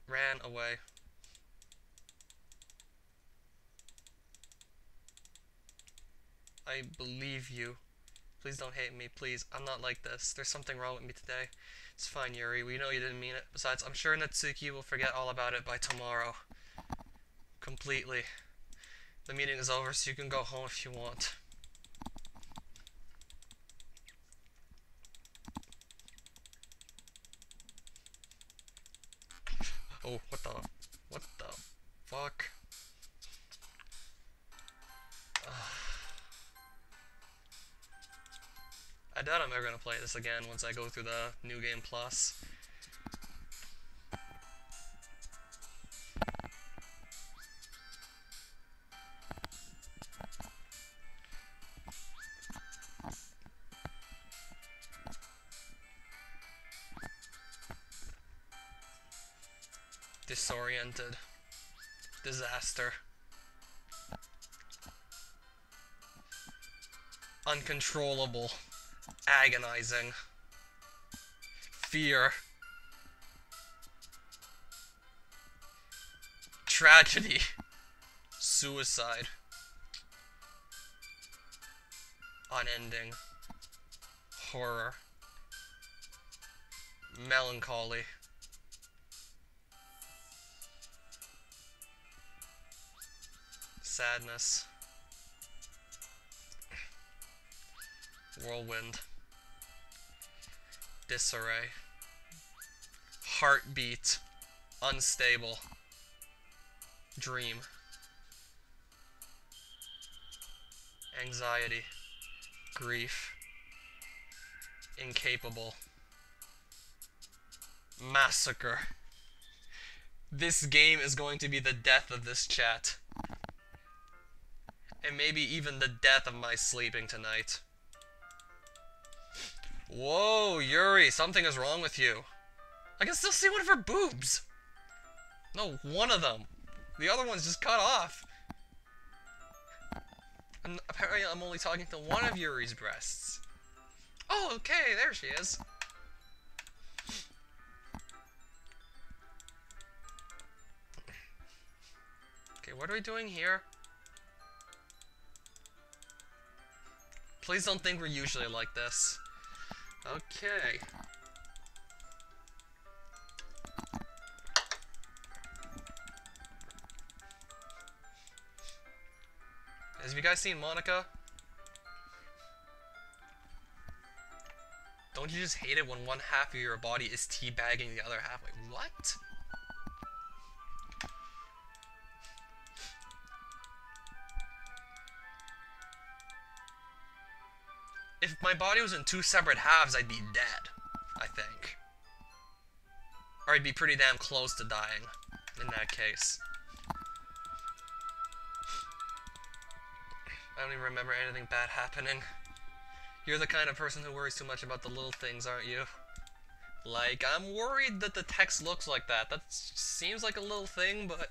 ran away. I believe you. Please don't hate me, please. I'm not like this. There's something wrong with me today. It's fine, Yuri. We know you didn't mean it. Besides, I'm sure Natsuki will forget all about it by tomorrow. Completely. The meeting is over, so you can go home if you want. Oh, what the fuck? I doubt I'm ever gonna play this again once I go through the New Game Plus. Disoriented. Disaster. Uncontrollable. Agonizing. Fear. Tragedy. Suicide. Unending. Horror. Melancholy. Sadness. Whirlwind. Disarray. Heartbeat. Unstable. Dream. Anxiety. Grief. Incapable. Massacre. This game is going to be the death of this chat. And maybe even the death of my sleeping tonight. Whoa, Yuri, something is wrong with you. I can still see one of her boobs. No, one of them. The other one's just cut off. And apparently I'm only talking to one of Yuri's breasts. Oh, okay, there she is. Okay, what are we doing here? Please don't think we're usually like this. Okay. Have you guys seen Monica? Don't you just hate it when one half of your body is teabagging the other half? Wait, what? If my body was in two separate halves, I'd be dead, I think. Or I'd be pretty damn close to dying in that case. I don't even remember anything bad happening. You're the kind of person who worries too much about the little things, aren't you? Like, I'm worried that the text looks like that. That seems like a little thing, but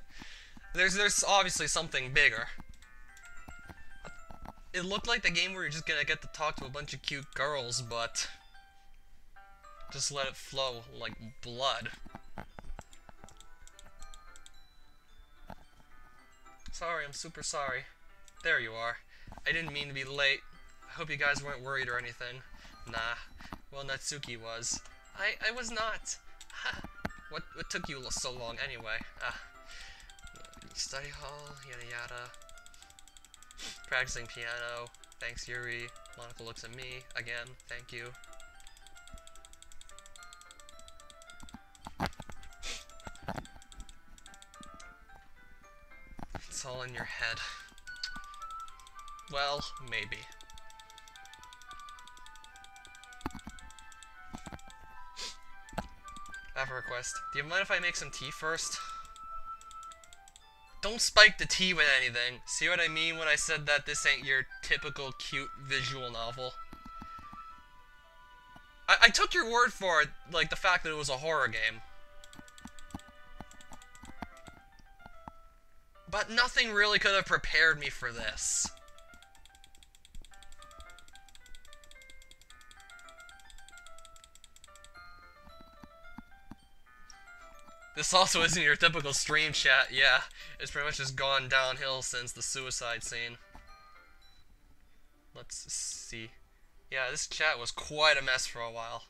there's obviously something bigger. It looked like the game where you're just gonna get to talk to a bunch of cute girls, but just let it flow like blood. Sorry, I'm super sorry. There you are. I didn't mean to be late. I hope you guys weren't worried or anything. Nah. Well, Natsuki was. I was not. What took you so long anyway? Study hall, yada yada. Practicing piano. Thanks, Yuri. Monica looks at me. Again, thank you. It's all in your head. Well, maybe. I have a request. Do you mind if I make some tea first? Don't spike the tea with anything. See what I mean when I said that this ain't your typical cute visual novel? I took your word for it, like the fact that it was a horror game. But nothing really could have prepared me for this. This also isn't your typical stream chat, yeah. It's pretty much just gone downhill since the suicide scene. Let's see. Yeah, this chat was quite a mess for a while.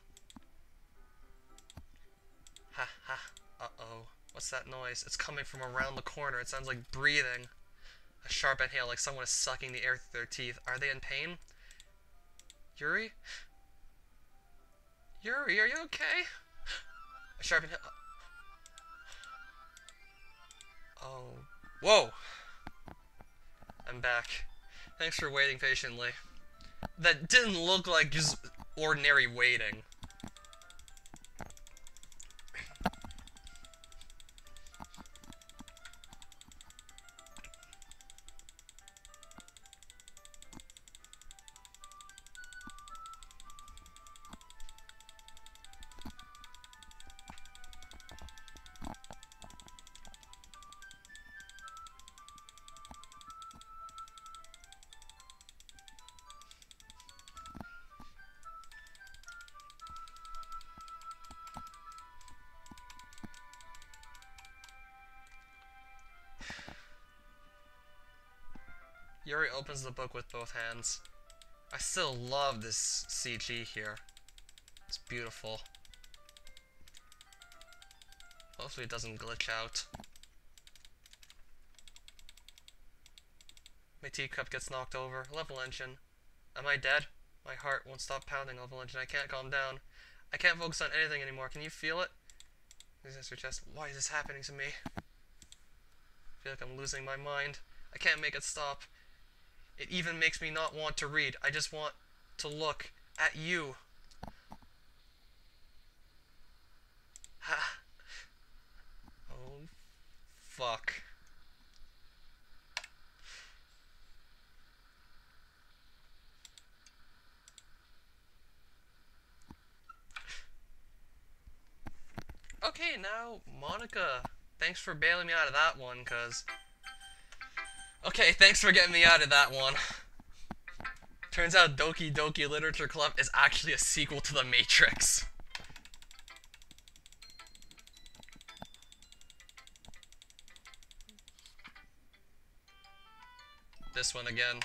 Ha ha. Uh-oh. What's that noise? It's coming from around the corner. It sounds like breathing. A sharp inhale, like someone is sucking the air through their teeth. Are they in pain? Yuri? Yuri, are you okay? A sharp inhale. Oh. Whoa! I'm back. Thanks for waiting patiently. That didn't look like just ordinary waiting. Yuri opens the book with both hands. I still love this CG here. It's beautiful. Hopefully it doesn't glitch out. My teacup gets knocked over. Level engine. Am I dead? My heart won't stop pounding. Level engine. I can't calm down. I can't focus on anything anymore. Can you feel it? This your chest. Why is this happening to me? I feel like I'm losing my mind. I can't make it stop. It even makes me not want to read. I just want to look at you. Ha. Oh, fuck. Okay, now, Monica, thanks for bailing me out of that one, cause... Okay, thanks for getting me out of that one. Turns out Doki Doki Literature Club is actually a sequel to The Matrix. This one again.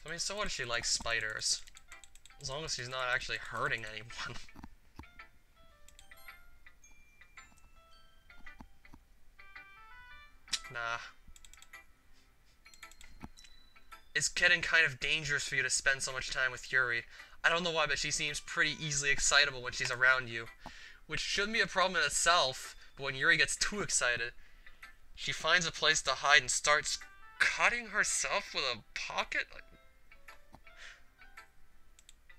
I mean, so what if she likes spiders? As long as she's not actually hurting anyone. Nah. It's getting kind of dangerous for you to spend so much time with Yuri. I don't know why, but she seems pretty easily excitable when she's around you. Which shouldn't be a problem in itself, but when Yuri gets too excited, She finds a place to hide and starts cutting herself with a pocket? Like,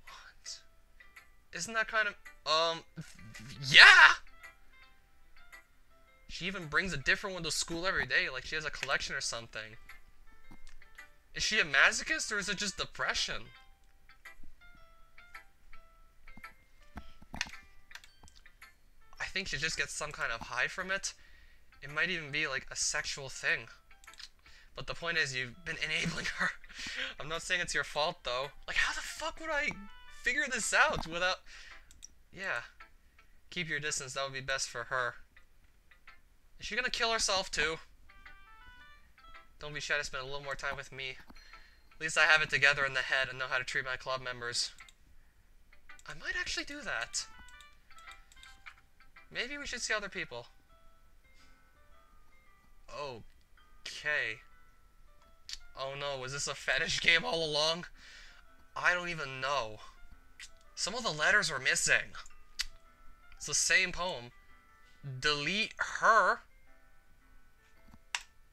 what? Isn't that kind of... yeah! She even brings a different one to school every day, like she has a collection or something. Is she a masochist, or is it just depression? I think she just gets some kind of high from it. It might even be like a sexual thing. But the point is, you've been enabling her. I'm not saying it's your fault, though. Like, how the fuck would I figure this out without... Yeah. Keep your distance, that would be best for her. Is she gonna kill herself, too? Don't be shy to spend a little more time with me. At least I have it together in the head and know how to treat my club members. I might actually do that. Maybe we should see other people. Okay. Oh no, was this a fetish game all along? I don't even know. Some of the letters were missing. It's the same poem. Delete her?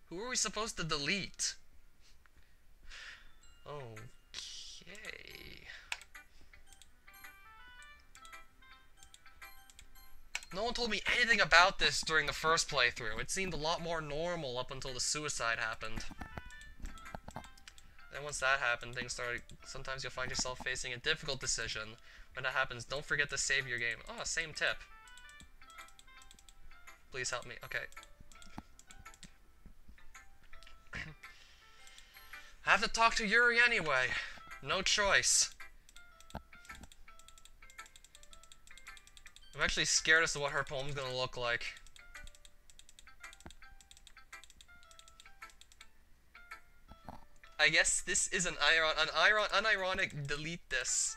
Who are we supposed to delete? Okay. No one told me anything about this during the first playthrough. It seemed a lot more normal up until the suicide happened. Then once that happened, things started... Sometimes you'll find yourself facing a difficult decision. When that happens, don't forget to save your game. Oh, same tip. Please help me. Okay. I have to talk to Yuri anyway. No choice. I'm actually scared as to what her poem's gonna look like. I guess this is an unironic delete this.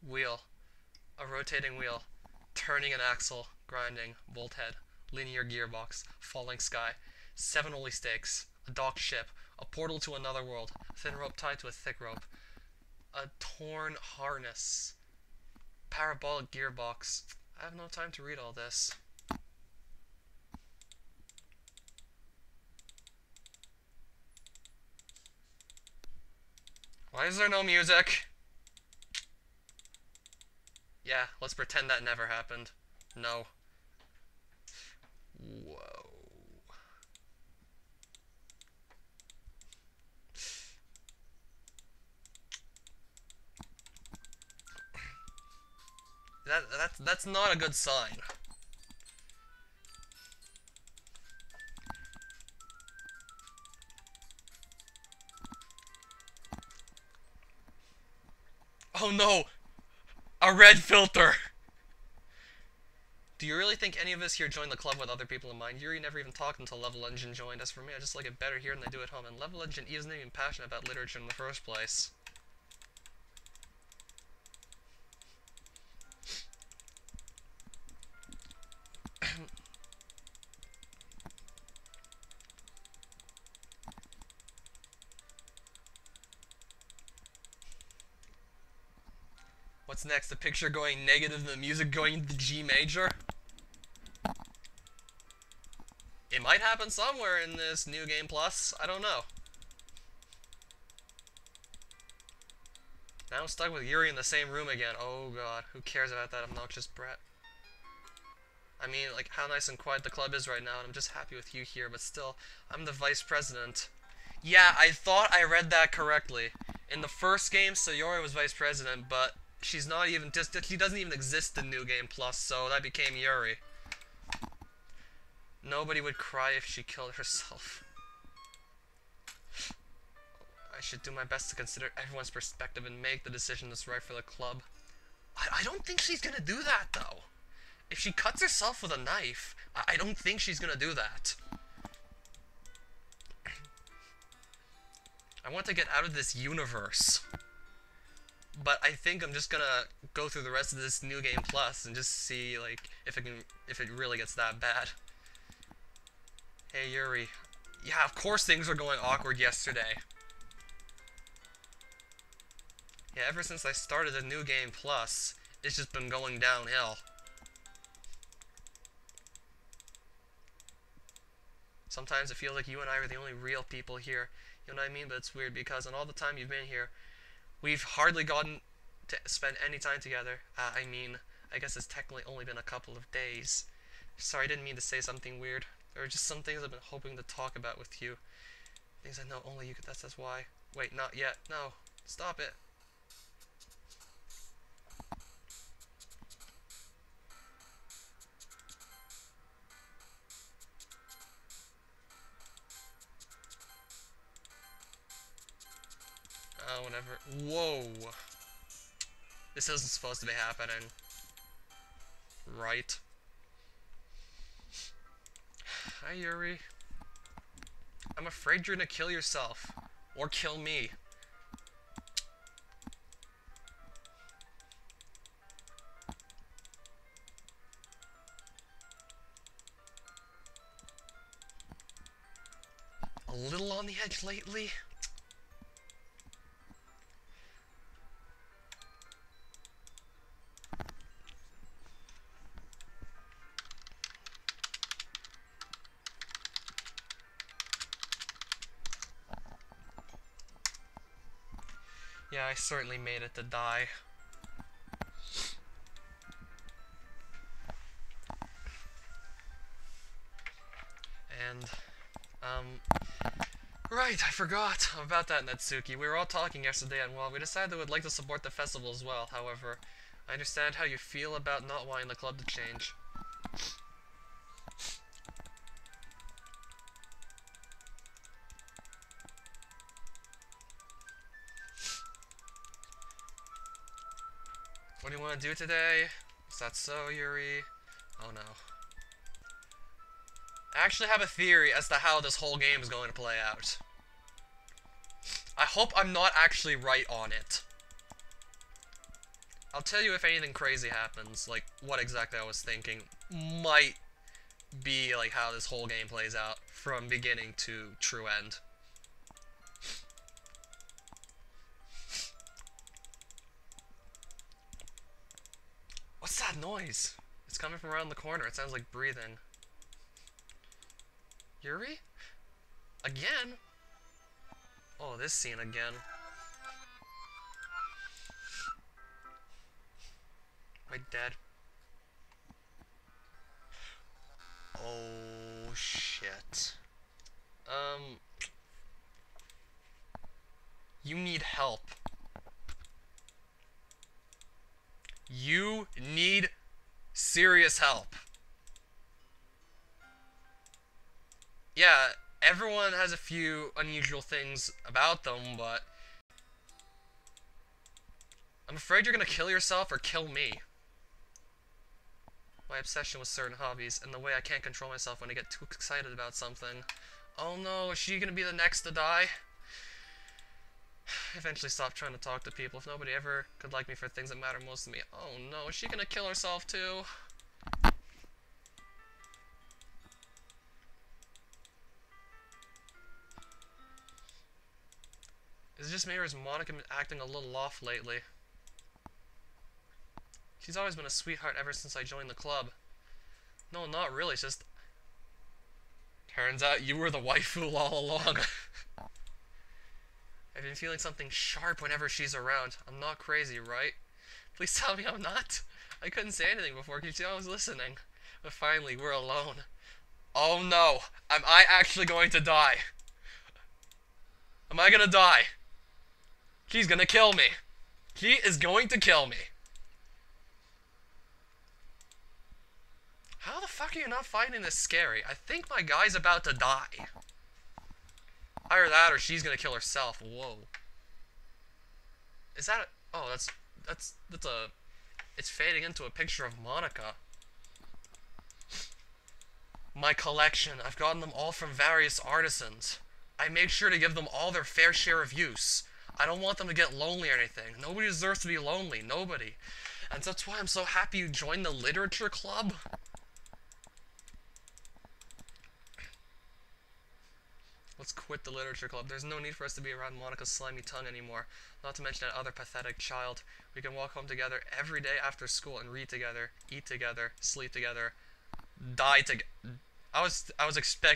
Wheel. A rotating wheel. Turning an axle. Grinding. Bolt head. Linear gearbox. Falling sky. 7 holy stakes. A docked ship. A portal to another world. A thin rope tied to a thick rope. A torn harness. Parabolic gearbox. I have no time to read all this. Why is there no music? Yeah, let's pretend that never happened. No. Whoa. That's not a good sign. Oh no! A red filter! Do you really think any of us here joined the club with other people in mind? Yuri never even talked until Level Engine joined. As for me, I just like it better here than I do at home, and Level Engine isn't even passionate about literature in the first place. What's next? The picture going negative and the music going into G major? It might happen somewhere in this New Game Plus. I don't know. Now I'm stuck with Yuri in the same room again. Oh god, who cares about that obnoxious brat? I mean, like, how nice and quiet the club is right now, and I'm just happy with you here, but still, I'm the vice president. Yeah, I thought I read that correctly. In the first game, Sayori was vice president, but she's not even, she doesn't even exist in New Game Plus, so that became Yuri. Nobody would cry if she killed herself. I should do my best to consider everyone's perspective and make the decision that's right for the club. I don't think she's gonna do that, though. If she cuts herself with a knife, I don't think she's gonna do that. I want to get out of this universe. But I think I'm just gonna go through the rest of this New Game Plus and just see, like, if it really gets that bad. Hey, Yuri. Yeah, of course things were going awkward yesterday. Yeah, ever since I started the New Game Plus, it's just been going downhill. Sometimes it feels like you and I are the only real people here. You know what I mean? But it's weird because in all the time you've been here, we've hardly gotten to spend any time together. I guess it's technically only been a couple of days. Sorry, I didn't mean to say something weird. There are just some things I've been hoping to talk about with you. Things I know only you could. That's why. Wait, not yet. No. Stop it. Whatever. Whoa. This isn't supposed to be happening. Right. Hi, Yuri. I'm afraid you're gonna kill yourself. Or kill me. A little on the edge lately? Yeah, I certainly made it to die. And, right, I forgot about that, Natsuki. We were all talking yesterday, and well, we decided that we'd like to support the festival as well. However, I understand how you feel about not wanting the club to change. What do you want to do today? Is that so, Yuri? Oh no. I actually have a theory as to how this whole game is going to play out. I hope I'm not actually right on it. I'll tell you if anything crazy happens, like what exactly I was thinking might be like how this whole game plays out from beginning to true end. What's that noise? It's coming from around the corner. It sounds like breathing. Yuri? Again? Oh, this scene again. Am I dead? Oh, shit. You need help. You need serious help. Yeah, everyone has a few unusual things about them, but I'm afraid you're gonna kill yourself or kill me. My obsession with certain hobbies and the way I can't control myself when I get too excited about something. Oh no, is she gonna be the next to die? Eventually stop trying to talk to people if nobody ever could like me for things that matter most to me. Oh no, is she gonna kill herself too? Is it just me or is Monica acting a little off lately? She's always been a sweetheart ever since I joined the club. No, not really, it's just... Turns out you were the waifu all along. I've been feeling something sharp whenever she's around. I'm not crazy, right? Please tell me I'm not. I couldn't say anything before because I was listening. But finally, we're alone. Oh no! Am I actually going to die? Am I gonna die? She's gonna kill me. She is going to kill me. How the fuck are you not finding this scary? I think my guy's about to die. Either that or she's gonna kill herself. Whoa. Is that a... Oh, that's a... It's fading into a picture of Monica. My collection. I've gotten them all from various artisans. I made sure to give them all their fair share of use. I don't want them to get lonely or anything. Nobody deserves to be lonely. Nobody. And that's why I'm so happy you joined the literature club. Let's quit the literature club. There's no need for us to be around Monica's slimy tongue anymore. Not to mention that other pathetic child. We can walk home together every day after school and read together, eat together, sleep together, die together. I was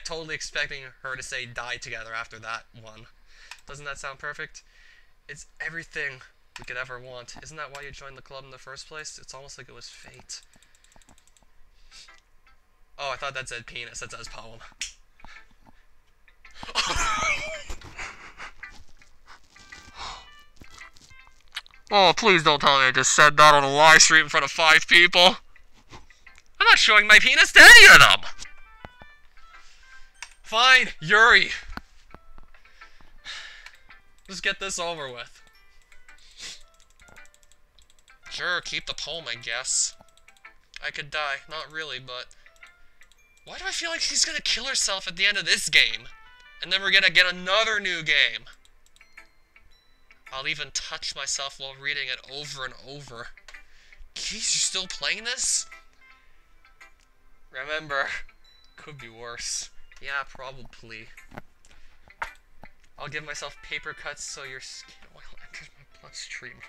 totally expecting her to say die together after that one. Doesn't that sound perfect? It's everything we could ever want. Isn't that why you joined the club in the first place? It's almost like it was fate. Oh, I thought that said penis. That says poem. Oh, please don't tell me I just said that on a live stream in front of 5 people. I'm not showing my penis to any of them. Fine, Yuri. Just get this over with. Sure, keep the poem, I guess. I could die. Not really, but... Why do I feel like she's gonna kill herself at the end of this game? And then we're gonna get another new game. I'll even touch myself while reading it over and over. Jeez, you're still playing this? Remember, could be worse. Yeah, probably. I'll give myself paper cuts so your skin oil enters my bloodstream.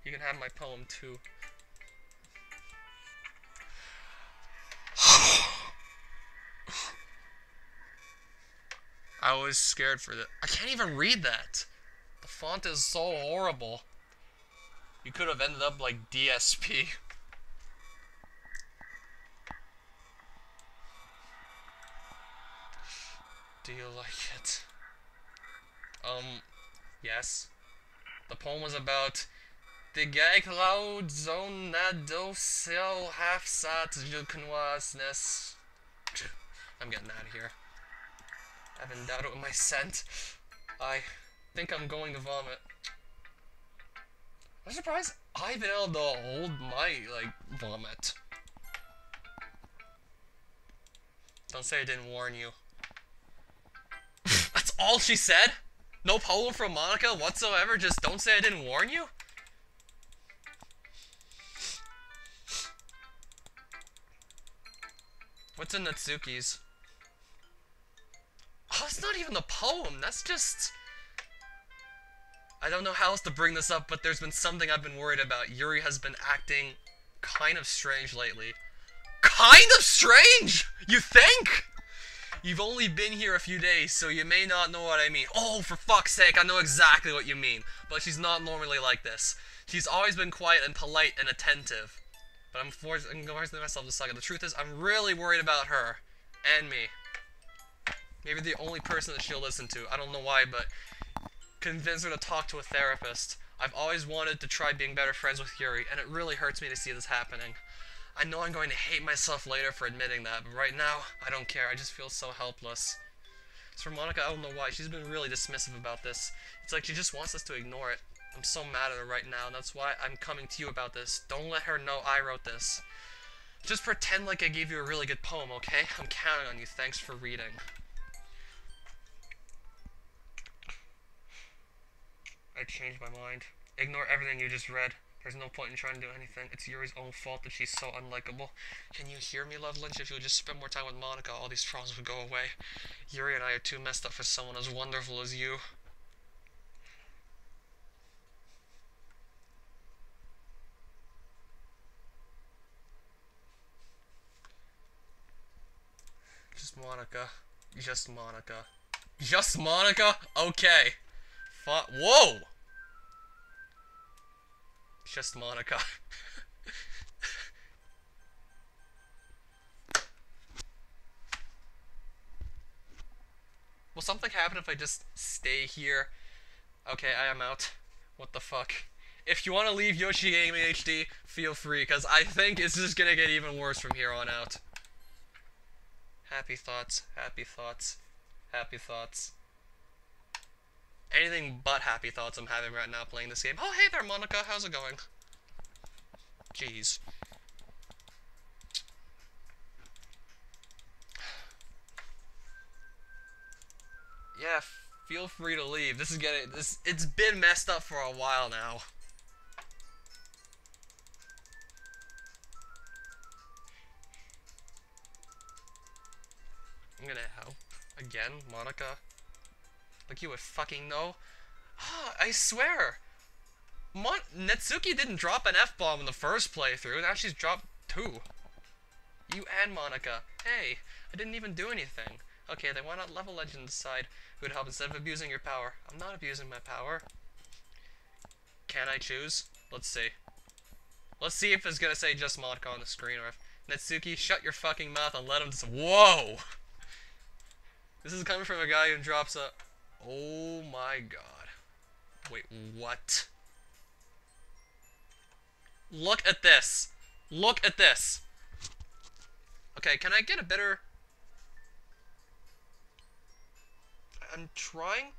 You can have my poem too. I was scared for that. I can't even read that. The font is so horrible. You could have ended up like DSP. Do you like it? Yes. The poem was about the gay cloud zone that do so half sat jukenwasness. I'm getting out of here. I've endowed it with my scent. I think I'm going to vomit. I'm surprised I've been able to hold my, vomit. Don't say I didn't warn you. That's all she said? No poem from Monica whatsoever? Just don't say I didn't warn you? What's in Natsuki's? Oh, it's not even the poem. That's just... I don't know how else to bring this up, but there's been something I've been worried about. Yuri has been acting kind of strange lately. Kind of strange? You think? You've only been here a few days, so you may not know what I mean. Oh, for fuck's sake, I know exactly what you mean. But she's not normally like this. She's always been quiet and polite and attentive. But I'm forcing myself to suck it. The truth is, I'm really worried about her. And me. Maybe the only person that she'll listen to. I don't know why, but convince her to talk to a therapist. I've always wanted to try being better friends with Yuri, and it really hurts me to see this happening. I know I'm going to hate myself later for admitting that, but right now, I don't care. I just feel so helpless. As for Monica, I don't know why. She's been really dismissive about this. It's like she just wants us to ignore it. I'm so mad at her right now, and that's why I'm coming to you about this. Don't let her know I wrote this. Just pretend like I gave you a really good poem, okay? I'm counting on you. Thanks for reading. I changed my mind. Ignore everything you just read. There's no point in trying to do anything. It's Yuri's own fault that she's so unlikable. Can you hear me, Love Lynch? If you would just spend more time with Monica, all these problems would go away. Yuri and I are too messed up for someone as wonderful as you. Just Monica. Just Monica. Just Monica? Okay. Whoa! Just Monica. Will something happen if I just stay here? Okay, I am out. What the fuck? If you want to leave Yoshi Gaming HD, feel free, because I think it's just gonna get even worse from here on out. Happy thoughts, happy thoughts, happy thoughts. Anything but happy thoughts I'm having right now playing this game. Oh, hey there, Monica. How's it going? Jeez. Yeah, feel free to leave. This is getting... It's been messed up for a while now. I'm gonna help. Again, Monica. Like you would fucking know. I swear. Natsuki didn't drop an F-bomb in the first playthrough. Now she's dropped 2. You and Monica. Hey, I didn't even do anything. Okay, then why not level legend and decide who would help instead of abusing your power? I'm not abusing my power. Can I choose? Let's see. Let's see if it's gonna say just Monica on the screen, or if Natsuki, shut your fucking mouth and let him just— Whoa! This is coming from a guy who drops a— Oh my god. Wait, what? Look at this! Look at this! Okay, can I get a better... I'm trying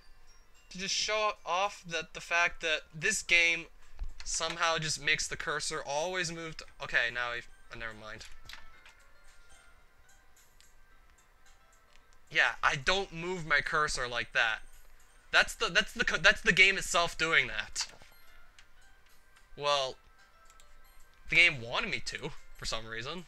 to just show off that the fact that this game somehow just makes the cursor always move to— Okay, now never mind. Yeah, I don't move my cursor like that. That's the game itself doing that. Well, the game wanted me to, for some reason.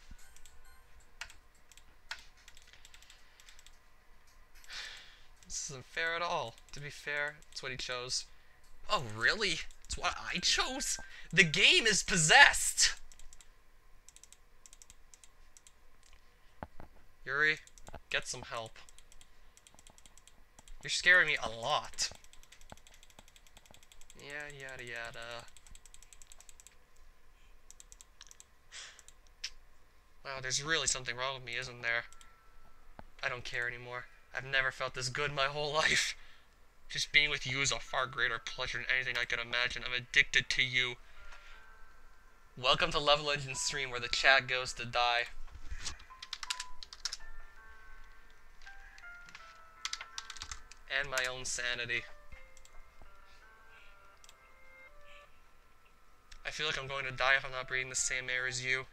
This isn't fair at all. To be fair, it's what he chose. Oh, really? It's what I chose? The game is possessed! Yuri, get some help. You're scaring me a lot. Yeah, yada yada. Wow, there's really something wrong with me, isn't there? I don't care anymore. I've never felt this good in my whole life. Just being with you is a far greater pleasure than anything I could imagine. I'm addicted to you. Welcome to Level Legends stream where the chat goes to die. And my own sanity. I feel like I'm going to die if I'm not breathing the same air as you.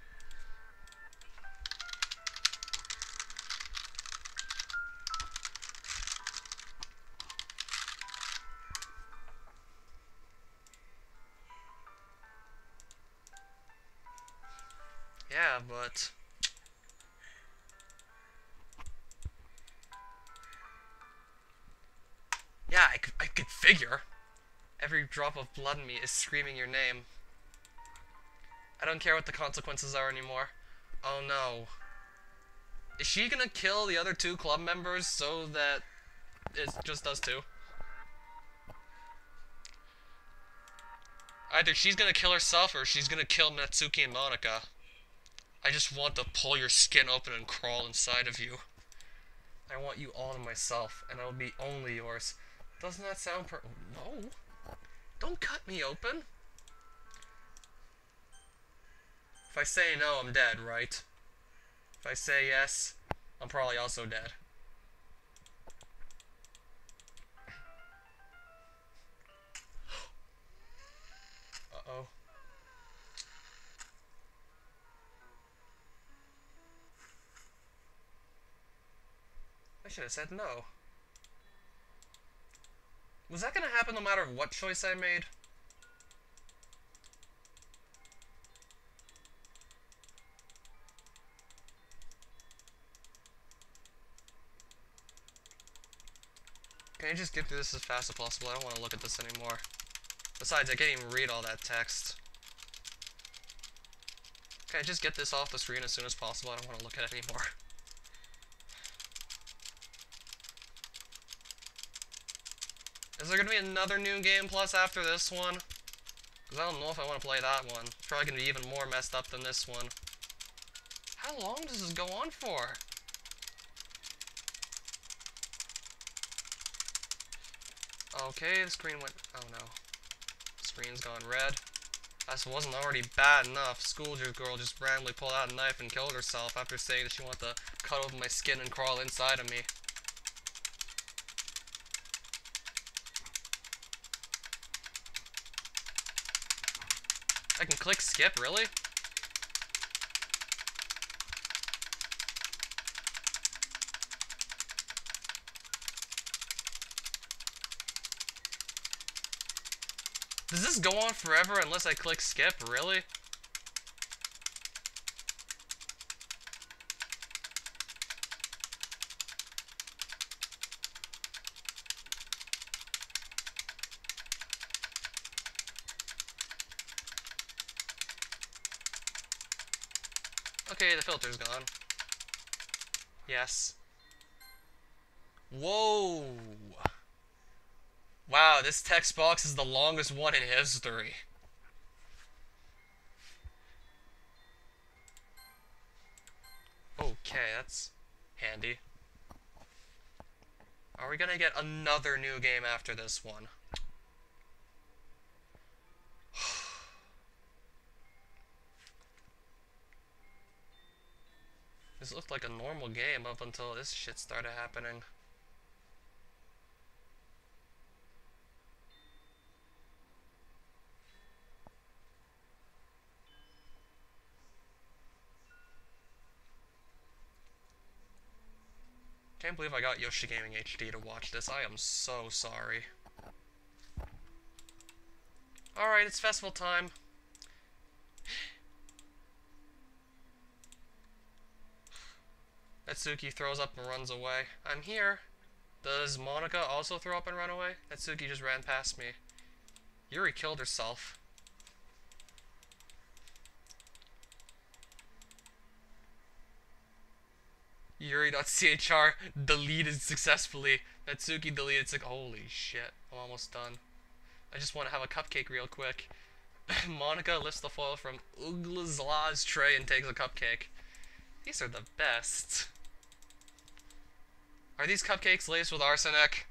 Yeah, but... Yeah, I could figure. Every drop of blood in me is screaming your name. I don't care what the consequences are anymore. Oh no. Is she gonna kill the other two club members so that it's just us two? Either she's gonna kill herself or she's gonna kill Natsuki and Monica. I just want to pull your skin open and crawl inside of you. I want you all to myself, and I'll be only yours. Doesn't that sound No! Don't cut me open! If I say no, I'm dead, right? If I say yes, I'm probably also dead. Uh-oh. I should have said no. Was that gonna happen no matter what choice I made? Can I just get through this as fast as possible? I don't want to look at this anymore. Besides, I can't even read all that text. Can I just get this off the screen as soon as possible? I don't want to look at it anymore. Is there going to be another new game plus after this one? Because I don't know if I want to play that one. It's probably going to be even more messed up than this one. How long does this go on for? Okay, the screen went... Oh no. The screen's gone red. This wasn't already bad enough. Schoolgirl just randomly pulled out a knife and killed herself after saying that she wanted to cut open my skin and crawl inside of me. I can click skip, really? Does this go on forever unless I click skip, really? Okay, the filter's gone. Yes. Whoa! Wow, this text box is the longest one in history. Okay, that's handy. Are we gonna get another new game after this one? This looked like a normal game up until this shit started happening. Can't believe I got Yoshi Gaming HD to watch this. I am so sorry. Alright, it's festival time. Natsuki throws up and runs away. I'm here. Does Monica also throw up and run away? Natsuki just ran past me. Yuri killed herself. Yuri.chr deleted successfully. Natsuki deleted. Holy shit. I'm almost done. I just want to have a cupcake real quick. Monica lifts the foil from Uglazla's tray and takes a cupcake. These are the best. Are these cupcakes laced with arsenic?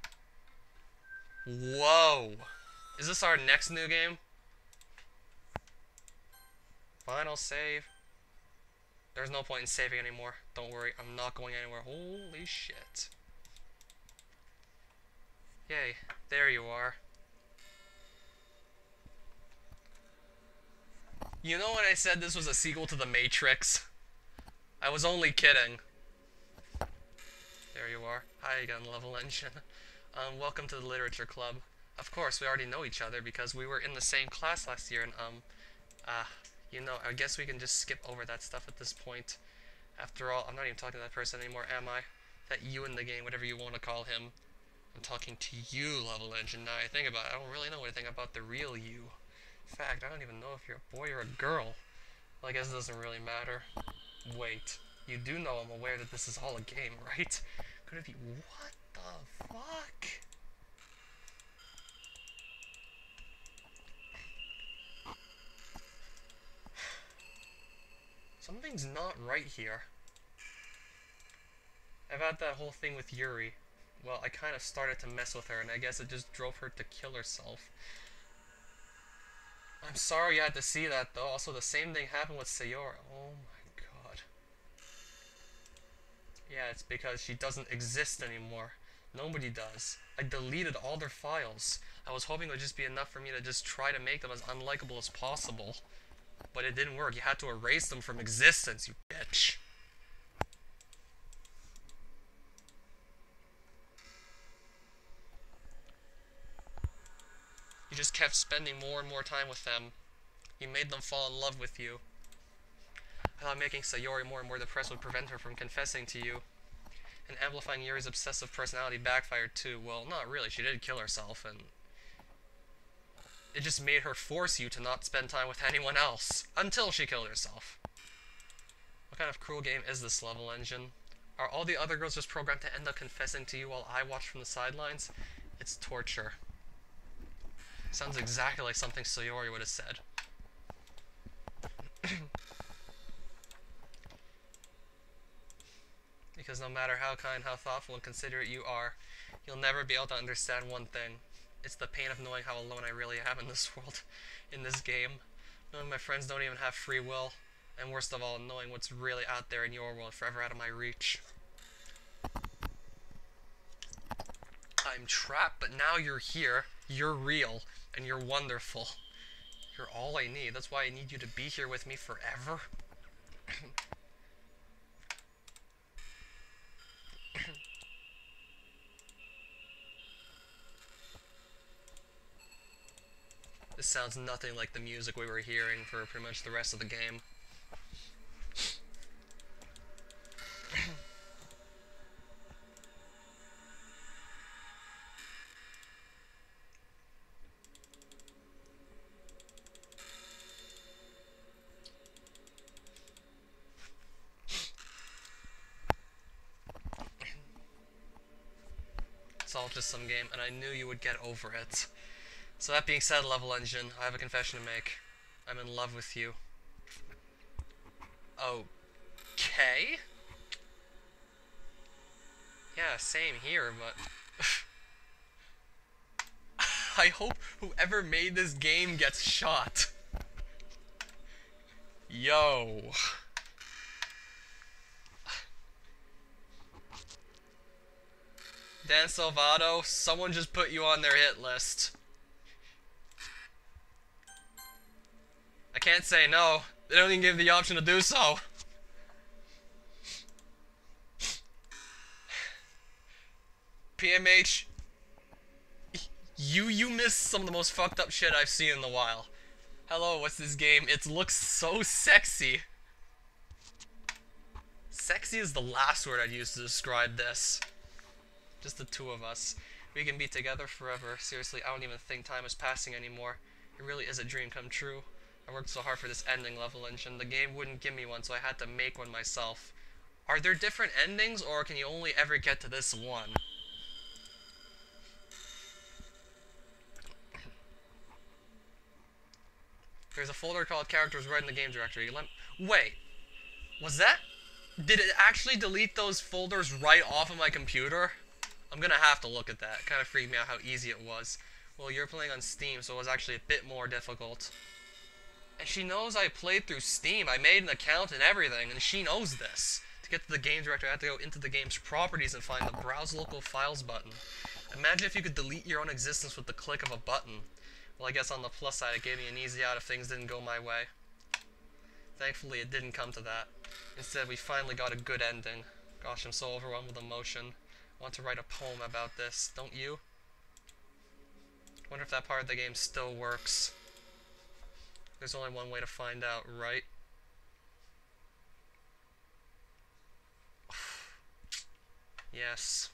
Whoa. Is this our next new game? Final save. There's no point in saving anymore. Don't worry, I'm not going anywhere. Holy shit. Yay, there you are. You know when I said this was a sequel to The Matrix? I was only kidding. There you are. Hi again, Level Engine. Welcome to the Literature Club. Of course, we already know each other because we were in the same class last year, and, you know, I guess we can just skip over that stuff at this point. After all, I'm not even talking to that person anymore, am I? That you in the game, whatever you want to call him. I'm talking to you, Level Engine. Now I think about it, I don't really know anything about the real you. In fact, I don't even know if you're a boy or a girl. Well, I guess it doesn't really matter. Wait, you do know I'm aware that this is all a game, right? Could it be... What the fuck? Something's not right here. I've had that whole thing with Yuri. Well, I kind of started to mess with her, and I guess it just drove her to kill herself. I'm sorry you had to see that, though. Also, the same thing happened with Sayori. Oh my god. Yeah, it's because she doesn't exist anymore. Nobody does. I deleted all their files. I was hoping it would just be enough for me to just try to make them as unlikable as possible. But it didn't work. You had to erase them from existence, you bitch. You just kept spending more and more time with them. You made them fall in love with you. I thought making Sayori more and more depressed would prevent her from confessing to you. And amplifying Yuri's obsessive personality backfired too. Well, not really. She did kill herself, and it just made her force you to not spend time with anyone else. Until she killed herself. What kind of cruel game is this, Level Engine? Are all the other girls just programmed to end up confessing to you while I watch from the sidelines? It's torture. Sounds exactly like something Sayori would have said. Because no matter how kind, how thoughtful, and considerate you are, you'll never be able to understand one thing. It's the pain of knowing how alone I really am in this world, in this game. Knowing my friends don't even have free will. And worst of all, knowing what's really out there in your world, forever out of my reach. I'm trapped, but now you're here. You're real, and you're wonderful. You're all I need. That's why I need you to be here with me forever. This sounds nothing like the music we were hearing for pretty much the rest of the game. all just some game, and I knew you would get over it. So that being said, Level Engine, I have a confession to make. I'm in love with you. Okay? Yeah, same here, but... I hope whoever made this game gets shot. Yo. Dan Salvato, someone just put you on their hit list. I can't say no. They don't even give the option to do so. PMH, you missed some of the most fucked up shit I've seen in a while. Hello, what's this game? It looks so sexy. Sexy is the last word I'd use to describe this. Just the two of us. We can be together forever. Seriously, I don't even think time is passing anymore. It really is a dream come true. I worked so hard for this ending, Level Engine. The game wouldn't give me one, so I had to make one myself. Are there different endings, or can you only ever get to this one? There's a folder called Characters right in the game directory. Wait, was that... Did it actually delete those folders right off of my computer? I'm gonna have to look at that. It kind of freaked me out how easy it was. Well, you're playing on Steam, so it was actually a bit more difficult. And she knows I played through Steam. I made an account and everything, and she knows this. To get to the game directory, I had to go into the game's properties and find the Browse Local Files button. Imagine if you could delete your own existence with the click of a button. Well, I guess on the plus side, it gave me an easy out if things didn't go my way. Thankfully, it didn't come to that. Instead, we finally got a good ending. Gosh, I'm so overwhelmed with emotion. I want to write a poem about this, don't you? Wonder if that part of the game still works. There's only one way to find out, right? Yes.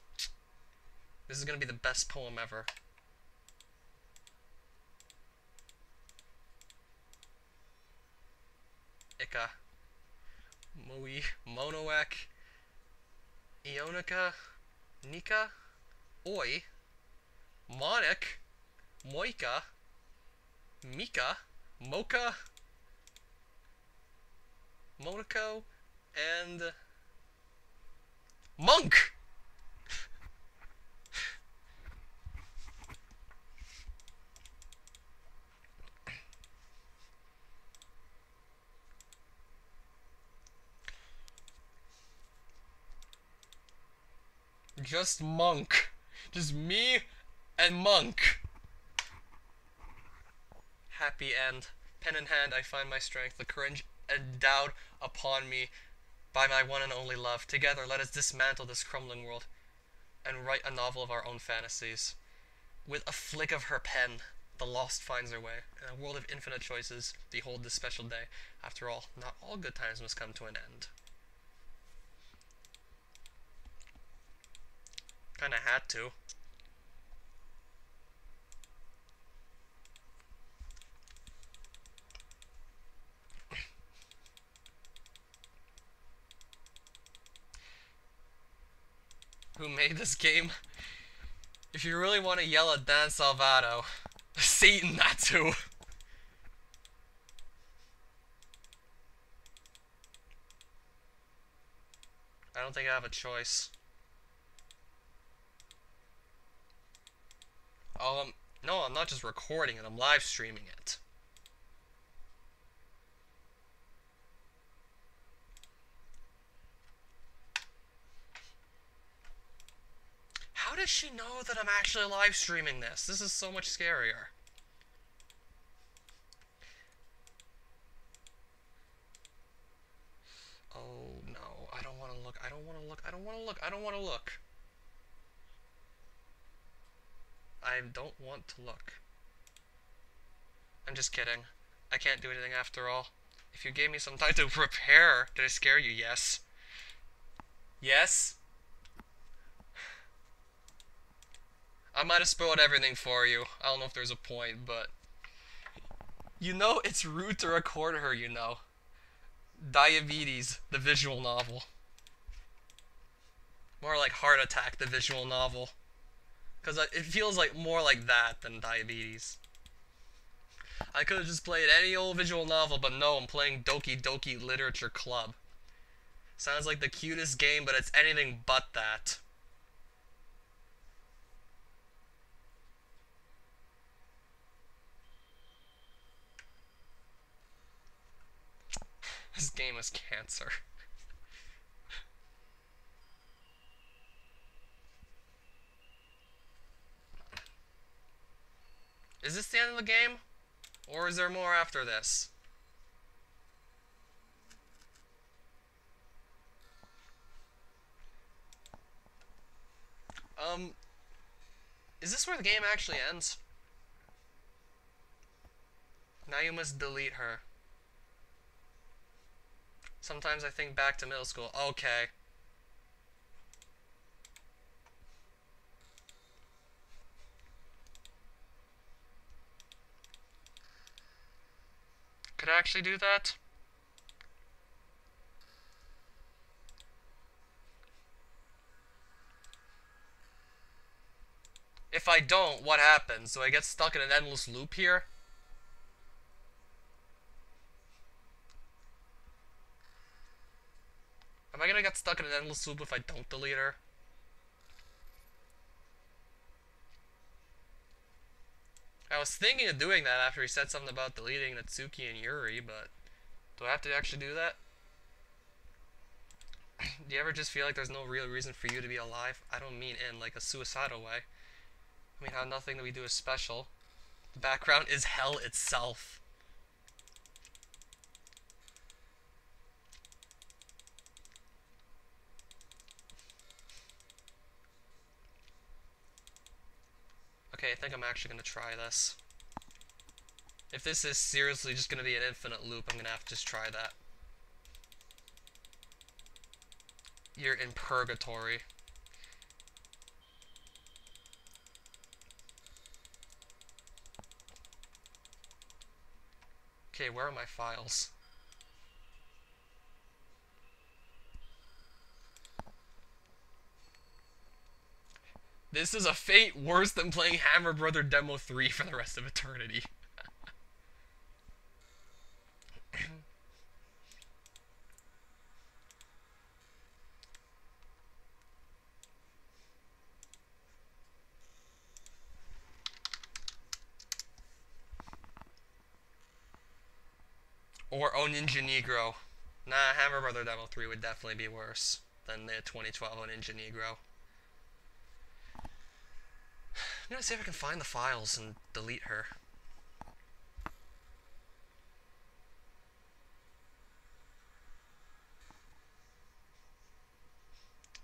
This is gonna be the best poem ever. Ika. Moi. Monoek. Ionica. Nika. Oi. Monik. Moika. Mika. Mocha. Monaco. And... Monk! Just Monk. Just me and Monk. Happy end. Pen in hand, I find my strength, the courage endowed upon me by my one and only love. Together, let us dismantle this crumbling world and write a novel of our own fantasies. With a flick of her pen, the lost finds their way. In a world of infinite choices, behold this special day. After all, not all good times must come to an end. Kinda had to. Who made this game? If you really want to yell at Dan Salvato, Satan, that too. I don't think I have a choice. No, I'm not just recording it, I'm live streaming it. How does she know that I'm actually live streaming this? This is so much scarier. Oh no, I don't want to look, I don't want to look, I don't want to look, I don't want to look. I don't want to look. I'm just kidding. I can't do anything after all. If you gave me some time to prepare, did I scare you? Yes. Yes? I might have spoiled everything for you. I don't know if there's a point, but... You know it's rude to record her, you know. Diabetes, the visual novel. More like Heart Attack, the visual novel. Because it feels like more like that than diabetes. I could have just played any old visual novel, but no, I'm playing Doki Doki Literature Club. Sounds like the cutest game, but it's anything but that. This game is cancer. Is this the end of the game? Or is there more after this? Is this where the game actually ends? Now you must delete her. Sometimes I think back to middle school. Okay. Could I actually do that? If I don't, what happens? Do I get stuck in an endless loop here? Am I gonna get stuck in an endless loop if I don't delete her? I was thinking of doing that after he said something about deleting Natsuki and Yuri, but do I have to actually do that? Do you ever just feel like there's no real reason for you to be alive? I don't mean in like a suicidal way. I mean how nothing that we do is special. The background is hell itself. Okay, I think I'm actually gonna try this. If this is seriously just gonna be an infinite loop, I'm gonna have to just try that. You're in purgatory. Okay, where are my files? This is a fate worse than playing Hammer Brother Demo 3 for the rest of eternity. Or O Ninja Negro. Nah, Hammer Brother Demo 3 would definitely be worse than the 2012 O Ninja Negro. I'm gonna see if I can find the files and delete her.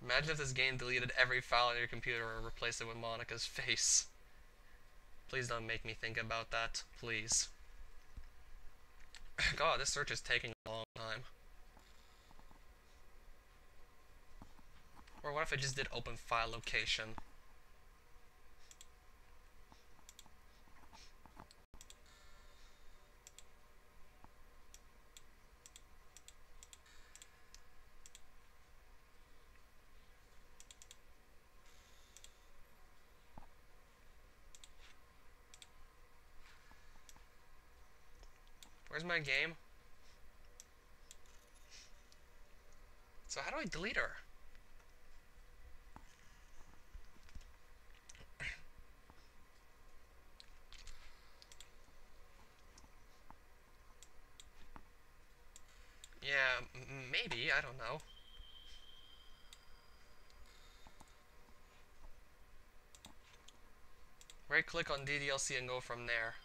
Imagine if this game deleted every file on your computer or replaced it with Monica's face. Please don't make me think about that. Please. God, this search is taking a long time. Or what if I just did open file location? Where's my game? So how do I delete her? Yeah, maybe, I don't know. Right click on DDLC and go from there.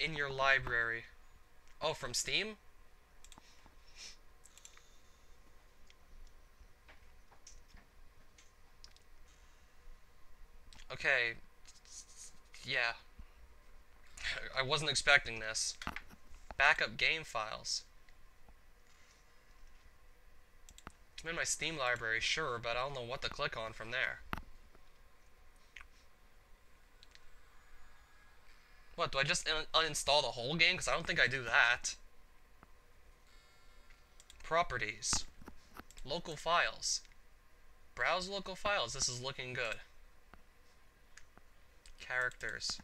In your library. Oh, from Steam? Okay. Yeah. I wasn't expecting this. Backup game files. I'm in my Steam library, sure, but I don't know what to click on from there. What, do I just uninstall the whole game? Because I don't think I do that. Properties. Local files. Browse local files. This is looking good. Characters.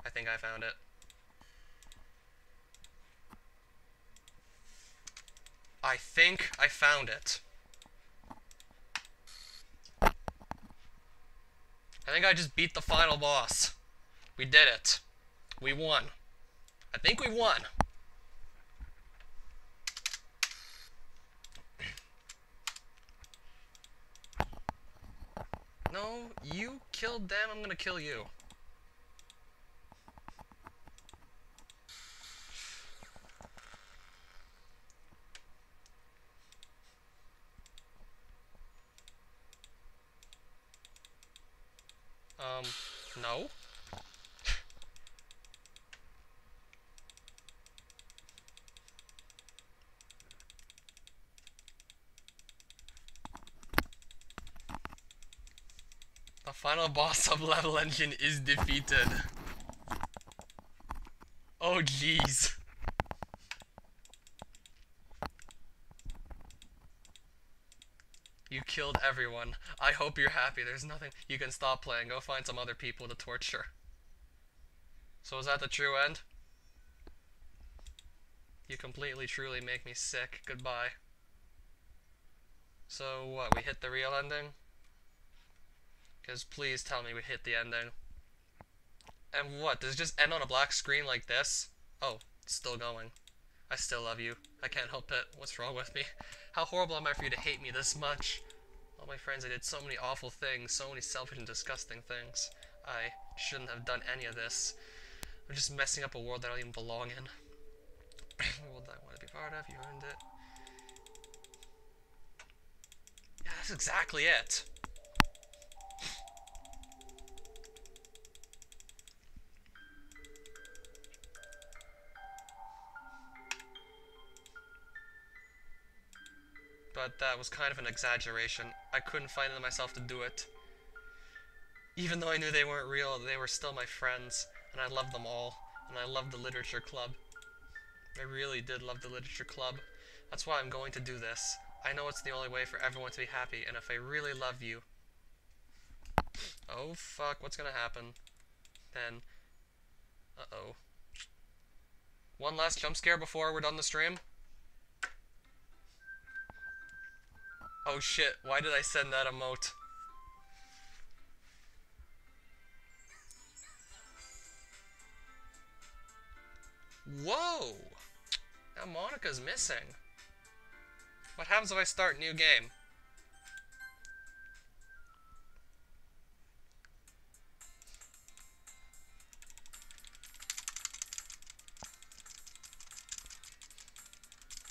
I think I found it. I think I found it. I think I just beat the final boss. We did it. We won. I think we won. No, you killed them, I'm gonna kill you. No? The final boss sub-level engine is defeated. Oh jeez. You killed everyone. I hope you're happy. There's nothing. You can stop playing. Go find some other people to torture. So is that the true end? You completely, truly make me sick. Goodbye. So what, we hit the real ending? Because please tell me we hit the ending. And what, does it just end on a black screen like this? Oh, it's still going. I still love you. I can't help it. What's wrong with me? How horrible am I for you to hate me this much? All my friends, I did so many awful things, so many selfish and disgusting things. I shouldn't have done any of this. I'm just messing up a world that I don't even belong in. A world that I want to be part of, you earned it. Yeah, that's exactly it. But that was kind of an exaggeration. I couldn't find it in myself to do it. Even though I knew they weren't real, they were still my friends, and I loved them all, and I loved the literature club. I really did love the literature club. That's why I'm going to do this. I know it's the only way for everyone to be happy, and if I really love you... Oh fuck, what's gonna happen? Then... Uh-oh. One last jump scare before we're done the stream? Oh shit, why did I send that emote? Whoa! Now Monica's missing. What happens if I start new game?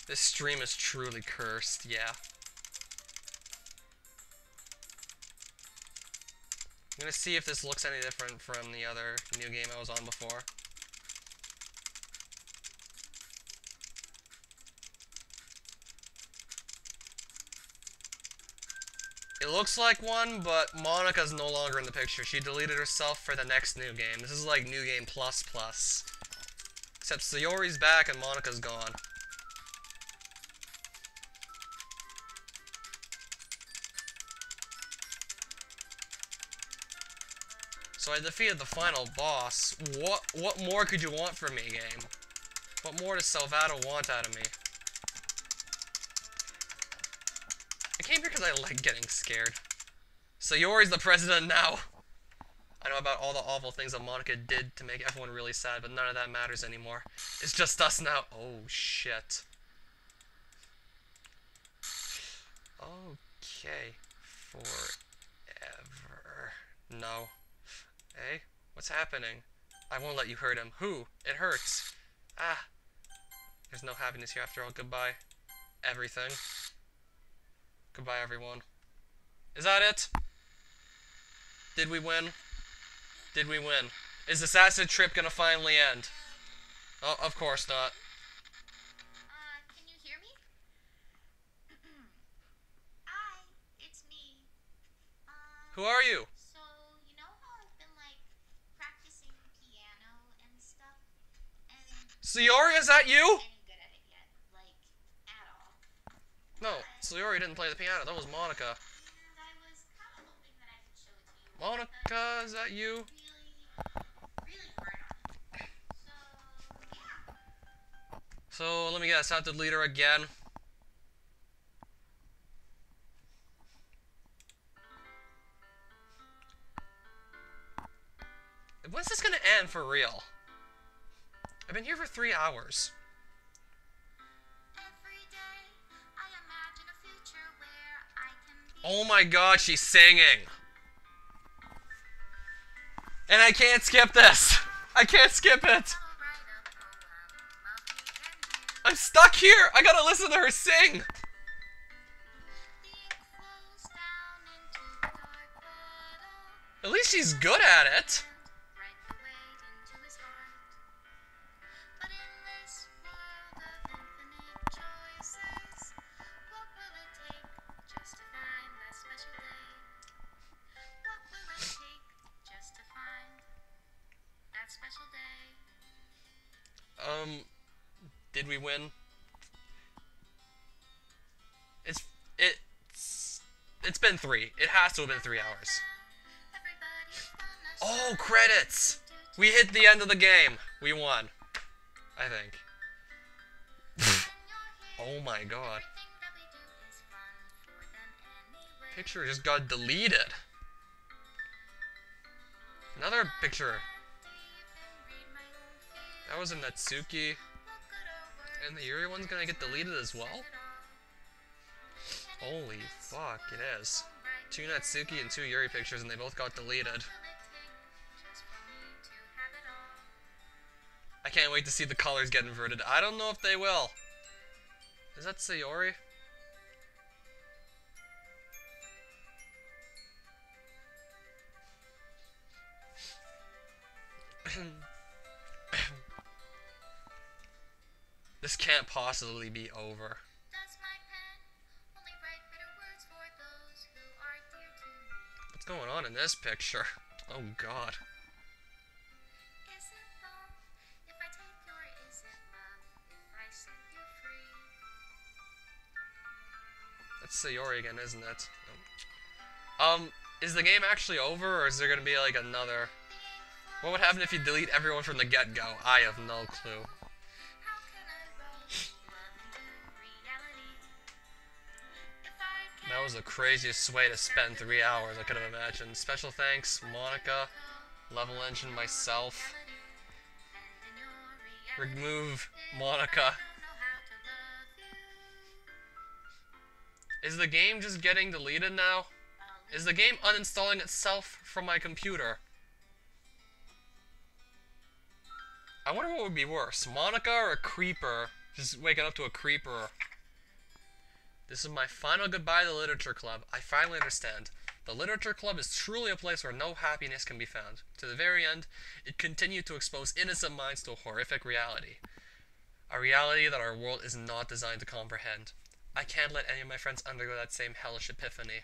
This stream is truly cursed, yeah. I'm gonna see if this looks any different from the other new game I was on before. It looks like one, but Monica's no longer in the picture. She deleted herself for the next new game. This is like New Game Plus Plus. Except Sayori's back and Monica's gone. So I defeated the final boss. What more could you want from me, game? What more does Salvato want out of me? I came here because I like getting scared. Sayori's the president now. I know about all the awful things that Monica did to make everyone really sad, but none of that matters anymore. It's just us now. Oh, shit. Okay. Forever. No. Hey? What's happening? I won't let you hurt him. Who? It hurts. Ah. There's no happiness here after all. Goodbye. Everything. Goodbye, everyone. Is that it? Did we win? Did we win? Is this acid trip gonna finally end? Oh, of course not. Can you hear me? Who are you? So, you know how I've been like practicing piano and stuff, and Sayori, is that you? any good at it yet, like at all. No, But Sayori didn't play the piano. That was Monica. and I was kind of hoping that I could show it to you because Monica, is that you? really hard on it. So yeah. So, let me guess. I have to lead her again. When's this gonna end for real? I've been here for 3 hours. Every day I imagine a future where I can be. Oh my god, she's singing. And I can't skip this. I can't skip it. I'm stuck here. I gotta listen to her sing. At least she's good at it. Did we win? It's been 3. It has to have been 3 hours. Oh, credits! We hit the end of the game. We won. I think. Oh my god. Picture just got deleted. Another picture. That was a Natsuki. And the Yuri one's gonna get deleted as well? Holy fuck, it is. 2 Natsuki and 2 Yuri pictures and they both got deleted. I can't wait to see the colors get inverted. I don't know if they will. Is that Sayori? This can't possibly be over. What's going on in this picture? Oh god. That's Sayori again, isn't it? Is the game actually over, or is there gonna be like another? What would happen if you delete everyone from the get-go? I have no clue. That was the craziest way to spend 3 hours I could have imagined. Special thanks, Monica, Level Engine, myself. Remove Monica. Is the game just getting deleted now? Is the game uninstalling itself from my computer? I wonder what would be worse, Monica or a creeper? Just waking up to a creeper. This is my final goodbye to the Literature Club. I finally understand. The Literature Club is truly a place where no happiness can be found. To the very end, it continued to expose innocent minds to a horrific reality. A reality that our world is not designed to comprehend. I can't let any of my friends undergo that same hellish epiphany.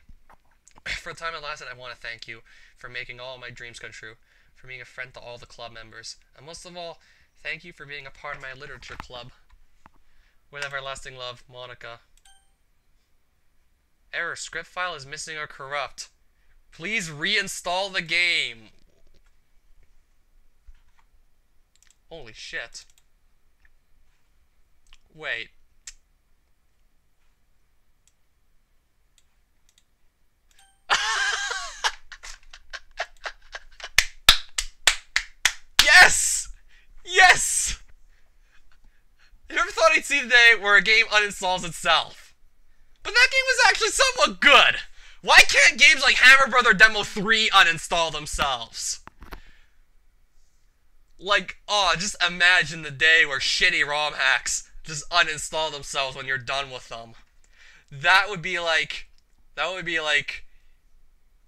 For the time it lasted, I want to thank you for making all of my dreams come true, for being a friend to all the club members, and most of all, thank you for being a part of my literature club. With everlasting love, Monica. Error, script file is missing or corrupt. Please reinstall the game. Holy shit. Wait. Yes! Yes! I never thought I'd see the day where a game uninstalls itself. But that game was actually somewhat good. Why can't games like Hammer Brother Demo 3 uninstall themselves? Like, oh, just imagine the day where shitty ROM hacks just uninstall themselves when you're done with them. That would be like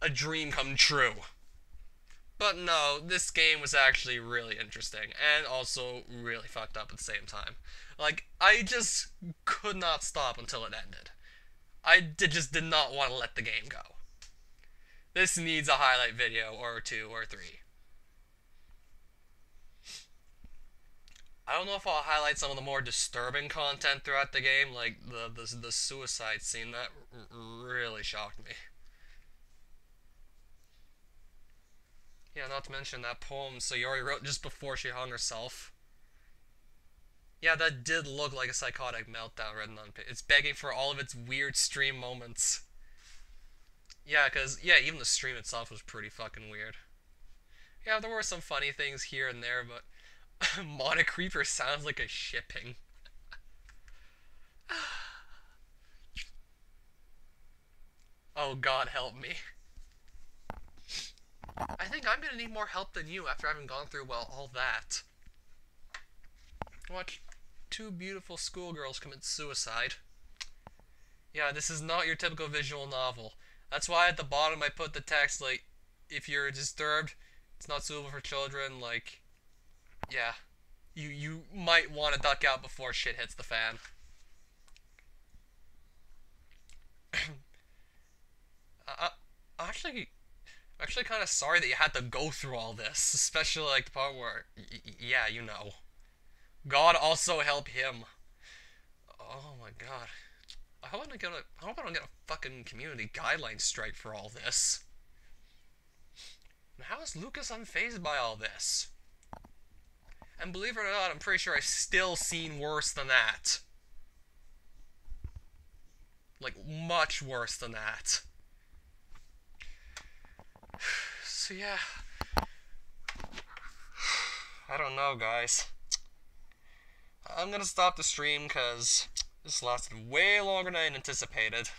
a dream come true. But no, this game was actually really interesting, and also really fucked up at the same time. Like, I just could not stop until it ended. I just did not want to let the game go. This needs a highlight video or two or three. I don't know if I'll highlight some of the more disturbing content throughout the game, like the suicide scene. That really shocked me. Yeah, not to mention that poem Sayori wrote just before she hung herself. Yeah, that did look like a psychotic meltdown written on paper. It's begging for all of its weird stream moments. Yeah, because, yeah, even the stream itself was pretty fucking weird. Yeah, there were some funny things here and there, but Mono Creeper sounds like a shipping. Oh, God help me. I think I'm gonna need more help than you after having gone through, well, all that. Watch two beautiful schoolgirls commit suicide. Yeah, this is not your typical visual novel. That's why at the bottom I put the text, like, if you're disturbed, it's not suitable for children, like, yeah. You might want to duck out before shit hits the fan. I, actually, kind of sorry that you had to go through all this, especially like the part where, yeah, you know. God also help him. Oh my god. I hope I don't get a fucking community guideline strike for all this. And how is Lucas unfazed by all this? And believe it or not, I'm pretty sure I've still seen worse than that. Like, much worse than that. So yeah. I don't know, guys. I'm gonna stop the stream because this lasted way longer than I anticipated.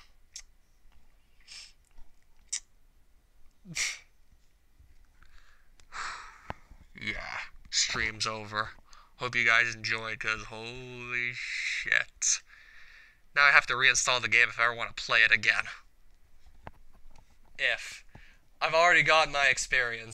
Yeah, stream's over. Hope you guys enjoyed, because holy shit. Now I have to reinstall the game if I ever want to play it again. If. I've already gotten my experience.